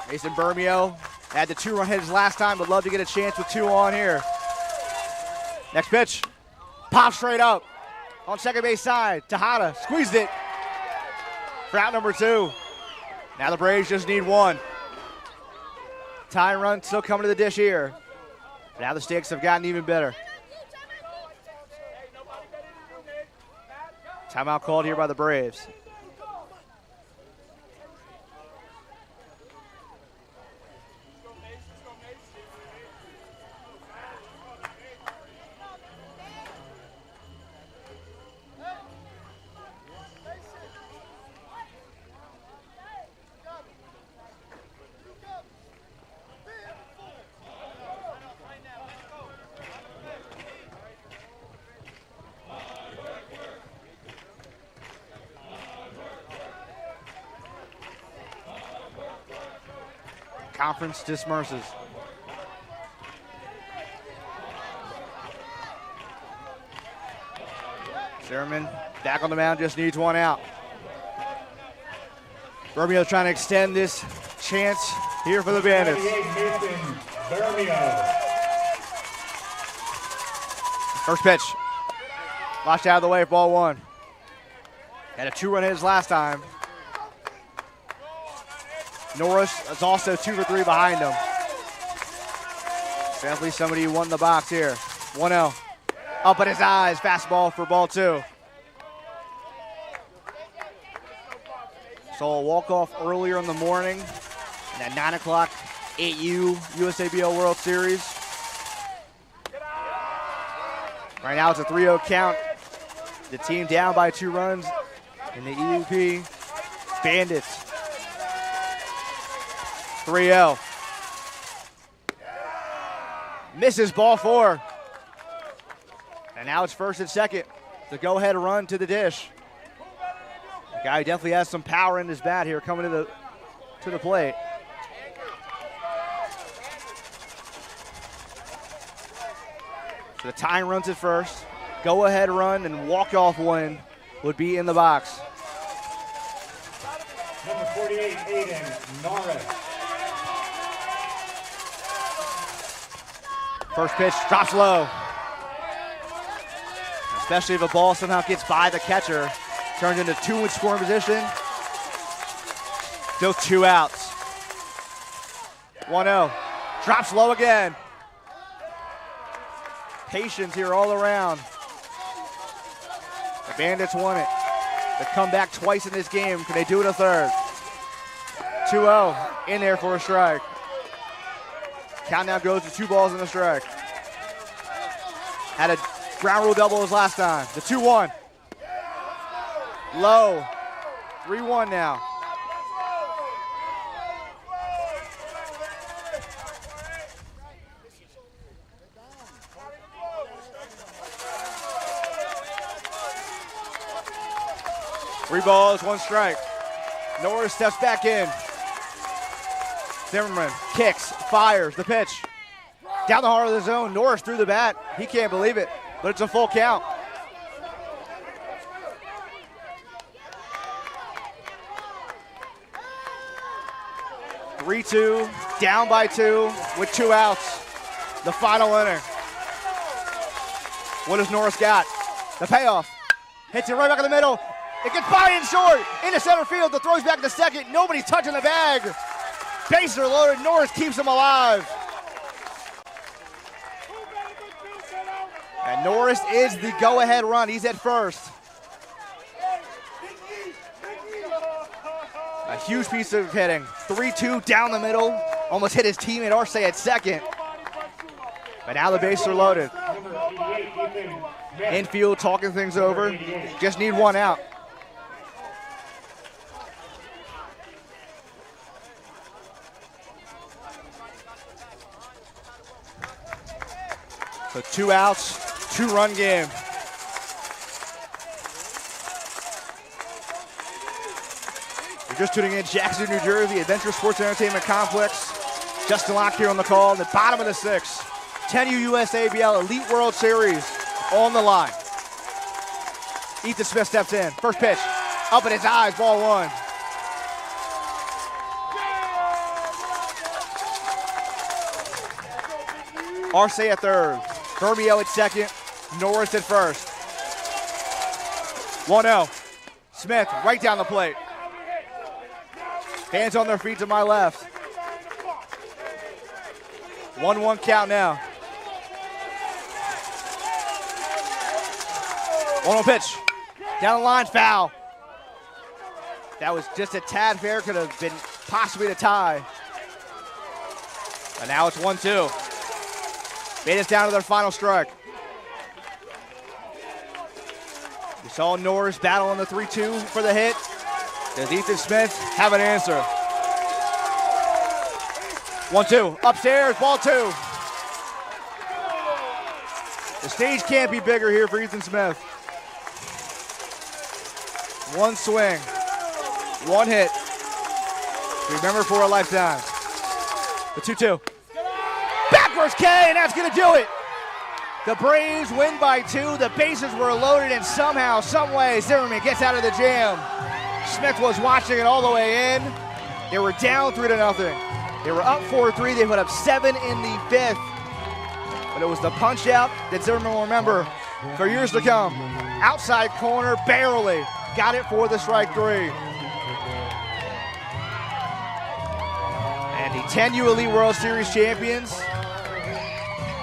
Mason Bermio had the 2-run hit his last time, but love to get a chance with 2 on here. Next pitch. Pop straight up. On second base side. Tejada squeezed it. For out number 2. Now the Braves just need 1. Tying run still coming to the dish here. Now the stakes have gotten even better. Timeout called here by the Braves. Conference disperses. Zimmerman back on the mound, just needs 1 out. Bermio trying to extend this chance here for the Bandits. First pitch. Watched out of the way, ball 1. Had a 2-run hit his last time. Norris is also 2 for 3 behind him. Definitely somebody who won the box here. 1-0. Up at his eyes. Fastball for ball 2. So a walk-off earlier in the morning. And at 9 o'clock, 8U USABL World Series. Right now it's a 3-0 count. The team down by 2 runs in the EUP. Bandits. 3-0. Misses ball 4. And now it's first and second. The go-ahead run to the dish. The guy definitely has some power in his bat here coming to the plate. So the tying runs at first. Go-ahead run and walk-off win would be in the box. Number 48, Aiden Norris. First pitch drops low. Especially if a ball somehow gets by the catcher. Turns into 2 in scoring position. Still 2 outs. 1-0. Drops low again. Patience here all around. The Bandits won it. They come back twice in this game. Can they do it a third? 2-0 in there for a strike. Countdown goes to 2 balls and a strike. Had a ground rule double his last time. The 2-1. Low. 3-1 now. Three balls, 1 strike. Norris steps back in. Zimmerman kicks, fires the pitch. Down the heart of the zone, Norris threw the bat. He can't believe it, but it's a full count. (3-2), down by 2 with 2 outs. The final inning. What has Norris got? The payoff. Hits it right back in the middle. It gets by in short, into center field. The throw's back to second. Nobody's touching the bag. Bases are loaded. Norris keeps him alive. And Norris is the go-ahead run. He's at first. A huge piece of hitting. 3-2 down the middle. Almost hit his teammate Arce at second. But now the bases are loaded. Infield talking things over. Just need 1 out. So 2 outs, 2-run game. You're just tuning in, Jackson, New Jersey, Adventure Sports Entertainment Complex. Justin Locke here on the call, the bottom of the 6th. 10U USABL Elite World Series on the line. Ethan Smith steps in. First pitch. Up in his eyes, ball one. Arce at third. Vermio at second. Norris at first. 1-0. Smith right down the plate. Hands on their feet to my left. 1-1 count now. 1-0 pitch. Down the line, foul. That was just a tad fair, could have been possibly the tie. And now it's 1-2. Bandits down to their final strike. We saw Norris battle on the 3-2 for the hit. Does Ethan Smith have an answer? 1-2, upstairs, ball two. The stage can't be bigger here for Ethan Smith. One swing, one hit. Remember for a lifetime. The 2-2. Backwards K, and that's gonna do it. The Braves win by 2. The bases were loaded, and somehow, some way, Zimmerman gets out of the jam. Smith was watching it all the way in. They were down 3-0. They were up 4-3. They put up 7 in the 5th. But it was the punch out that Zimmerman will remember for years to come. Outside corner, barely got it for the strike 3. And the 10U Elite World Series champions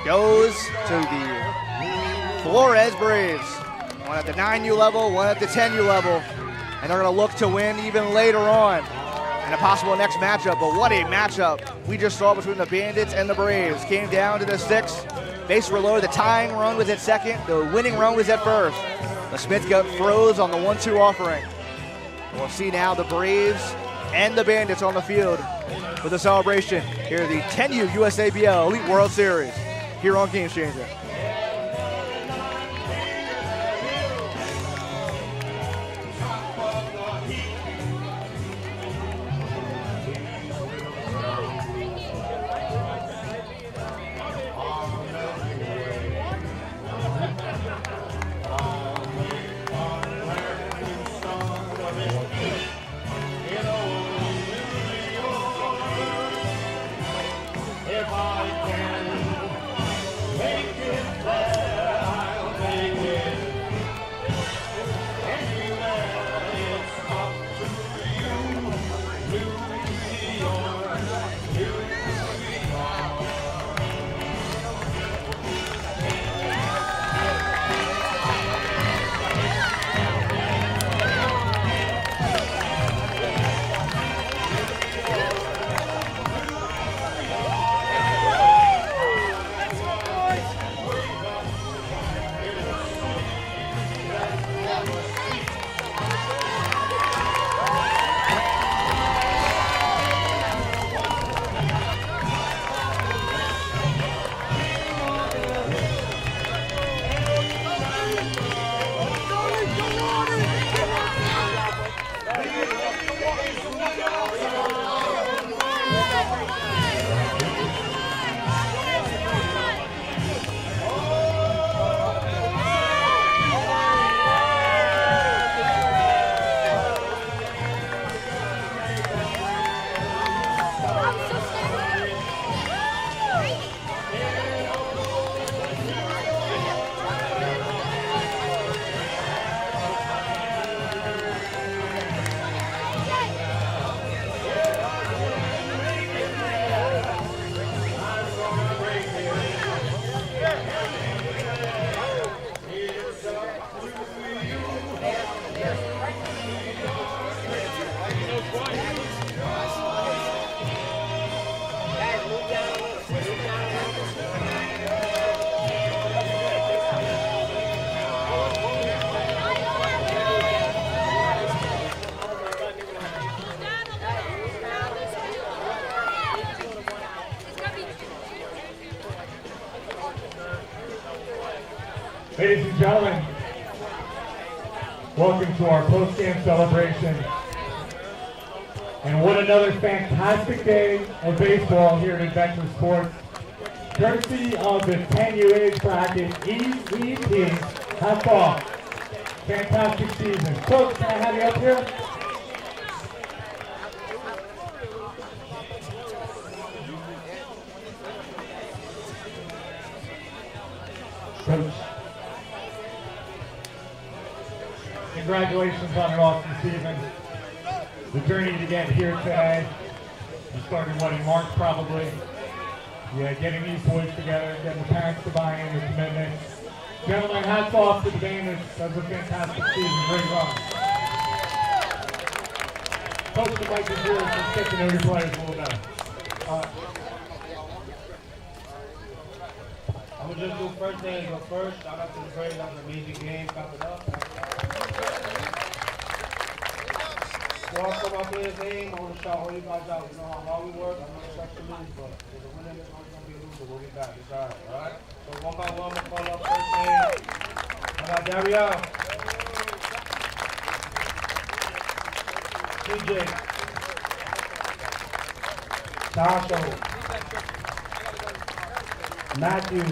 goes to the Flores Braves. One at the 9U level, one at the 10U level. And they're going to look to win even later on in a possible next matchup. But what a matchup we just saw between the Bandits and the Braves. Came down to the 6th. Bases were loaded. The tying run was at second. The winning run was at first. The Smith got froze on the 1-2 offering. We'll see now the Braves and the Bandits on the field for the celebration here at the 10U USABL Elite World Series here on Gamechanger. Ladies and gentlemen, welcome to our post-game celebration. And what another fantastic day of baseball here at Adventure Sports. Courtesy of the 10U age bracket, EEP, have fun. Fantastic season. Coach, can I have you up here? Coach, congratulations on an awesome season. The journey to get here today, you started what, in March probably? Yeah, getting these boys together, getting the parents to buy in, the commitment. Gentlemen, hats off to the Bandits. That was a fantastic season. Great run. Coach, the mic is yours. Let's get to know your players a little better. I'm going to just do first thing, go first. Shout out to the Braves. That was an amazing game. Clap it up. Before I start my players' name, I want to shout all you guys out. You know how hard we work. I know it's such to lose, but there's a winner, there's always going to be a loser. We'll get back. It's all right, all right? So one by one, we'll call up first name. I got Dario. TJ. Tasho. Matthew,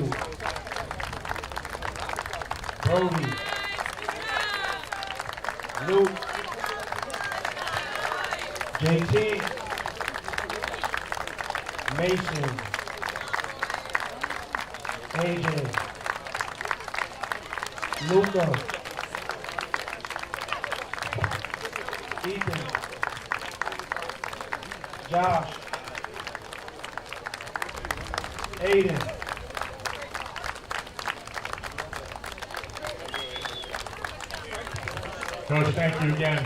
Brody, Luke, JT, Mason, AJ, Luca, Ethan, Josh, Aiden, Coach, thank you again.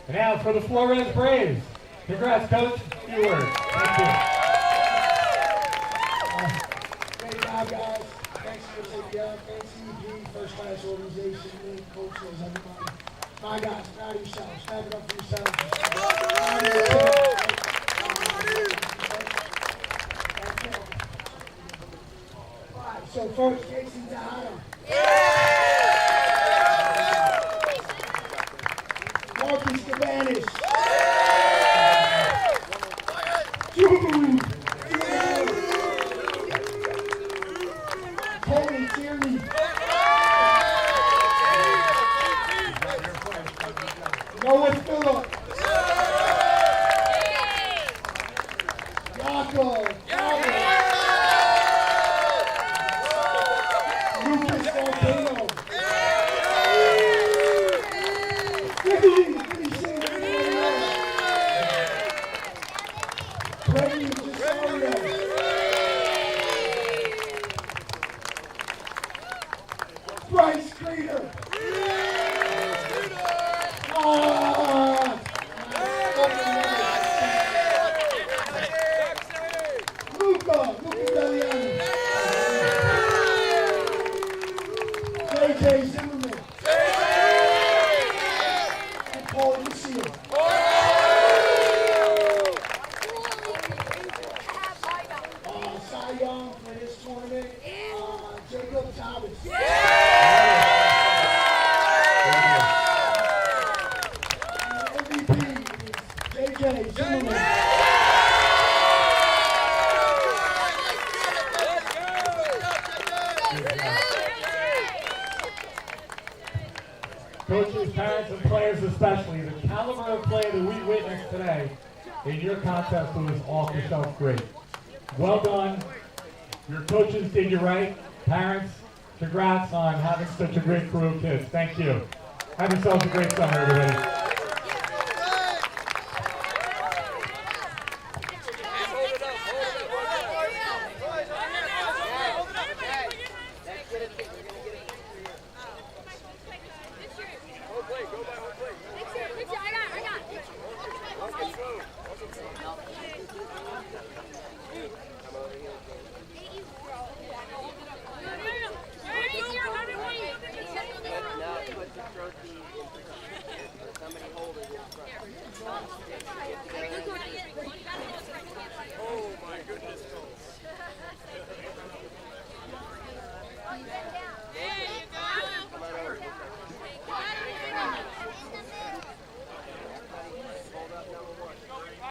And now for the Flores Braves. Congrats, Coach. Few words. Thank you. Great job, guys. Thanks for the thanks EG, first class organization, me, coaches, everybody. My guys, proud of yourselves. Stand it up for yourselves. So first, Jason Tejada. Marcus Cabanis. Tony Tierney. Noah Phillip. Yaakov. Lucas Volcano. Brady Cesario. Bryce Creeder. Luca Belliani. JJ Zimmerman. And Paul Lucille. Cy Young for this tournament, Jacob Thomas. MVP is JJ Zimmerman. Coaches, parents, and players especially, the caliber of play that we witnessed today in your contest was off the shelf great. Well done. Your coaches did you right. Parents, congrats on having such a great crew of kids. Thank you. Have yourselves a great summer, everybody. Oh my goodness.